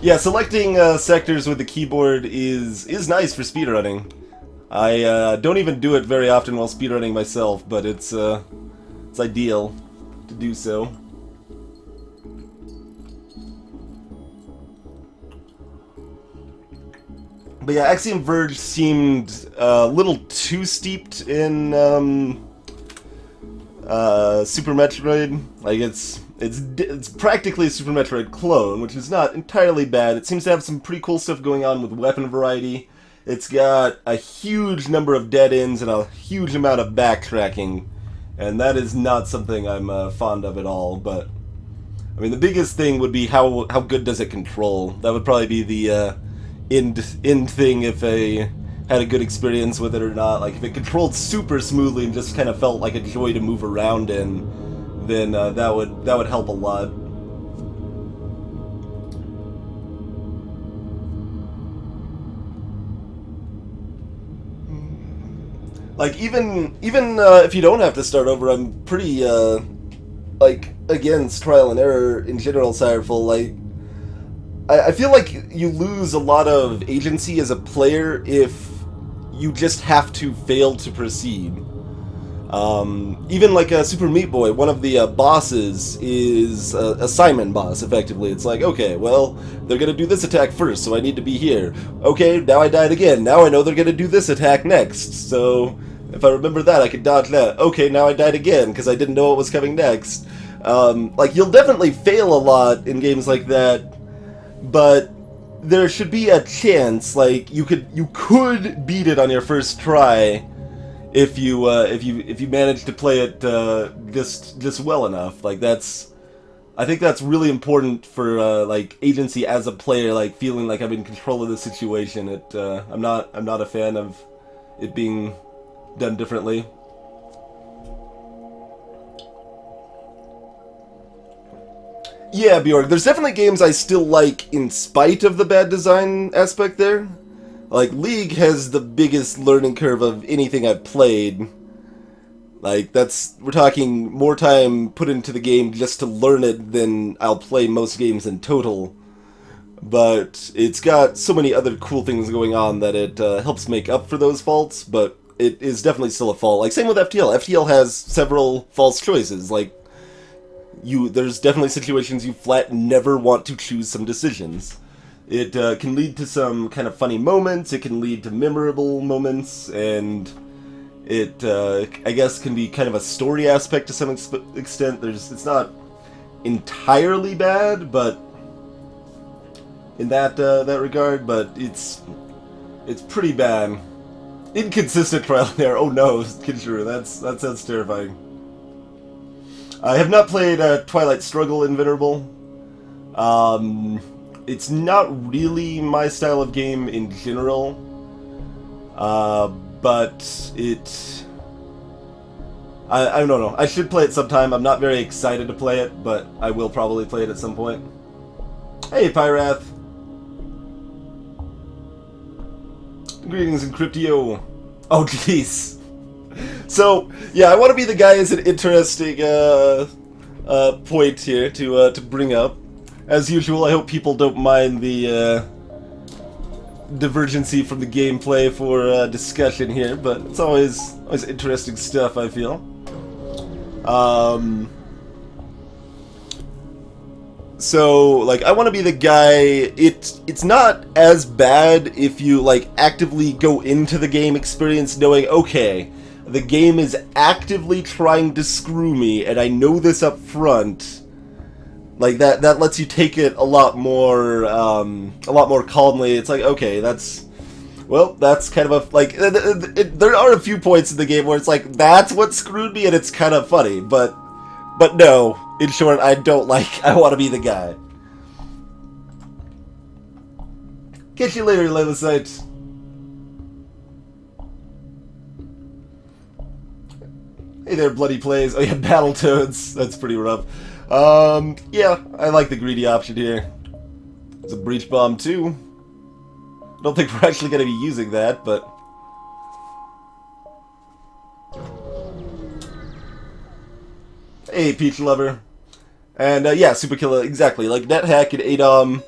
Yeah, selecting sectors with the keyboard is nice for speedrunning. I don't even do it very often while speedrunning myself, but it's ideal to do so. But yeah, Axiom Verge seemed a little too steeped in Super Metroid. Like, it's practically a Super Metroid clone, which is not entirely bad. It seems to have some pretty cool stuff going on with weapon variety. It's got a huge number of dead ends and a huge amount of backtracking, and that is not something I'm fond of at all. But I mean, the biggest thing would be how good does it control. That would probably be the end thing if I had a good experience with it or not. Like, if it controlled super smoothly and just kind of felt like a joy to move around in, then that would help a lot. Like, even if you don't have to start over, I'm pretty like, against trial and error in general, Sireful. Like, I feel like you lose a lot of agency as a player if you just have to fail to proceed. Even like a Super Meat Boy, one of the bosses is a Simon boss, effectively. It's like, okay, well, they're gonna do this attack first, so I need to be here. Okay, now I died again. Now I know they're gonna do this attack next, so if I remember that, I can dodge that. Okay, now I died again, because I didn't know what was coming next. Like, you'll definitely fail a lot in games like that, but there should be a chance, like, you could beat it on your first try, if you manage to play it just well enough. Like, I think that's really important for like agency as a player, like feeling like I'm in control of the situation. I'm not a fan of it being done differently. Yeah, Bjork, there's definitely games I still like in spite of the bad design aspect there. Like, League has the biggest learning curve of anything I've played. Like, we're talking more time put into the game just to learn it than I'll play most games in total. But it's got so many other cool things going on that it helps make up for those faults, but it is definitely still a fault. Like, same with FTL. FTL has several false choices. Like, there's definitely situations you flat never want to choose some decisions. It can lead to some kind of funny moments, it can lead to memorable moments, and it, I guess, can be kind of a story aspect to some extent. It's not entirely bad, but in that regard, but it's pretty bad. Inconsistent trial and error. Oh no, Kinshiro, that sounds terrifying. I have not played Twilight Struggle Invenerable. It's not really my style of game in general, but I don't know. I should play it sometime. I'm not very excited to play it, but I will probably play it at some point. Hey, Pyrath. Greetings, Encryptio. Oh, jeez. So, yeah, I want to be the guy as an interesting point here to bring up. As usual, I hope people don't mind the divergency from the gameplay for discussion here, but it's always interesting stuff, I feel. So, like, I want to be the guy. It's not as bad if you, like, actively go into the game experience knowing, okay, the game is actively trying to screw me, and I know this up front. Like, that lets you take it a lot more calmly. It's like, okay, that's kind of a, like, there are a few points in the game where it's like, that's what screwed me, and it's kind of funny, but no, in short, I want to be the guy. Catch you later, Lelisite. Hey there, Bloody Plays. Oh yeah, Battletoads. That's pretty rough. Yeah, I like the greedy option here. There's a Breach Bomb too. I don't think we're actually going to be using that, but... Hey, Peach Lover. And, yeah, Super Killer, exactly. Like, NetHack and ADOM,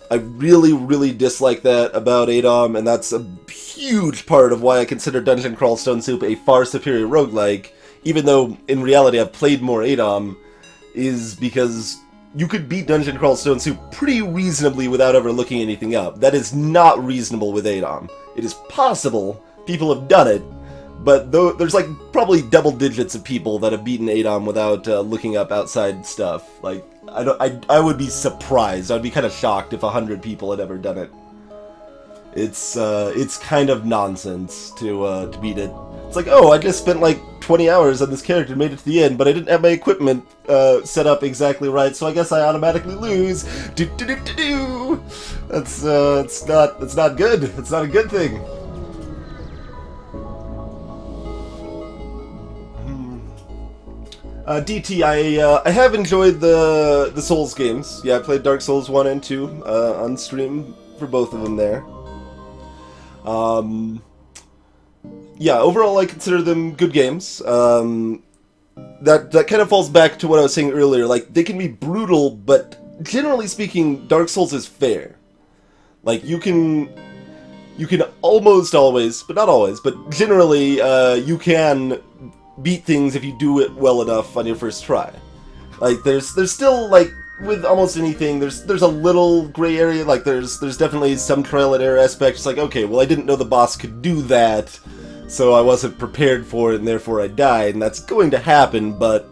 I really, really dislike that about ADOM, and that's a huge part of why I consider Dungeon Crawl Stone Soup a far superior roguelike, even though, in reality, I've played more ADOM, is because you could beat Dungeon Crawl Stone Soup pretty reasonably without ever looking anything up. That is not reasonable with ADOM. It is possible, people have done it, but there's like probably double digits of people that have beaten ADOM without looking up outside stuff. Like, I would be surprised. I'd be kind of shocked if 100 people had ever done it. It's kind of nonsense to beat it. It's like, oh, I just spent like 20 hours on this character, made it to the end, but I didn't have my equipment set up exactly right, so I guess I automatically lose. That's not good. It's not a good thing. DT, I have enjoyed the Souls games. Yeah, I played Dark Souls 1 and 2 on stream for both of them there. Yeah, overall I consider them good games. That kind of falls back to what I was saying earlier. Like, they can be brutal, but generally speaking, Dark Souls is fair. Like, you can almost always, but not always, but generally, you can beat things if you do it well enough on your first try. Like, there's still, like, with almost anything, there's a little gray area. Like, there's definitely some trial and error aspects. Like, okay, well, I didn't know the boss could do that, so I wasn't prepared for it, and therefore I died, and that's going to happen, but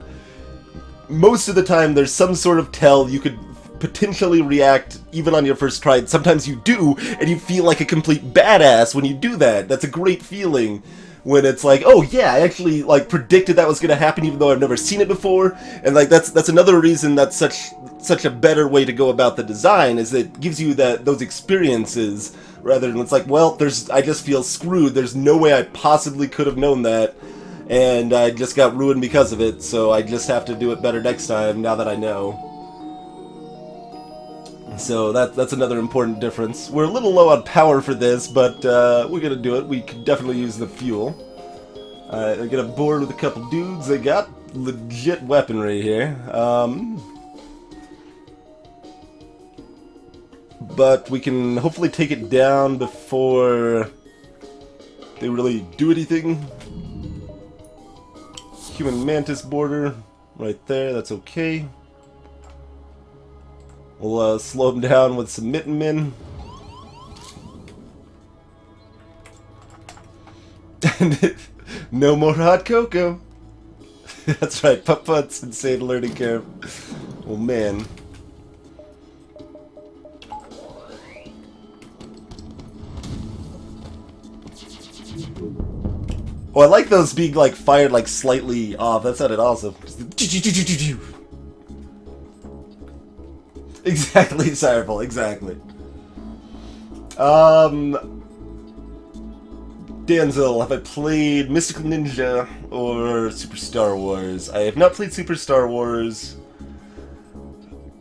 most of the time there's some sort of tell you could potentially react even on your first try. Sometimes you do, and you feel like a complete badass when you do that. That's a great feeling. When it's like, oh yeah, I actually like predicted that was gonna happen even though I've never seen it before, and like that's another reason that's such a better way to go about the design, is it gives you those experiences rather than it's like, well, I just feel screwed. There's no way I possibly could have known that, and I just got ruined because of it. So I just have to do it better next time now that I know. So that's another important difference. We're a little low on power for this, but we're gonna do it. We could definitely use the fuel. I get aboard with a couple dudes. They got legit weaponry here. But we can hopefully take it down before they really do anything. Human mantis border right there. That's okay. We'll slow him down with some mitten men. And no more hot cocoa. That's right, Putt-Putt's insane learning curve. Oh man. Oh, I like those being like fired like slightly off. That sounded awesome. Exactly, Sireful, exactly. Danzel, have I played Mystical Ninja or Super Star Wars? I have not played Super Star Wars.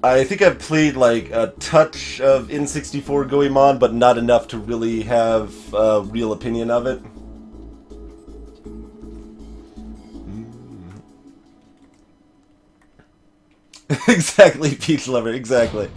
I think I've played like a touch of N64 Goemon, but not enough to really have a real opinion of it. Exactly, Peach Lover, exactly.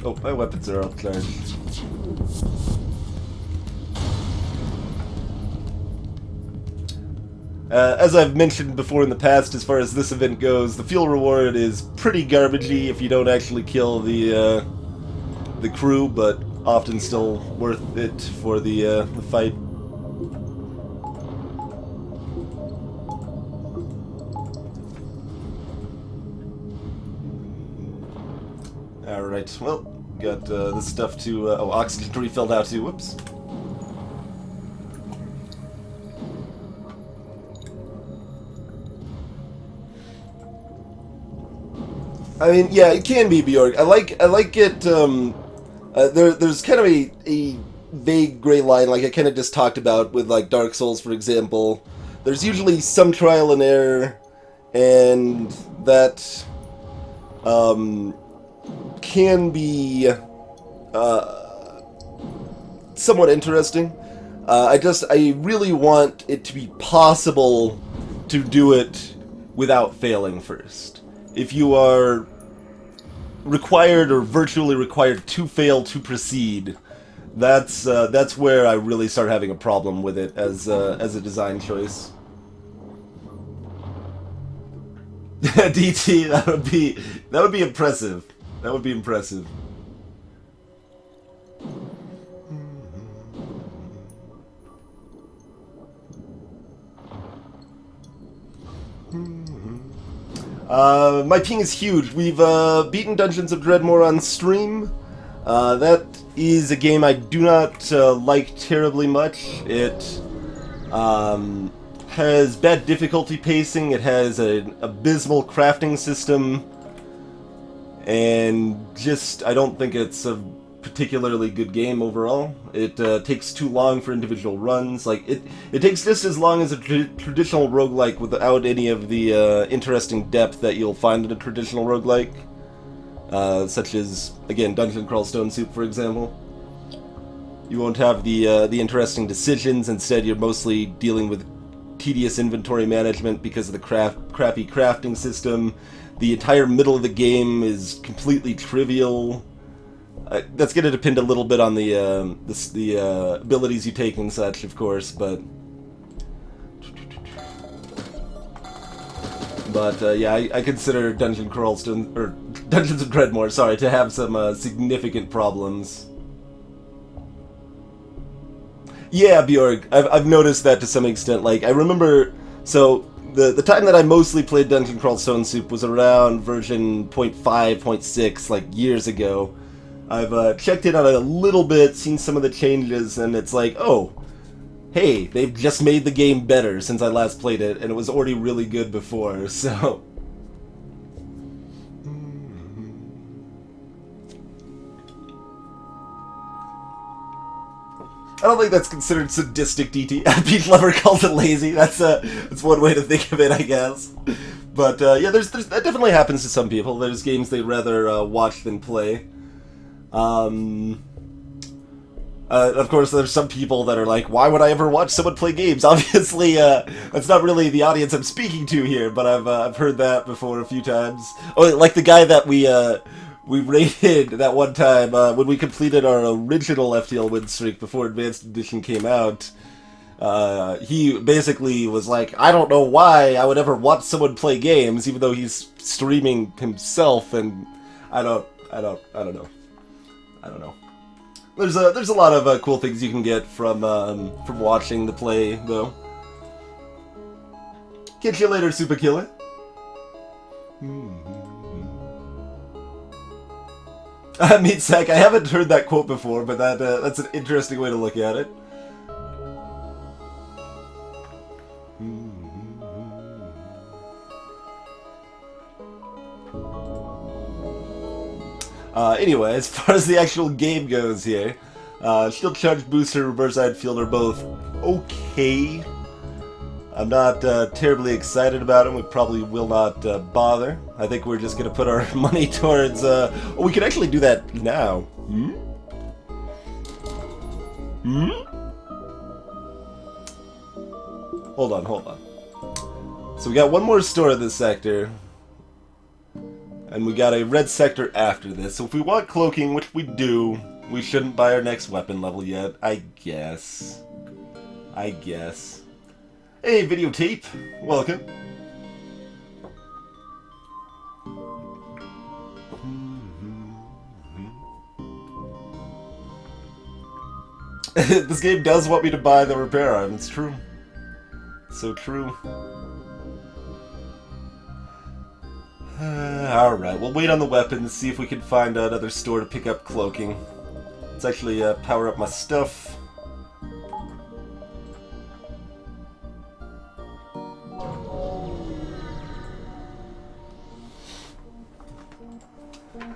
Oh, my weapons are outcharged. As I've mentioned before in the past, as far as this event goes, the fuel reward is pretty garbagey if you don't actually kill the crew, but often still worth it for the fight. Alright, well, got this stuff to... oh, oxygen refilled out too, whoops. I mean, yeah, it can be Bjork. I like it, there's kind of a vague gray line, like I kind of just talked about with, like, Dark Souls, for example. There's usually some trial and error, and that, can be somewhat interesting. I really want it to be possible to do it without failing first. If you are required or virtually required to fail to proceed, that's where I really start having a problem with it as a design choice. DT, that would be impressive. That would be impressive. My ping is huge. We've beaten Dungeons of Dreadmore on stream. That is a game I do not like terribly much. It has bad difficulty pacing. It has an abysmal crafting system. And just, I don't think it's a particularly good game overall. It takes too long for individual runs. Like, it takes just as long as a traditional roguelike without any of the interesting depth that you'll find in a traditional roguelike. Such as, again, Dungeon Crawl Stone Soup, for example. You won't have the interesting decisions. Instead, you're mostly dealing with tedious inventory management because of the crappy crafting system. The entire middle of the game is completely trivial. That's going to depend a little bit on the abilities you take and such, of course, but yeah, I consider Dungeon Crawl Stone, or Dungeons of Dreadmore, sorry, to have some significant problems. Yeah, Bjorg, I've noticed that to some extent. Like, I remember, so the time that I mostly played Dungeon Crawl Stone Soup was around version 0.5, 0.6, like years ago. I've checked in on it a little bit, seen some of the changes, and it's like, oh, hey, they've just made the game better since I last played it, and it was already really good before, so... I don't think that's considered sadistic, DT. Peach Lover called it lazy. That's one way to think of it, I guess. But yeah, that definitely happens to some people. There's games they'd rather watch than play. Of course, there's some people that are like, why would I ever watch someone play games? Obviously, that's not really the audience I'm speaking to here, but I've heard that before a few times. Oh, like the guy that we rated that one time when we completed our original FTL win streak before Advanced Edition came out. He basically was like, I don't know why I would ever watch someone play games, even though he's streaming himself, and I don't know. There's a lot of cool things you can get from watching the play, though. Catch you later, Super Killer. Meat Sack, I haven't heard that quote before, but that's an interesting way to look at it. Anyway, as far as the actual game goes here, Shield Charge Booster, Reverse Field are both okay. I'm not terribly excited about them. We probably will not bother. I think we're just going to put our money towards... oh, we can actually do that now. Hold on. So we got one more store in this sector. And we got a red sector after this. So if we want cloaking, which we do, we shouldn't buy our next weapon level yet. I guess. Hey, videotape. Welcome. This game does want me to buy the repair arm. It's true. So true. Alright, we'll wait on the weapons, see if we can find another store to pick up cloaking. Let's actually power up my stuff.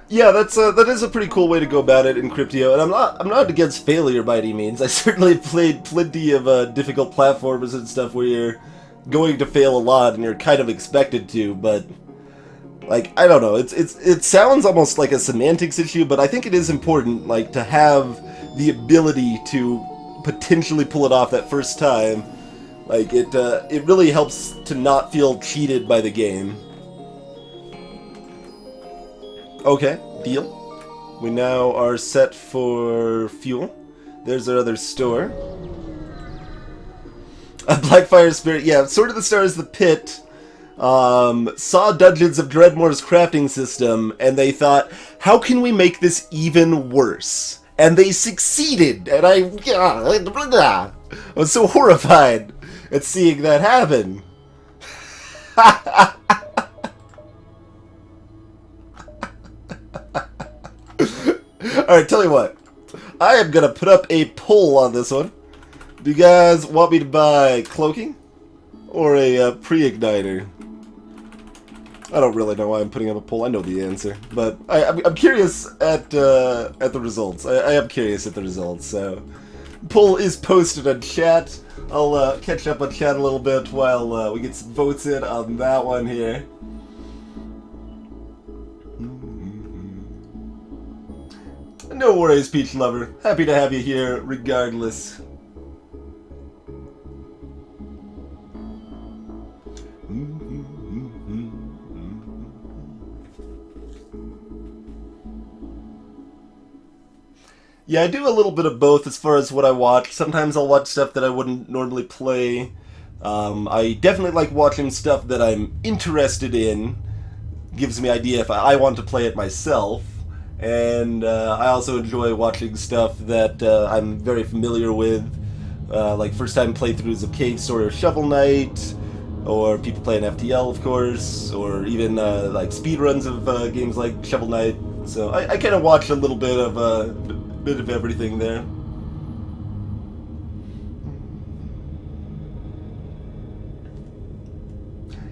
Yeah, that is a pretty cool way to go about it in Cryptio, and I'm not against failure by any means. I certainly played plenty of difficult platformers and stuff where you're going to fail a lot and you're kind of expected to, but like, I don't know, it sounds almost like a semantics issue, but I think it is important, like, to have the ability to potentially pull it off that first time. Like, it really helps to not feel cheated by the game. Okay, deal. We now are set for fuel. There's our other store. A Blackfire Spirit, yeah, Sword of the Stars, the Pit, saw Dungeons of Dreadmore's crafting system, and they thought, how can we make this even worse? And they succeeded, and I was so horrified at seeing that happen. Alright, tell you what. I am gonna put up a poll on this one. Do you guys want me to buy cloaking? Or a pre-igniter? I don't really know why I'm putting up a poll. I know the answer, but I'm curious at the results. I am curious at the results. So, poll is posted on chat. I'll catch up on chat a little bit while we get some votes in on that one here. No worries, Peach Lover. Happy to have you here, regardless. Yeah, I do a little bit of both as far as what I watch. Sometimes I'll watch stuff that I wouldn't normally play. I definitely like watching stuff that I'm interested in. Gives me idea if I want to play it myself. And I also enjoy watching stuff that I'm very familiar with, like first-time playthroughs of Cave Story or Shovel Knight, or people playing FTL, of course, or even like speedruns of games like Shovel Knight. So I kind of watch a little bit of everything there.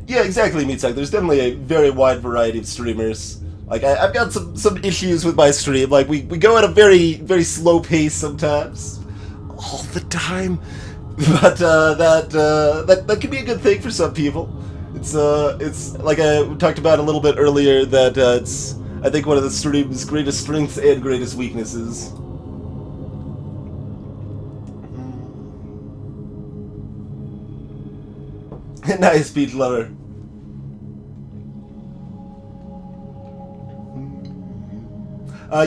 Yeah, exactly, Meatsuck. There's definitely a very wide variety of streamers. Like, I've got some issues with my stream. Like, we go at a very slow pace sometimes. All the time. But, that can be a good thing for some people. It's like I talked about a little bit earlier, that it's, I think, one of the stream's greatest strengths and greatest weaknesses. Nice, Peach Lover.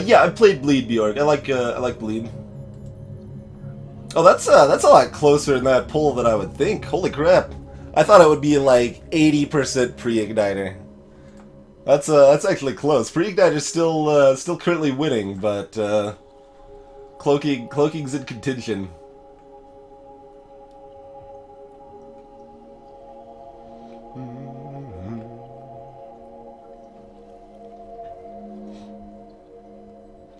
Yeah, I've played Bleed, Bjork. I like Bleed. Oh, that's a lot closer than that poll that I would think. Holy crap! I thought it would be like 80% pre-igniter. That's actually close. Pre-igniter's still currently winning, but cloaking's in contention.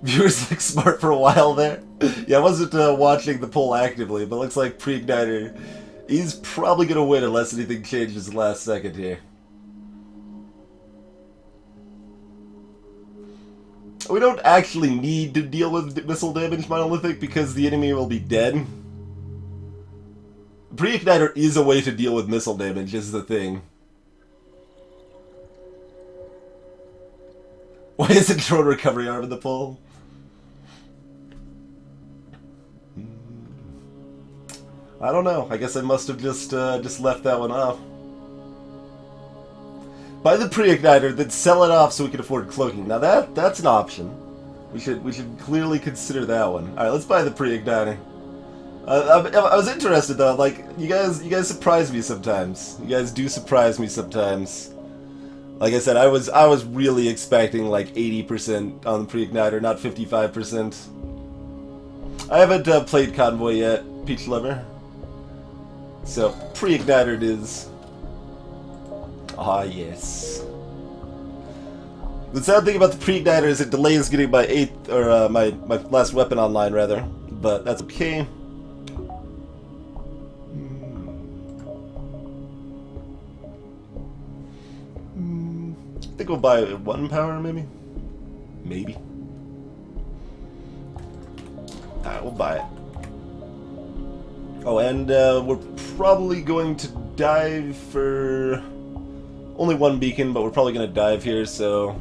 Viewers look smart for a while there. Yeah, I wasn't watching the poll actively, but looks like Pre-Igniter is probably going to win unless anything changes the last second here. We don't actually need to deal with missile damage, Monolithic, because the enemy will be dead. Pre-Igniter is a way to deal with missile damage, is the thing. Why isn't drone recovery arm in the poll? I don't know. I guess I must have just left that one off. Buy the pre-igniter, then sell it off so we can afford cloaking. Now that's an option. We should clearly consider that one. All right, let's buy the pre-igniter. I was interested though. Like you guys surprise me sometimes. You guys do surprise me sometimes. Like I said, I was really expecting like 80% on the pre-igniter, not 55%. I haven't played Convoy yet, Peach Lover. So pre-igniter it is. Ah yes. The sad thing about the pre-igniter is it delays getting my my last weapon online rather, but that's okay. I think we'll buy 1 power maybe. Maybe. Alright, we'll buy it. Oh, and we're probably going to dive for only 1 beacon, but we're probably going to dive here, so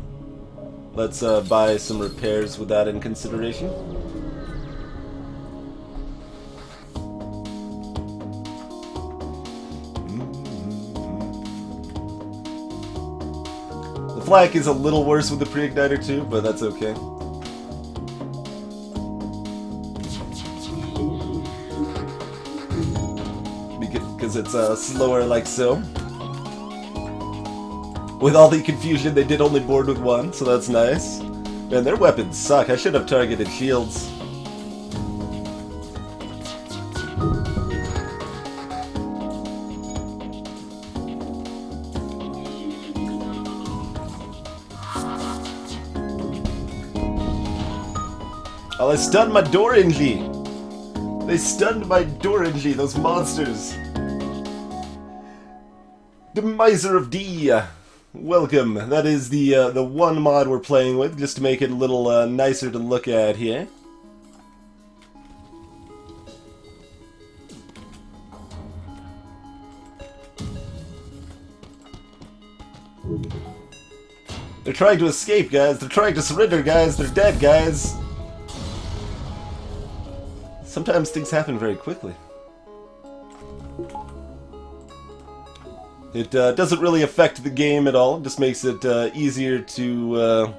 let's buy some repairs with that in consideration. The flak is a little worse with the pre-igniter too, but that's okay. Because it's slower like so. With all the confusion, they did only board with 1, so that's nice. Man, their weapons suck. I should have targeted shields. Oh, they stunned my Doranji! They stunned my Doranji, those monsters! The Miser of D! welcome. That is the one mod we're playing with, just to make it a little nicer to look at here. They're trying to escape, guys. They're trying to surrender, guys. They're dead, guys. Sometimes things happen very quickly. It doesn't really affect the game at all. It just makes it easier to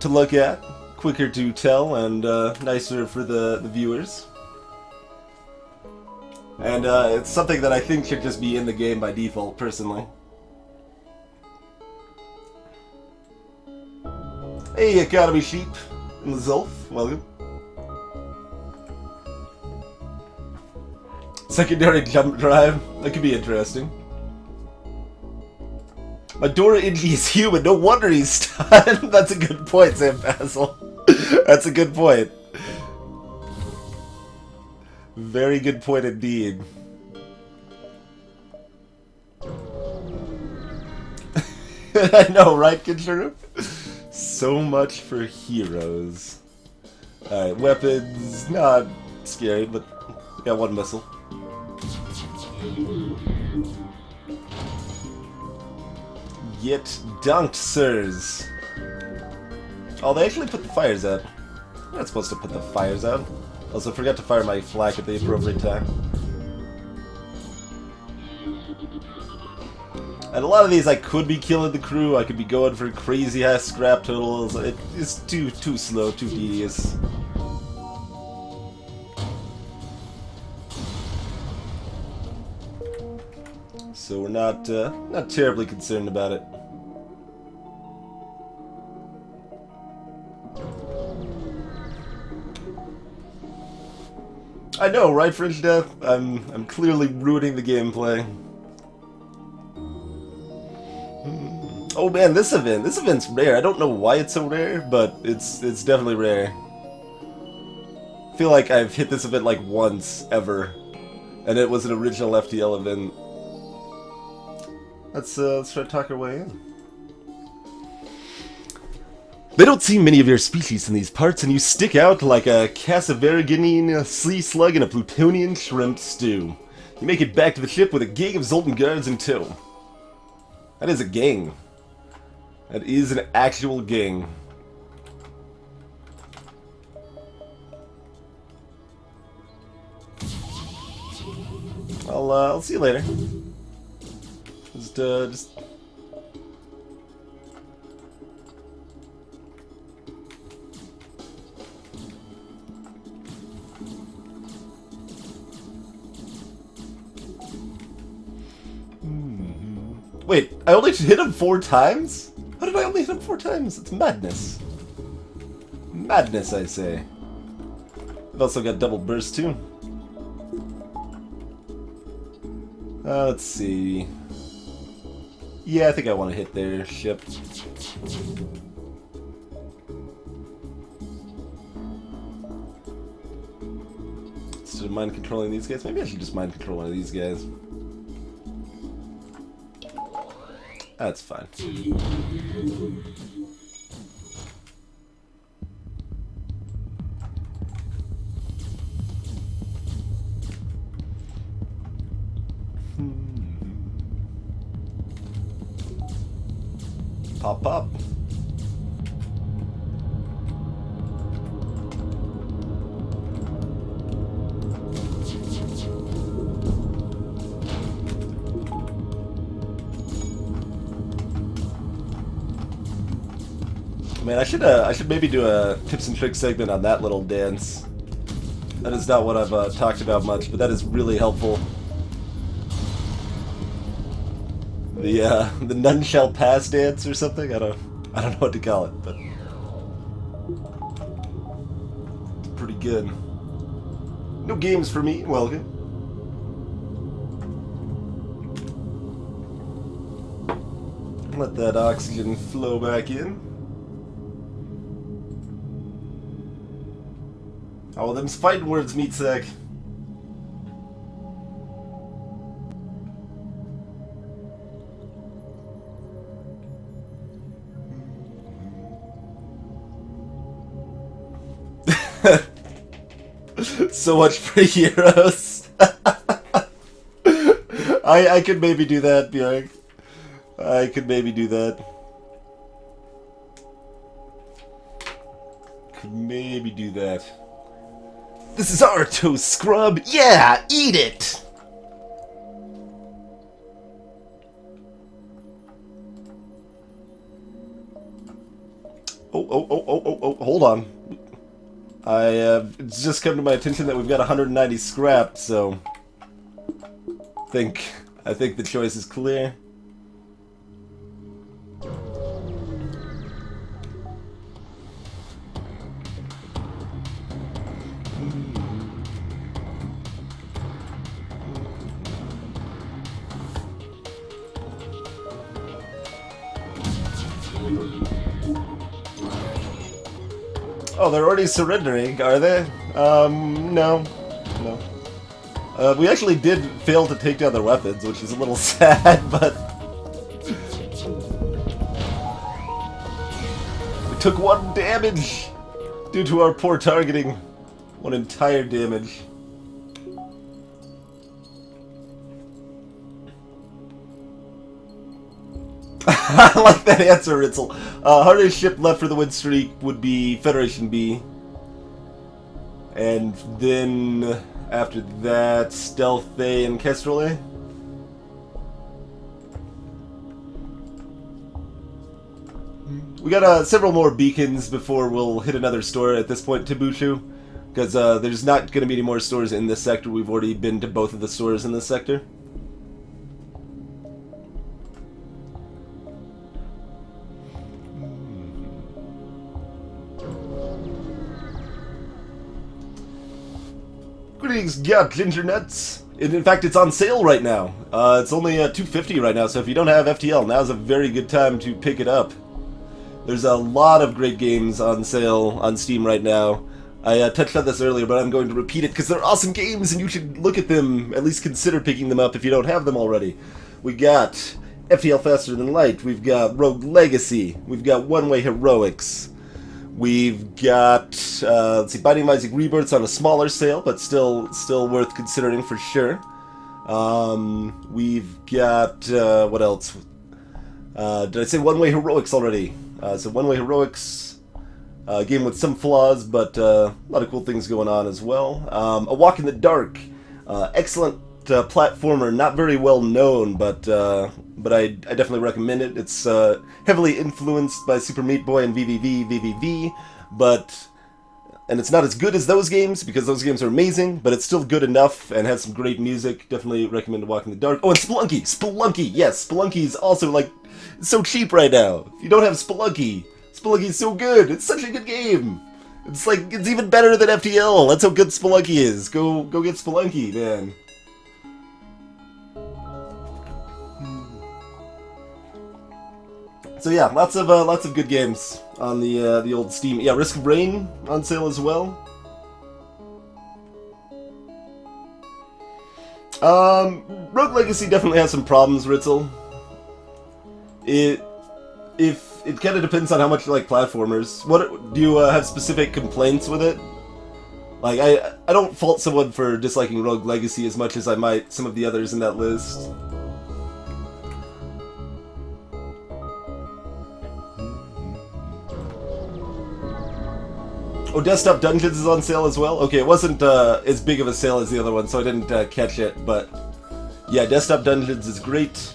look at, quicker to tell, and nicer for the viewers. And it's something that I think should just be in the game by default, personally. Hey, Economy Sheep and Zulf, welcome. Secondary jump drive, that could be interesting. Adora Indy is human, no wonder he's stunned. That's a good point, Sam Basil. That's a good point. Very good point indeed. I know, right, Kinshuru? So much for heroes. Alright, weapons, not scary, but got one missile. Get dunked, sirs. Oh, they actually put the fires out. I'm not supposed to put the fires out. Also, forgot to fire my flak at the appropriate time. And a lot of these I could be killing the crew, I could be going for crazy ass scrap totals. It's too slow, too tedious. So we're not terribly concerned about it. I know, right, Fringe Death? I'm clearly ruining the gameplay. Oh man, this event's rare. I don't know why it's so rare, but it's definitely rare. I feel like I've hit this event like once ever, and it was an original FTL event. Let's try to talk our way in. They don't see many of your species in these parts, and you stick out like a Casavaraginine sea slug in a plutonian shrimp stew. You make it back to the ship with a gang of Zoltan guards in tow. That is a gang. That is an actual gang. I'll see you later. Just Wait, I only hit him 4 times? How did I only hit him 4 times? It's madness. Madness, I say. I've also got double burst, too. Let's see. Yeah, I think I want to hit their ship. Instead of mind controlling these guys, maybe I should just mind control one of these guys. That's fine. Pop, pop. Man, I should maybe do a tips and tricks segment on that little dance. That is not what I've talked about much, but that is really helpful. The none shall pass dance or something. I don't know what to call it, but it's pretty good. No games for me. Welcome. Let that oxygen flow back in. Oh, them's fighting words, meat sack. So much for heroes. I could maybe do that, Bjork. I could maybe do that. Could maybe do that. This is our toast, scrub! Yeah! Eat it! Oh, hold on. It's just come to my attention that we've got 190 scrap, so... I think the choice is clear. Oh, they're already surrendering, are they? No. No. We actually did fail to take down their weapons, which is a little sad, but... we took 1 damage due to our poor targeting. 1 entire damage. I like that answer, Ritzel. Hardest ship left for the win streak would be Federation B. And then, after that, Stealth A and Kestrel A. We got several more beacons before we'll hit another store at this point, Tibushu. Because there's not going to be any more stores in this sector. We've already been to both of the stores in this sector. Greetings, Ginger Nuts. In fact, it's on sale right now. It's only $250 right now, so if you don't have FTL, now's a very good time to pick it up. There's a lot of great games on sale on Steam right now. I touched on this earlier, but I'm going to repeat it because they're awesome games and you should look at them, at least consider picking them up if you don't have them already. We got FTL Faster Than Light, we've got Rogue Legacy, we've got One Way Heroics. We've got, let's see, Binding of Isaac Rebirth's on a smaller sale, but still worth considering for sure. We've got, what else? Did I say One Way Heroics already? So One Way Heroics, a game with some flaws, but a lot of cool things going on as well. A Walk in the Dark, excellent platformer, not very well known, but I definitely recommend it. It's heavily influenced by Super Meat Boy and VVV, and it's not as good as those games because those games are amazing, but it's still good enough and has some great music. Definitely recommend Walk in the Dark. Oh, and Spelunky, yes, Spelunky's also like so cheap right now. If you don't have Spelunky's so good. It's such a good game. It's like it's even better than FTL. That's how good Spelunky is. Go get Spelunky, man. So yeah, lots of good games on the old Steam. Yeah, Risk of Rain on sale as well. Rogue Legacy definitely has some problems, Ritzel. It kind of depends on how much you like platformers. What do you have specific complaints with it? Like I don't fault someone for disliking Rogue Legacy as much as I might some of the others in that list. Oh, Desktop Dungeons is on sale as well? Okay, it wasn't as big of a sale as the other one, so I didn't catch it, but yeah, Desktop Dungeons is great.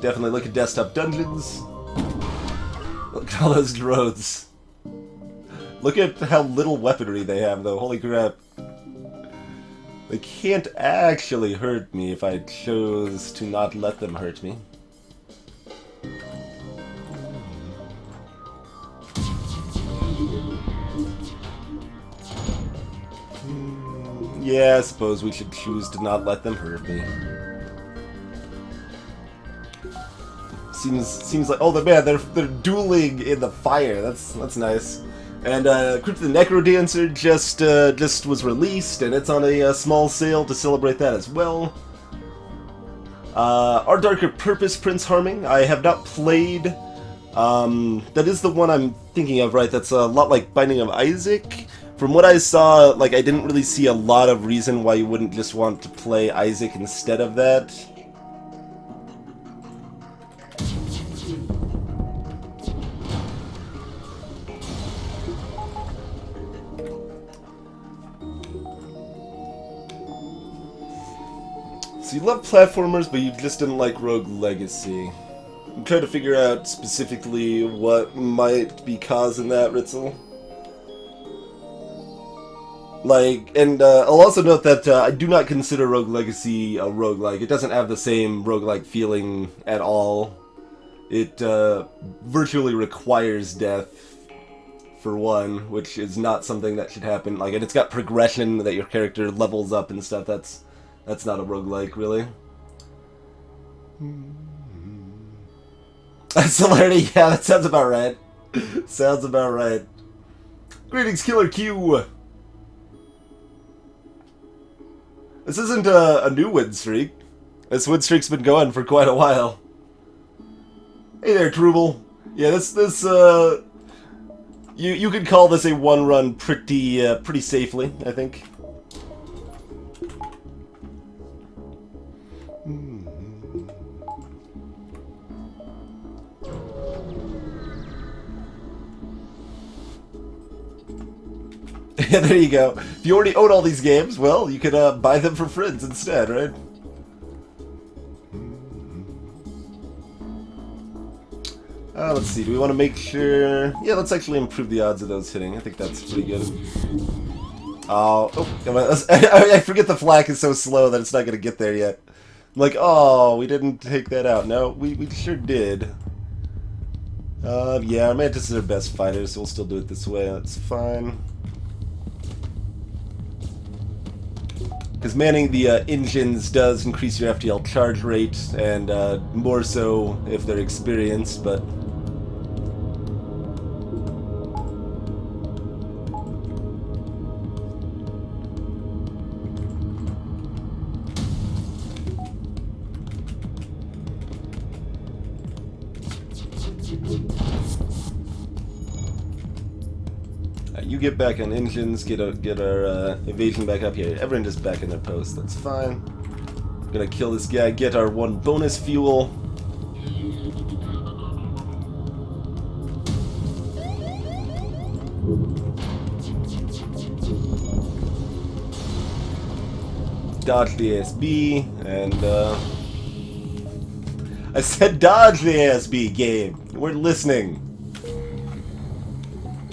Definitely look at Desktop Dungeons. Look at all those drones. Look at how little weaponry they have, though. Holy crap. They can't actually hurt me if I chose to not let them hurt me. Yeah, I suppose we should choose to not let them hurt me. Seems like, oh, man, they're dueling in the fire. That's nice. And Crypt of the Necrodancer just was released, and it's on a small sale to celebrate that as well. Our Darker Purpose, Prince Harming, I have not played. That is the one I'm thinking of, right? That's a lot like Binding of Isaac. From what I saw, like, I didn't really see a lot of reason why you wouldn't just want to play Isaac instead of that. So you love platformers, but you just didn't like Rogue Legacy. I'm trying to figure out specifically what might be causing that, Ritzel. Like, and I'll also note that I do not consider Rogue Legacy a roguelike. It doesn't have the same roguelike feeling at all. It virtually requires death, for one, which is not something that should happen. Like, and it's got progression that your character levels up and stuff. That's not a roguelike, really. Celerity, yeah, that sounds about right. Sounds about right. Greetings, Killer Q! This isn't a new win streak. This win streak's been going for quite a while. Hey there, Trubel. Yeah, you could call this a one-run pretty safely, I think. Yeah, there you go. If you already own all these games, well, you could buy them for friends instead, right? Let's see, do we want to make sure... Yeah, let's actually improve the odds of those hitting. I think that's pretty good. I forget the flak is so slow that it's not going to get there yet. I'm like, oh, we didn't take that out. No, we sure did. Yeah, our Mantis is our best fighter, so we'll still do it this way. That's fine. Because manning the engines does increase your FTL charge rate, and more so if they're experienced, but... You get back on engines, get our evasion back up here. Everyone just back in their post, that's fine. Gonna kill this guy, get our one bonus fuel. Dodge the ASB, and I said dodge the ASB, game. We're listening.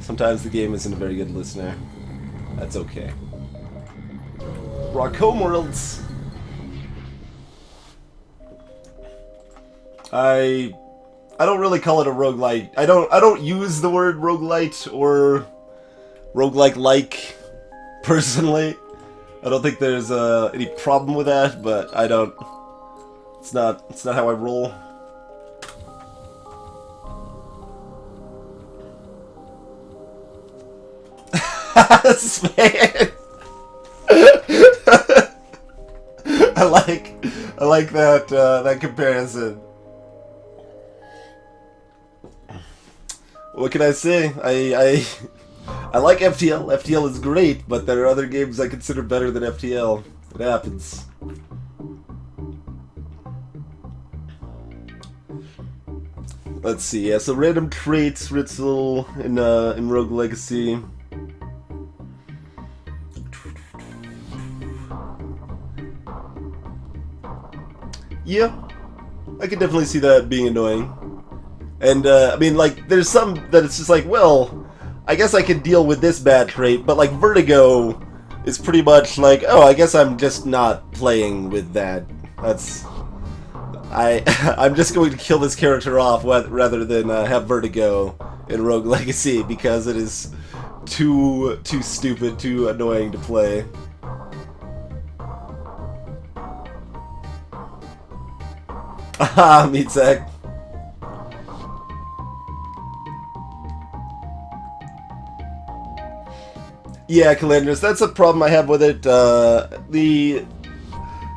Sometimes the game isn't a very good listener. That's okay. Rock home worlds. I don't really call it a roguelite. I don't use the word roguelite or roguelike personally. I don't think there's any problem with that, but I don't. It's not how I roll. Man. I like that comparison. What can I say? I like FTL. FTL is great, but there are other games I consider better than FTL. It happens. Let's see. Yeah, so random traits, Ritzel in Rogue Legacy. Yeah, I could definitely see that being annoying. And, I mean, like, there's some that it's just like, well, I guess I could deal with this bad trait, but, like, Vertigo is pretty much like, oh, I guess I'm just not playing with that. That's... I'm just going to kill this character off rather than have Vertigo in Rogue Legacy, because it is too stupid, too annoying to play. Haha, Meatsack. Yeah, Calandris, that's a problem I have with it. The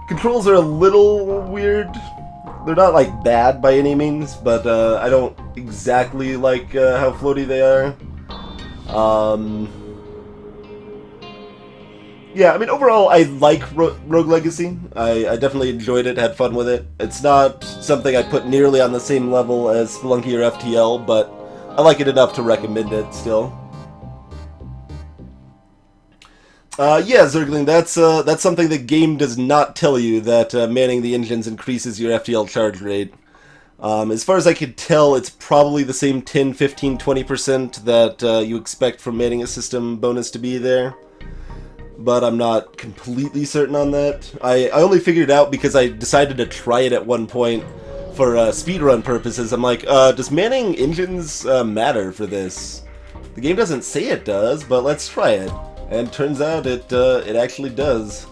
controls are a little weird. They're not, like, bad by any means, but I don't exactly like how floaty they are. Yeah, I mean, overall, I like Rogue Legacy. I definitely enjoyed it, had fun with it. It's not something I'd put nearly on the same level as Spelunky or FTL, but I like it enough to recommend it still. Yeah, Zergling, that's something the game does not tell you, that manning the engines increases your FTL charge rate. As far as I could tell, it's probably the same 10, 15, 20% that you expect from manning a system bonus to be there. But I'm not completely certain on that. I only figured it out because I decided to try it at one point for speedrun purposes. I'm like, does manning engines matter for this? The game doesn't say it does, but let's try it. And turns out it actually does.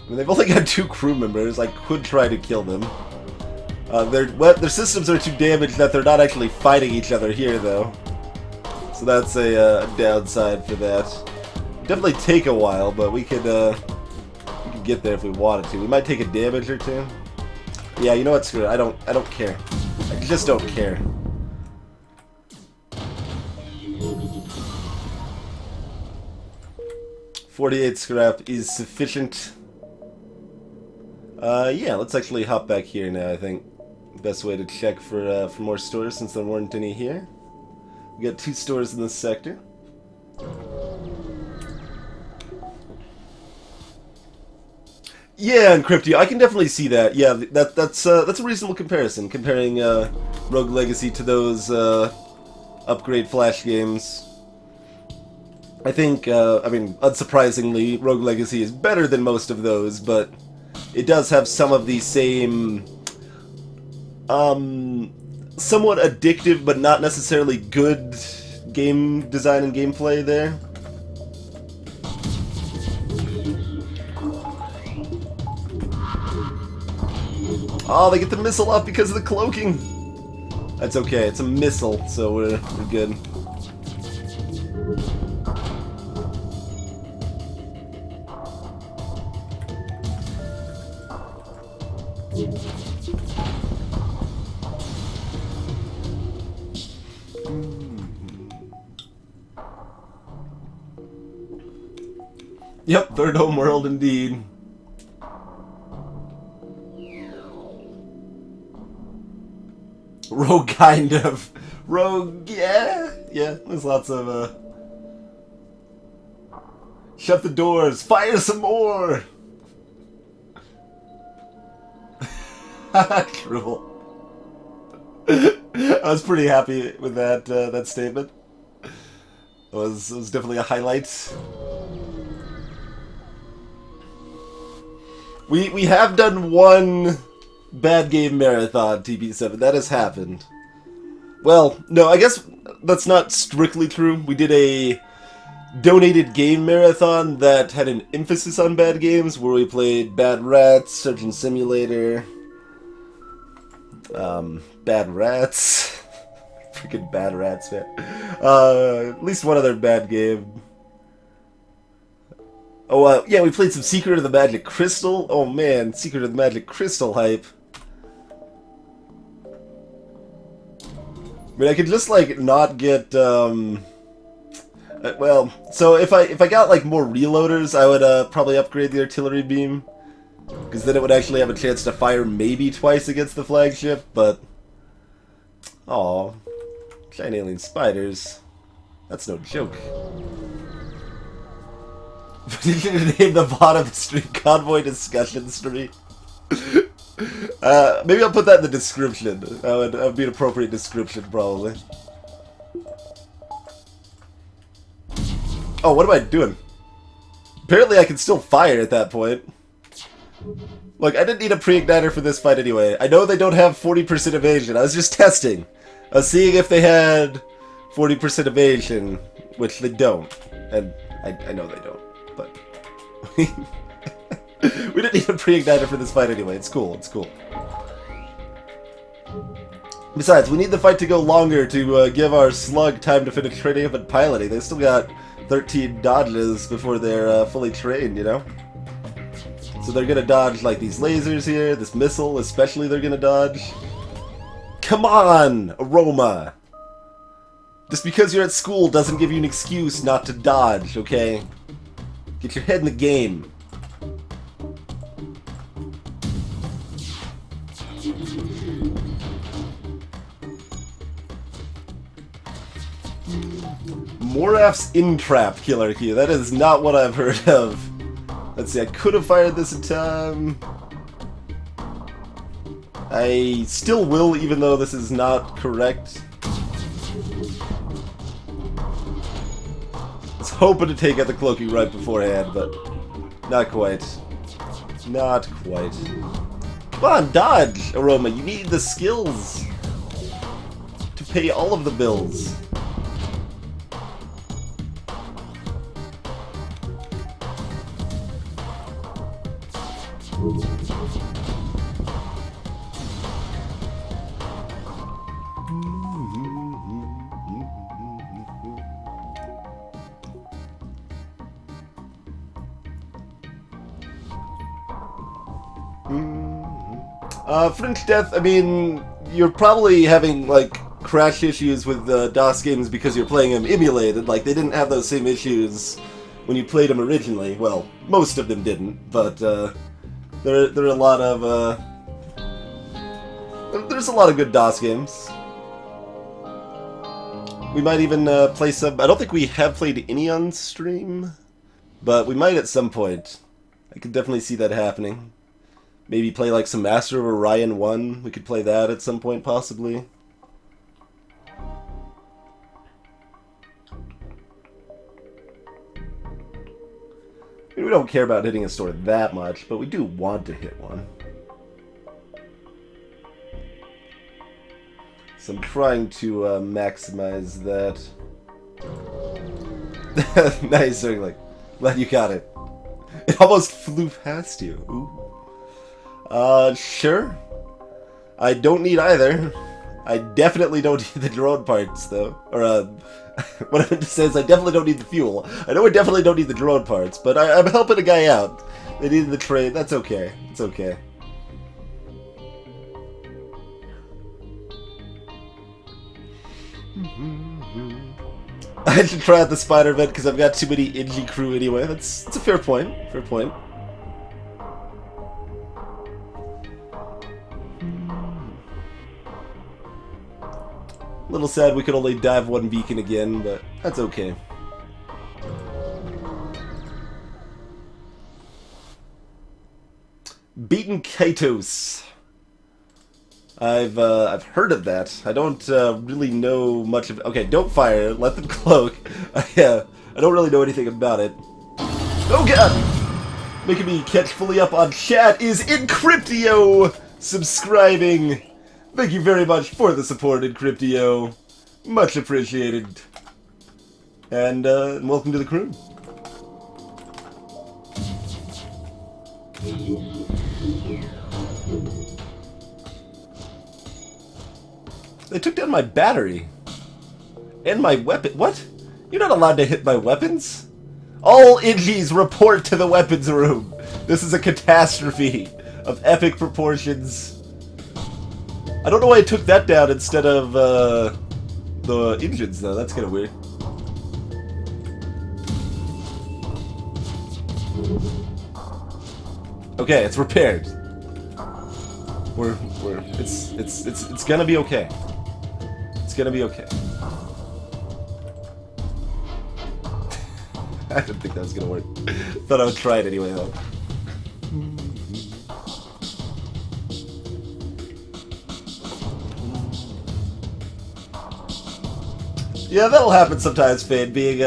I mean, they've only got 2 crew members. I could try to kill them. Their systems are too damaged that they're not actually fighting each other here, though. So that's a downside for that. Definitely take a while, but we could get there if we wanted to. We might take a damage or 2. Yeah, you know what? Screw it. I don't care. I just don't care. .48 scrap is sufficient. Yeah, let's actually hop back here now, I think. Best way to check for more stores, since there weren't any here. We got 2 stores in this sector. Yeah, and Cryptio, I can definitely see that. Yeah, that's a reasonable comparison, comparing Rogue Legacy to those upgrade Flash games. I think, I mean, unsurprisingly, Rogue Legacy is better than most of those, but it does have some of the same, somewhat addictive but not necessarily good game design and gameplay there. Oh, they get the missile off because of the cloaking! That's okay, it's a missile, so we're good. Yep, third home world indeed. Rogue, kind of. Rogue, yeah. Yeah, there's lots of, shut the doors! Fire some more! Dribble. I was pretty happy with that statement. It was definitely a highlight. We have done one bad game marathon, TP7. That has happened. Well, no, I guess that's not strictly true. We did a donated game marathon that had an emphasis on bad games, where we played Bad Rats, Surgeon Simulator, Bad Rats. Freaking Bad Rats, man. At least one other bad game. Oh, yeah, we played some Secret of the Magic Crystal. Oh, man, Secret of the Magic Crystal hype. I mean, I could just, like, not get, well, so if I got, like, more reloaders, I would, probably upgrade the artillery beam. Because then it would actually have a chance to fire maybe twice against the flagship, but... Aw. Giant alien spiders. That's no joke. But you should name the bot of the stream Convoy Discussion Stream. Maybe I'll put that in the description. That would be an appropriate description, probably. Oh, what am I doing? Apparently I can still fire at that point. Look, I didn't need a pre-igniter for this fight anyway. I know they don't have 40% evasion. I was just testing. I was seeing if they had 40% evasion, which they don't. And I know they don't, but... we didn't need a pre-igniter for this fight anyway. It's cool, it's cool. Besides, we need the fight to go longer to give our slug time to finish training up and piloting. They still got 13 dodges before they're fully trained, you know? So they're gonna dodge like these lasers here, this missile especially they're gonna dodge. Come on, Aroma! Just because you're at school doesn't give you an excuse not to dodge, okay? Get your head in the game. Moraf's in-trap killer key. That is not what I've heard of. Let's see, I could have fired this in time. I still will, even though this is not correct. I was hoping to take out the cloaking right beforehand, but not quite. Not quite. Come on, dodge, Aroma. You need the skills to pay all of the bills. French Death, I mean, you're probably having, like, crash issues with DOS games because you're playing them emulated. Like, they didn't have those same issues when you played them originally. Well, most of them didn't, but there are a lot of, there's a lot of good DOS games. We might even play some. I don't think we have played any on stream, but we might at some point. I could definitely see that happening. Maybe play like some Master of Orion 1. We could play that at some point, possibly. I mean, we don't care about hitting a store that much, but we do want to hit one. So I'm trying to maximize that. Nice, Zergling. Glad you got it. It almost flew past you. Ooh. Sure. I don't need either. I definitely don't need the drone parts, though. Or, what I meant to say is I definitely don't need the fuel. I know I definitely don't need the drone parts, but I'm helping a guy out. They needed the trade. That's okay. It's okay. I should try out the spider vent because I've got too many Ingy crew anyway. That's a fair point. Fair point. A little sad we could only dive one beacon again, but that's okay. Beaten Kaitos. I've heard of that. I don't really know much of it. Okay, don't fire. Let them cloak. I don't really know anything about it. Oh god! Making me catch fully up on chat is Encryptio subscribing. Thank you very much for the support, Encryptio. Much appreciated. And welcome to the crew. They took down my battery. And my weapon. What? You're not allowed to hit my weapons? All Ingies report to the weapons room. This is a catastrophe of epic proportions. I don't know why I took that down instead of the engines, though. That's kind of weird. Okay, it's repaired. It's gonna be okay. It's gonna be okay. I didn't think that was gonna work. Thought I would try it anyway, though. Yeah, that'll happen sometimes, Fade, being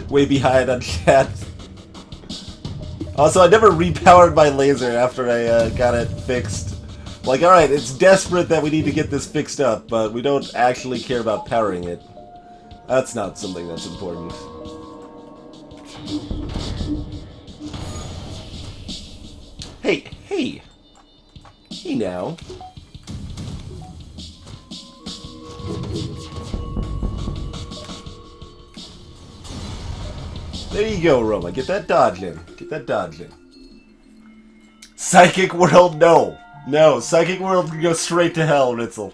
way behind on chat. Also, I never repowered my laser after I got it fixed. Like, alright, it's desperate that we need to get this fixed up, but we don't actually care about powering it. That's not something that's important. Hey now. There you go, Roma. Get that dodge in. Get that dodge in. Psychic World, no. No, Psychic World can go straight to hell, Ritzel.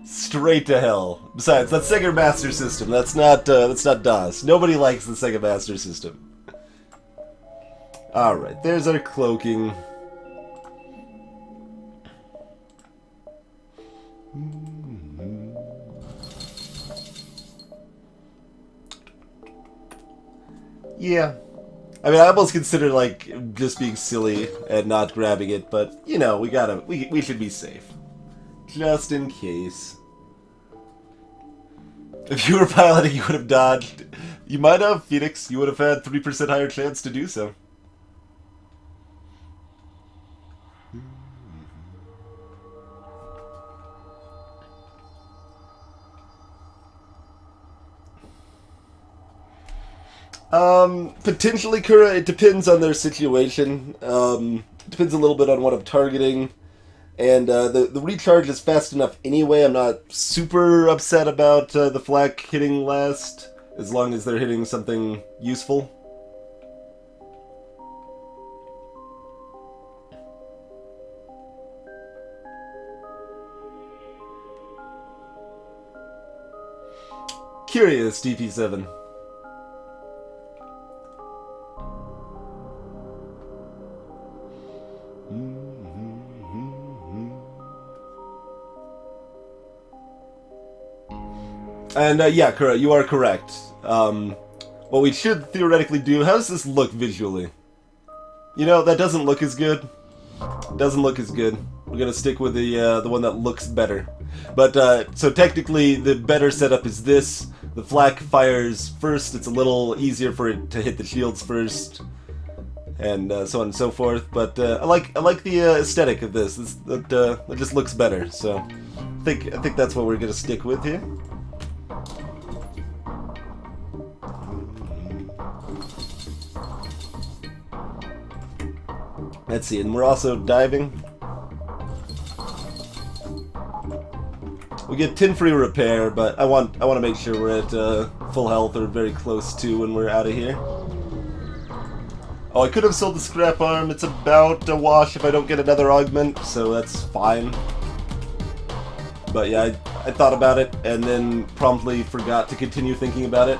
Straight to hell. Besides, that's Sega Master System. That's not DOS. Nobody likes the Sega Master System. Alright, there's our cloaking. Yeah. I mean, I almost consider, like, just being silly and not grabbing it, but, you know, we should be safe. Just in case. If you were piloting, you would have dodged. You might have, Phoenix. You would have had 3% higher chance to do so. Potentially, Kura, it depends on their situation. It depends a little bit on what I'm targeting. And the recharge is fast enough anyway. I'm not super upset about the flak hitting last, as long as they're hitting something useful. Curious, DP7. And yeah, Kura, you are correct. What we should theoretically do, how does this look visually? You know, that doesn't look as good. Doesn't look as good. We're gonna stick with the one that looks better. But, so technically, the better setup is this. The flak fires first, it's a little easier for it to hit the shields first. And so on and so forth. But I like the aesthetic of this. It just looks better, so I think that's what we're gonna stick with here. Let's see, and we're also diving. We get 10 free repair, but I want to make sure we're at full health or very close to when we're out of here. Oh, I could have sold the scrap arm. It's about a wash if I don't get another augment, so that's fine. But yeah, I thought about it and then promptly forgot to continue thinking about it.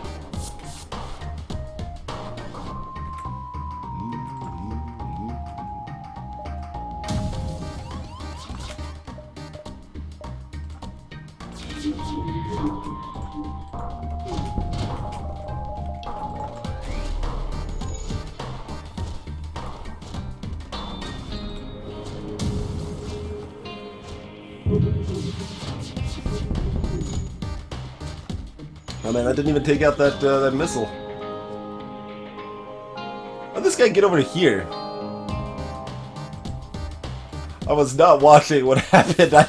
Oh man, that didn't even take out that missile. How'd this guy get over to here? I was not watching what happened. I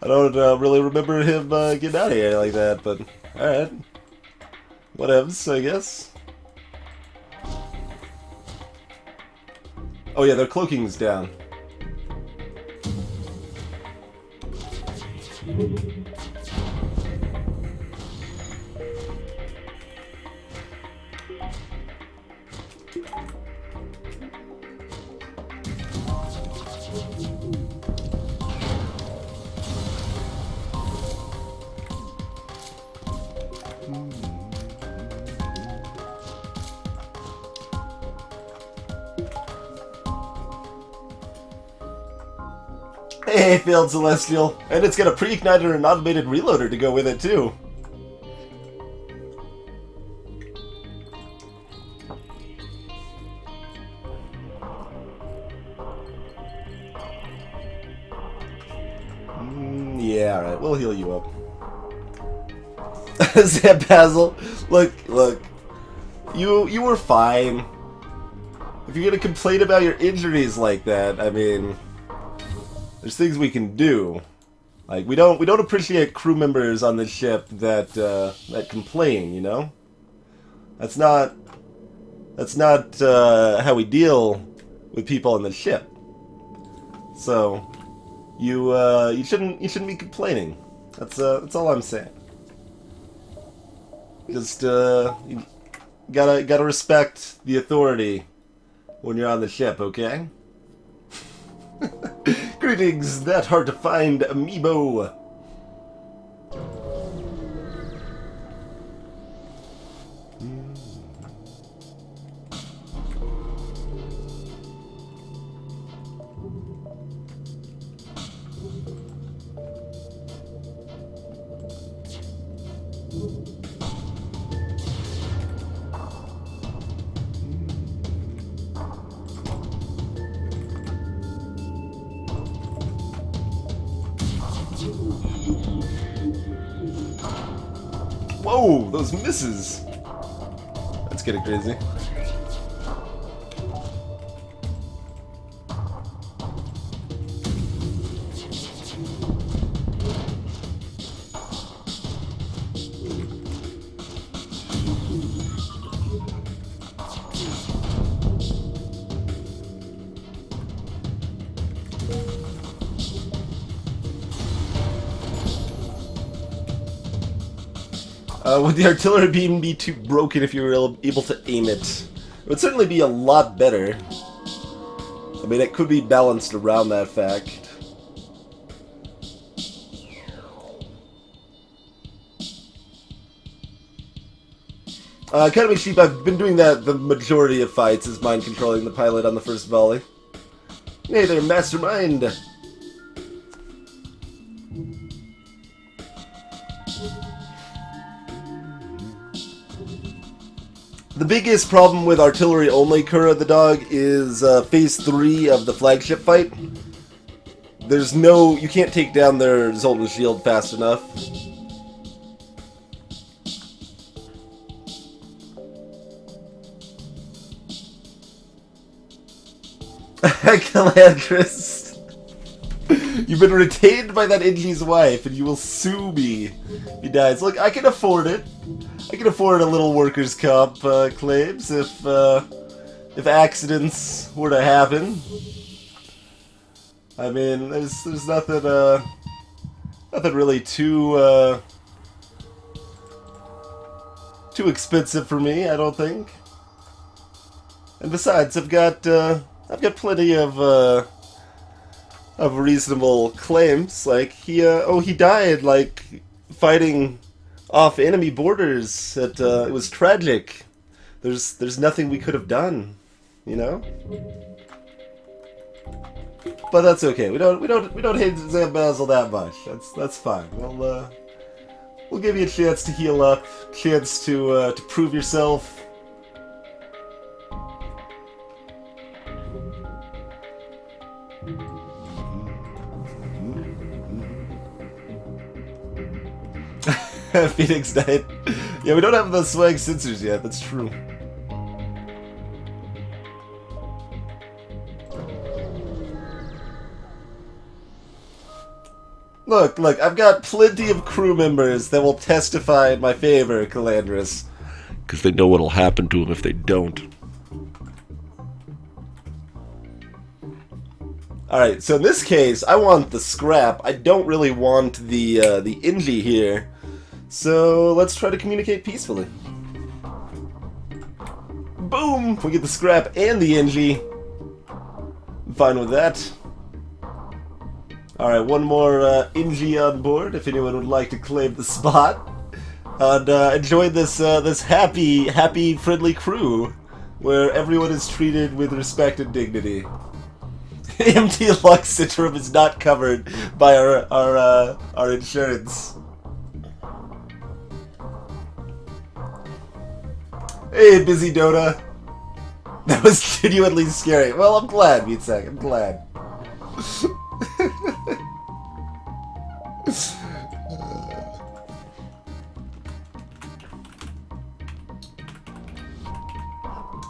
don't really remember him getting out of here like that, but alright. Whatevs, I guess. Oh yeah, their cloaking's down. Hey, failed Celestial. And it's got a pre-igniter and automated reloader to go with it, too. Yeah, alright, we'll heal you up. Sam Basil, look. You were fine. If you're gonna complain about your injuries like that, I mean, there's things we can do. Like we don't appreciate crew members on this ship that that complain, you know? That's not how we deal with people on the ship. So You shouldn't be complaining. That's all I'm saying. Just you gotta respect the authority when you're on the ship, okay? Greetings, that hard to find amiibo. Whoa, those misses. That's getting crazy. Would the artillery beam be too broken if you were able to aim it? It would certainly be a lot better. I mean, it could be balanced around that fact. Academy Sheep, I've been doing that the majority of fights, is mind controlling the pilot on the first volley. Hey there, Mastermind! The biggest problem with artillery-only Kura the Dog is Phase 3 of the flagship fight. There's no... you can't take down their Zoltan shield fast enough. Calandris! You've been retained by that Inji's wife, and you will sue me if he dies. Look, I can afford it. I can afford a little workers' comp claims if accidents were to happen. I mean, there's nothing nothing really too expensive for me, I don't think. And besides, I've got plenty of reasonable claims. Like he died like fighting off enemy borders. It was tragic. There's nothing we could have done, you know. But that's okay. We don't hate Zambazzle that much. That's fine. We'll give you a chance to heal up, chance to prove yourself. Phoenix Knight. Yeah, we don't have the swag sensors yet, that's true. Look, I've got plenty of crew members that will testify in my favor, Calandris. Because they know what'll happen to them if they don't. Alright, so in this case, I want the scrap. I don't really want the Inji here. So let's try to communicate peacefully. Boom! We get the scrap and the Inji. I'm fine with that. Alright, one more Inji on board, if anyone would like to claim the spot. And enjoy this this happy, friendly crew, where everyone is treated with respect and dignity. Empty Lux syndrome is not covered by our insurance. Hey, Busy Dota. That was genuinely scary. Well, I'm glad, Meatsec. I'm glad.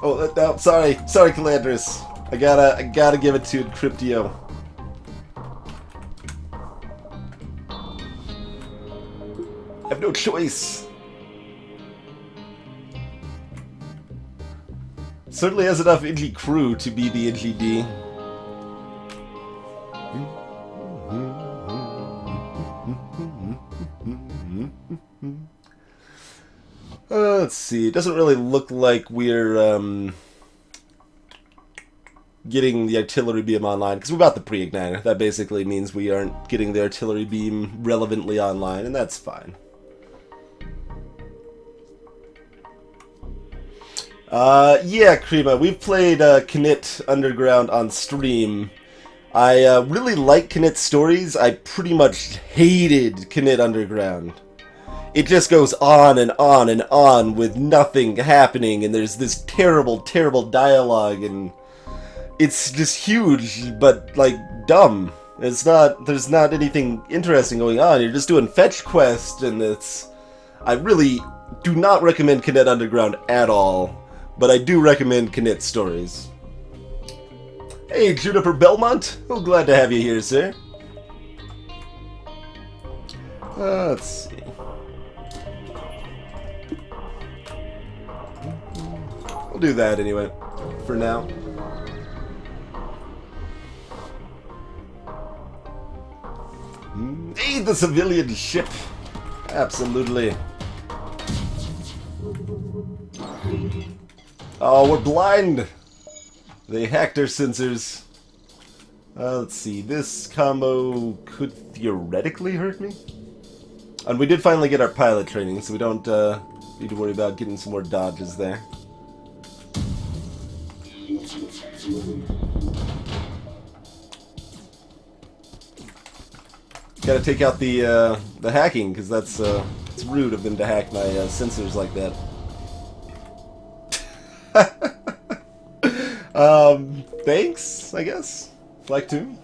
Oh, no, sorry, Calandris. I gotta give it to Encryptio. I have no choice. Certainly has enough Inji crew to be the Inji D. Let's see. It doesn't really look like we're getting the artillery beam online, because we got the pre-igniter. That basically means we aren't getting the artillery beam relevantly online, and that's fine. Yeah, Krima, we've played Knit Underground on stream. I really like Knit's stories. I pretty much hated Knit Underground. It just goes on and on and on with nothing happening, and there's this terrible, terrible dialogue, and it's just huge, but, like, dumb. There's not anything interesting going on. You're just doing fetch quests, and I really do not recommend Knit Underground at all, but I do recommend Knit stories. Hey, Juniper Belmont! Oh, glad to have you here, sir. Let's see. We'll do that anyway, for now. Aid the civilian ship! Absolutely. Oh, we're blind! They hacked our sensors. Let's see, this combo could theoretically hurt me. And we did finally get our pilot training, so we don't need to worry about getting some more dodges there. Gotta take out the hacking, because it's rude of them to hack my sensors like that. Thanks, I guess. Flag 2.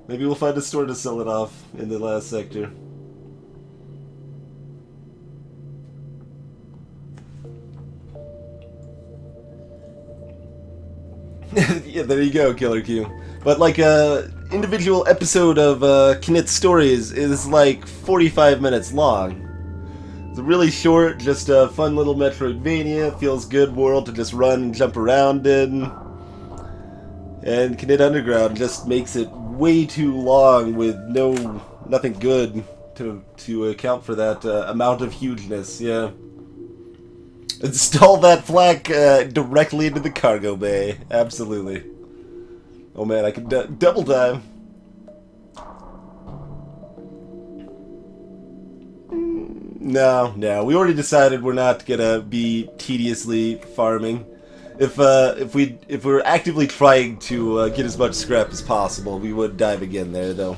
Maybe we'll find a store to sell it off in the last sector. Yeah, there you go, Killer Q. But like individual episode of Knit's Stories is like 45 minutes long. It's really short, just a fun little Metroidvania, feels good world to just run and jump around in. And Knit Underground just makes it way too long with nothing good to account for that amount of hugeness, yeah. Install that flak directly into the cargo bay, absolutely. Oh man, I can double time. No, we already decided we're not gonna be tediously farming. If we're actively trying to get as much scrap as possible, we would dive again there, though.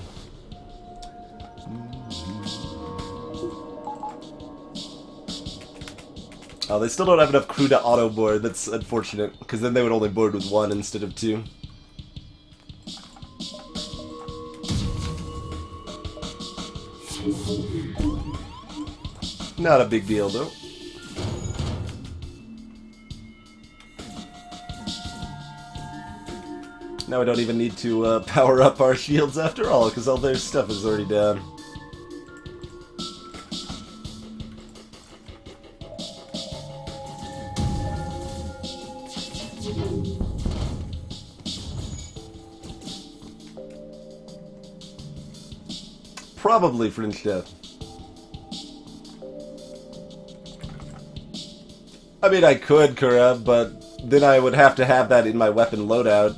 Oh, they still don't have enough crew to auto board. That's unfortunate, because then they would only board with 1 instead of 2. Not a big deal, though. Now we don't even need to power up our shields after all, because all their stuff is already down. Probably Fringe Death. I mean, I could, Kura, but then I would have to have that in my weapon loadout.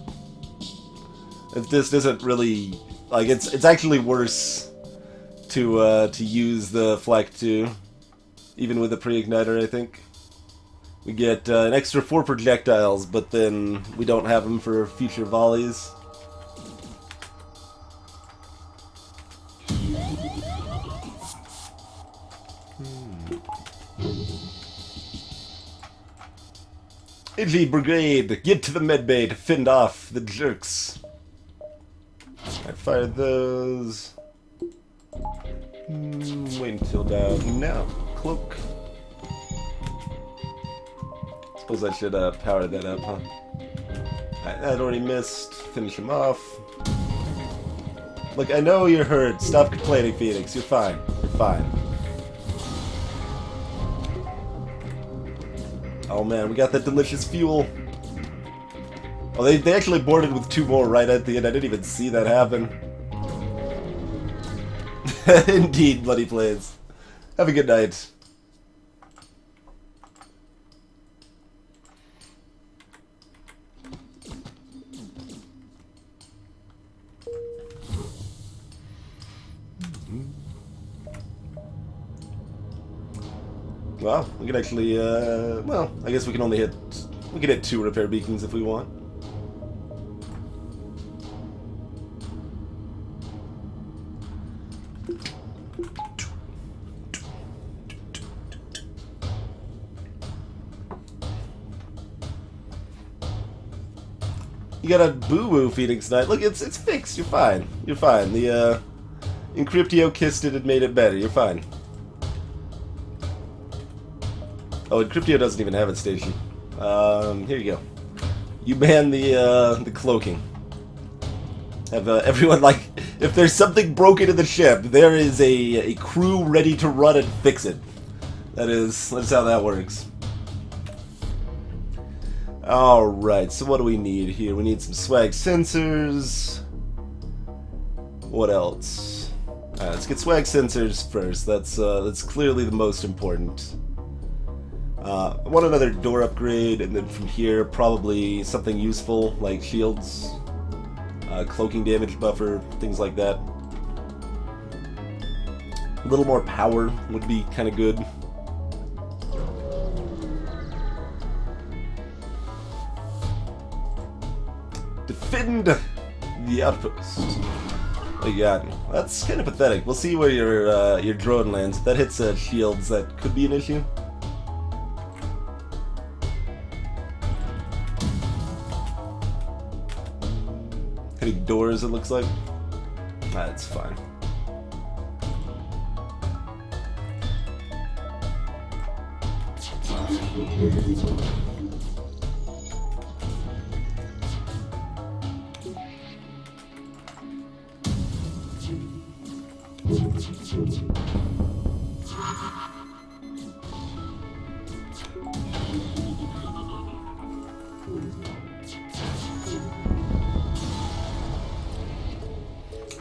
It just isn't really... like, it's actually worse to use the Flak 2, even with the pre-igniter, I think. We get an extra 4 projectiles, but then we don't have them for future volleys. Ivy Brigade, get to the medbay to fend off the jerks. I fired those. Wait until down now. Cloak. Suppose I should power that up, huh? Alright, that already missed. Finish him off. Look, I know you're hurt. Stop complaining, Phoenix. You're fine. You're fine. Oh man, we got that delicious fuel. Oh, they actually boarded with 2 more right at the end. I didn't even see that happen. Indeed, Bloody Blades. Have a good night. Well, we can actually, well, I guess we can only hit, we can hit 2 repair beacons if we want. You got a boo-boo Phoenix Knight. Look, it's fixed. You're fine. You're fine. The, Encryptio kissed it and made it better. You're fine. Oh, Encryptio doesn't even have its station. Here you go. You ban the cloaking. Have everyone, like, if there's something broken in the ship, there is a crew ready to run and fix it. That's how that works. Alright, so what do we need here? We need some swag sensors. What else? Alright, let's get swag sensors first. That's clearly the most important. I want another door upgrade, and then from here, probably something useful, like shields, cloaking damage buffer, things like that. A little more power would be kind of good. Defend the outpost. Oh, you got me. That's kind of pathetic. We'll see where your drone lands. If that hits shields, that could be an issue. Hitting doors, it looks like. That's fine.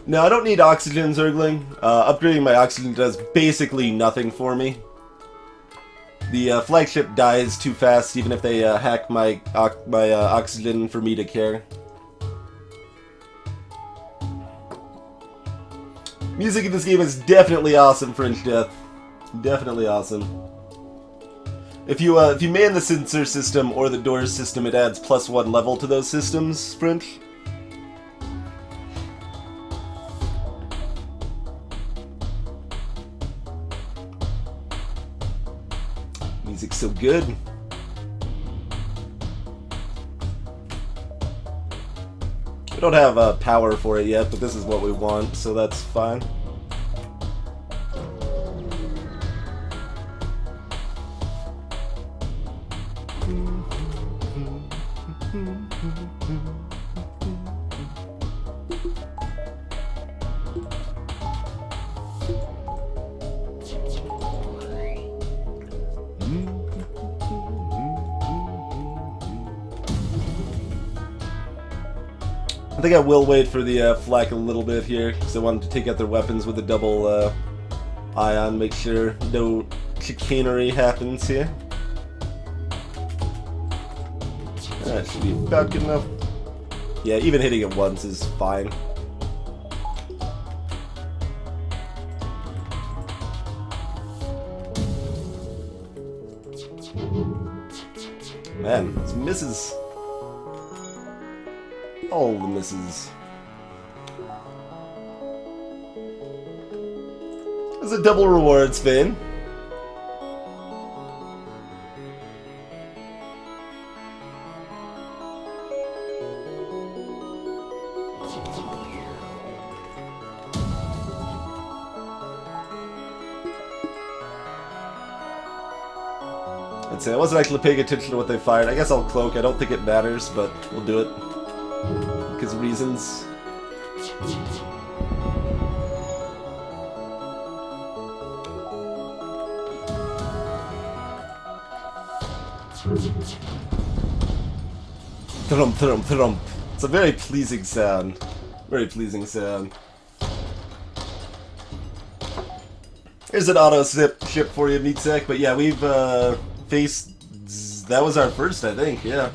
No, I don't need oxygen, Zergling. Upgrading my oxygen does basically nothing for me. The flagship dies too fast, even if they hack my oxygen for me to care. Music in this game is definitely awesome, French Death. Definitely awesome. If you man the sensor system or the doors system, it adds +1 level to those systems, French. Music's so good. We don't have power for it yet, but this is what we want, so that's fine. I think I will wait for the flak a little bit here, because I wanted to take out their weapons with a double ion, make sure no chicanery happens here. That should be about good enough. Yeah, even hitting it once is fine. Man, this misses. All the misses. It's a double rewards, Finn. I'd say I wasn't actually paying attention to what they fired. I guess I'll cloak. I don't think it matters, but we'll do it. Because of reasons. Thrum, thrum, thrum. It's a very pleasing sound. Very pleasing sound. Here's an auto ship for you, Meatsec. But yeah, we've faced... That was our first, I think, yeah.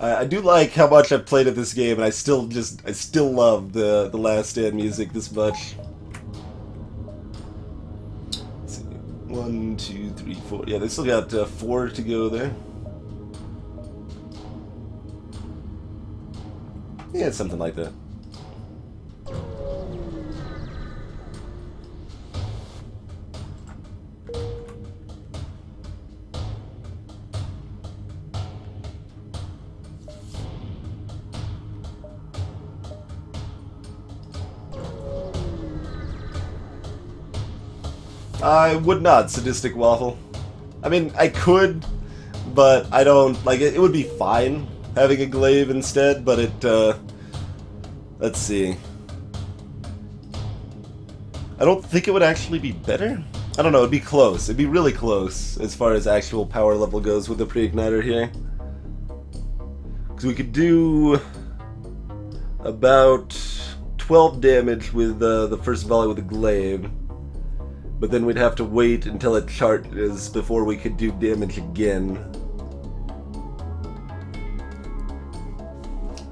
I do like how much I've played at this game, and I still love the Last Stand music this much. Let's see. 1, 2, 3, 4. Yeah, they still got 4 to go there. Yeah, something like that. I would not, Sadistic Waffle. I mean, I could, but I don't, like, it would be fine having a glaive instead, but it, let's see. I don't think it would actually be better. I don't know, it'd be close. It'd be really close as far as actual power level goes with the pre-igniter here. Because we could do about 12 damage with the first volley with the glaive. But then we'd have to wait until it charges before we could do damage again.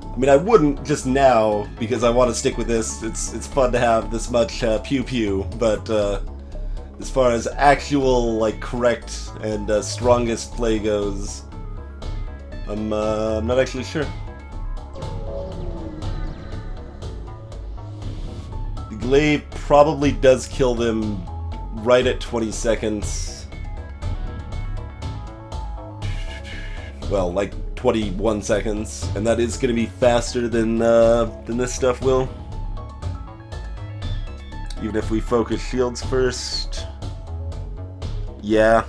I mean, I wouldn't just now, because I want to stick with this. It's fun to have this much pew-pew, but as far as actual, like, correct and strongest play goes, I'm not actually sure. The glaive probably does kill them right at 20 seconds. Well, like 21 seconds, and that is going to be faster than this stuff will. Even if we focus shields first. Yeah,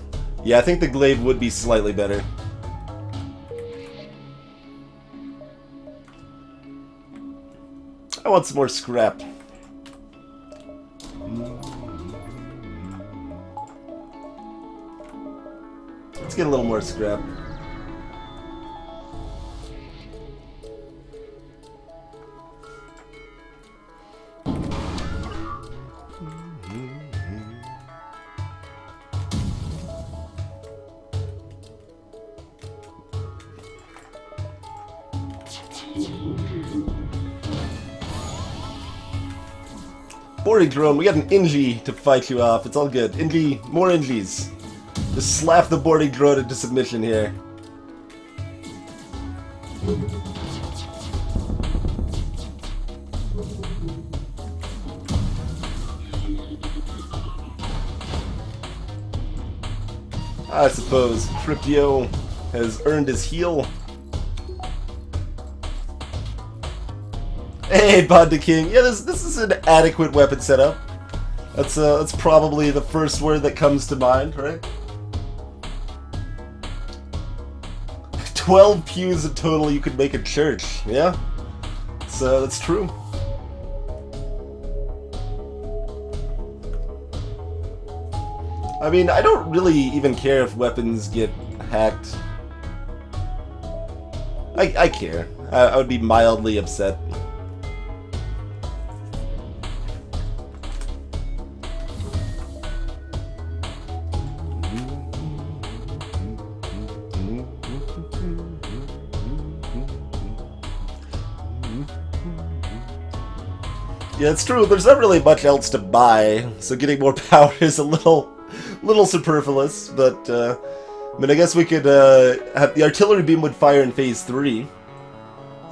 I think the glaive would be slightly better. I want some more scrap. Let's get a little more scrap. Boarding drone, we got an Inji to fight you off. It's all good. Inji, more Injis. Just slap the boarding drone into submission here. I suppose Cryptio has earned his heel. Hey, Bonda King. Yeah, this is an adequate weapon setup. That's probably the first word that comes to mind, right? 12 pews in total you could make a church, yeah? So that's true. I mean, I don't really even care if weapons get hacked. I care. I would be mildly upset. Yeah, it's true. There's not really much else to buy, so getting more power is a little superfluous. But I mean, I guess we could have the artillery beam would fire in phase 3.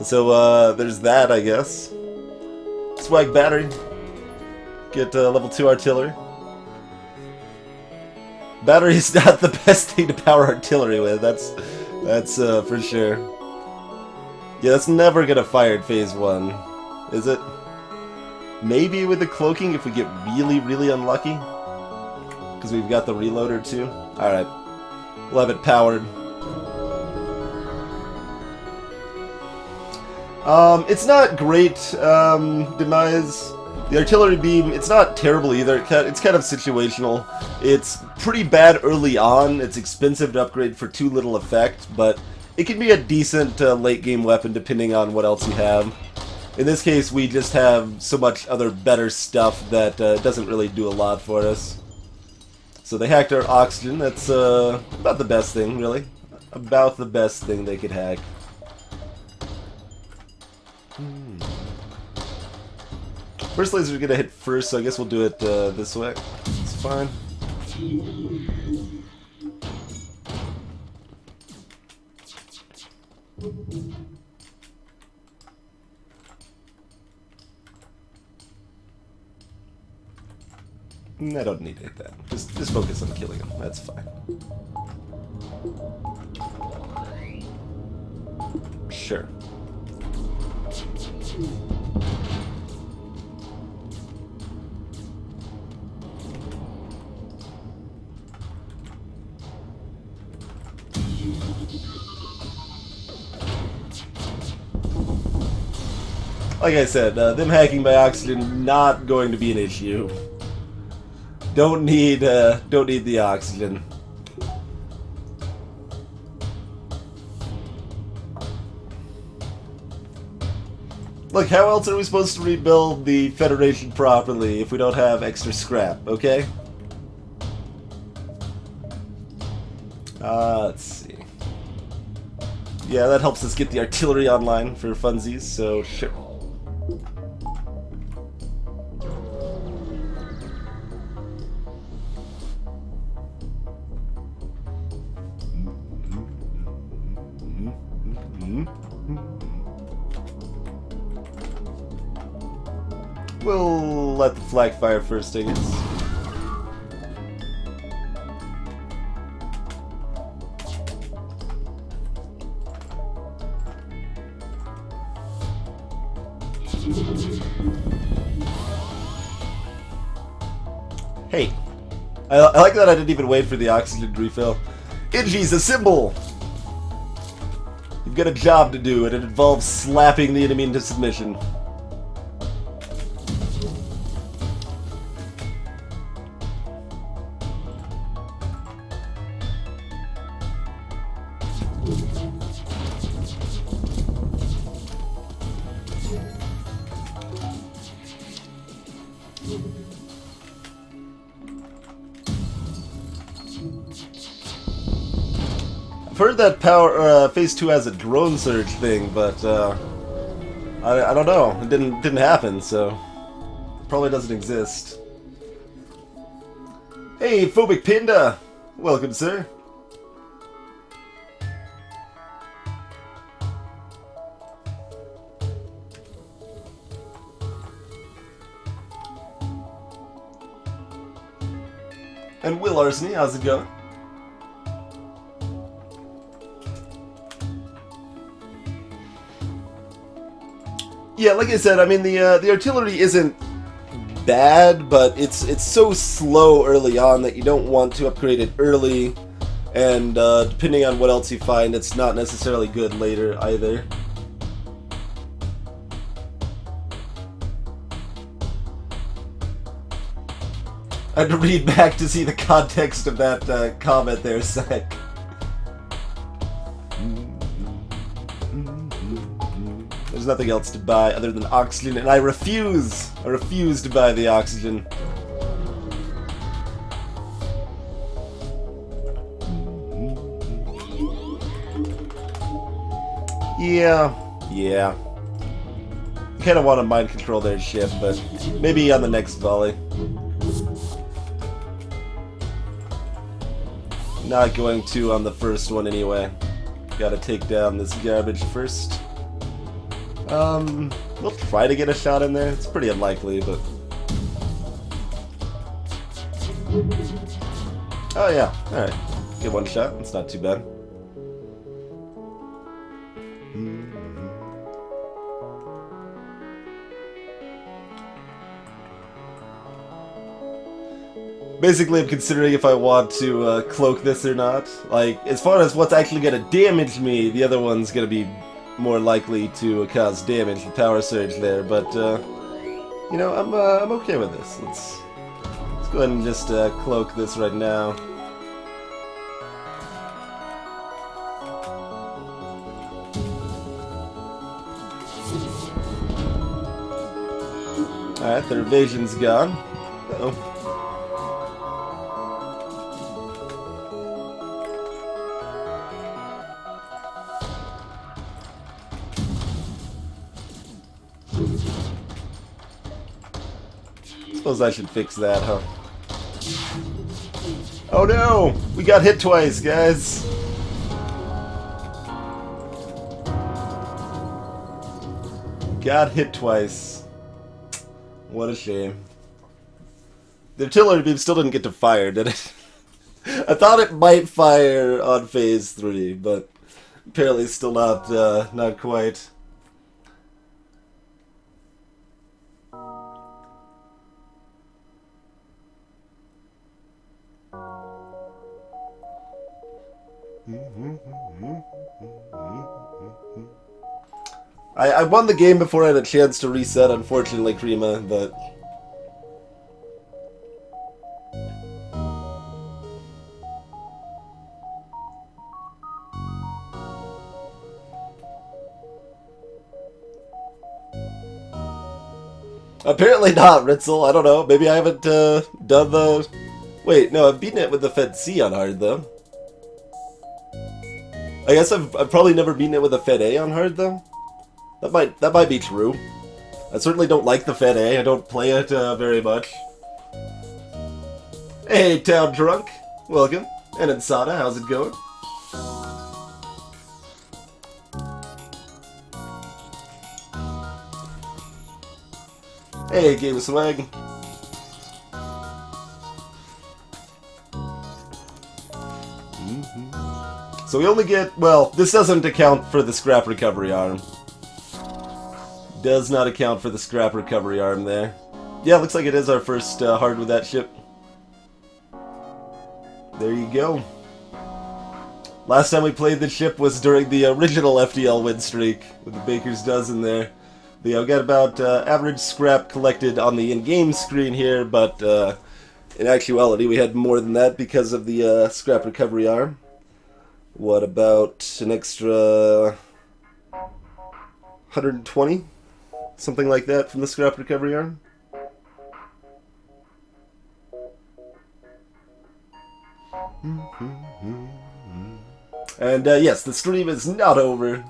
So there's that, I guess. Swag battery. Get level 2 artillery. Battery is not the best thing to power artillery with. That's for sure. Yeah, that's never gonna fire in phase 1, is it? Maybe with the cloaking if we get really unlucky. Because we've got the reloader too. Alright. We'll have it powered. It's not great, demise. The artillery beam, it's not terrible either. It's kind of situational. It's pretty bad early on. It's expensive to upgrade for too little effect, but it can be a decent late game weapon depending on what else you have. In this case, we just have so much other better stuff that it doesn't really do a lot for us. So they hacked our oxygen. That's about the best thing, really. About the best thing they could hack. First laser's gonna hit first, so I guess we'll do it this way. It's fine. I don't need to hit that. Just focus on killing him. That's fine. Sure. Like I said, them hacking by oxygen not going to be an issue. Don't need the oxygen. Look, how else are we supposed to rebuild the Federation properly if we don't have extra scrap, okay? Let's see. Yeah, that helps us get the artillery online for funsies, so sure. We'll let the flag fire first, I guess. Hey, I like that I didn't even wait for the oxygen refill. Inji's a symbol! You've got a job to do, and it involves slapping the enemy into submission. I've heard that Phase 2 has a drone surge thing, but I don't know. It didn't happen, so it probably doesn't exist. Hey, Phobic Pinda! Welcome, sir. And Will Arseny, how's it going? Yeah, like I said, I mean the artillery isn't bad, but it's so slow early on that you don't want to upgrade it early, and depending on what else you find, it's not necessarily good later either. I had to read back to see the context of that comment there, Sec. There's nothing else to buy other than oxygen, and I refuse to buy the oxygen. Yeah. Kinda want to mind control their ship, but maybe on the next volley. Not going to on the first one anyway. Gotta take down this garbage first. We'll try to get a shot in there. It's pretty unlikely, but... Oh yeah, alright. Get one shot, it's not too bad. Basically, I'm considering if I want to cloak this or not. Like, as far as what's actually gonna damage me, the other one's gonna be more likely to cause damage, the power surge there, but, you know, I'm okay with this. Let's go ahead and just cloak this right now. Alright, their evasion's gone. Uh-oh. Suppose I should fix that, huh? Oh no! We got hit twice, guys! Got hit twice. What a shame. The artillery beam still didn't get to fire, did it? I thought it might fire on phase 3, but apparently still not quite. I won the game before I had a chance to reset, unfortunately, Krima, but... Apparently not, Ritzel. I don't know. Maybe I haven't done the... Wait, no, I've beaten it with the Fed C on hard, though. I guess I've probably never beaten it with a Fed A on hard, though. That might be true. I certainly don't like the Fed A. I don't play it very much. Hey, Town Drunk. Welcome. And Insada, how's it going? Hey, Game of Swag. So we only get, well, this doesn't account for the scrap recovery arm. Does not account for the scrap recovery arm there. Yeah, looks like it is our first hard with that ship. There you go. Last time we played the ship was during the original FTL win streak with the Baker's Dozen there. We got about average scrap collected on the in-game screen here, but in actuality we had more than that because of the scrap recovery arm. What about an extra 120? Something like that from the scrap recovery arm? And yes, the stream is not over.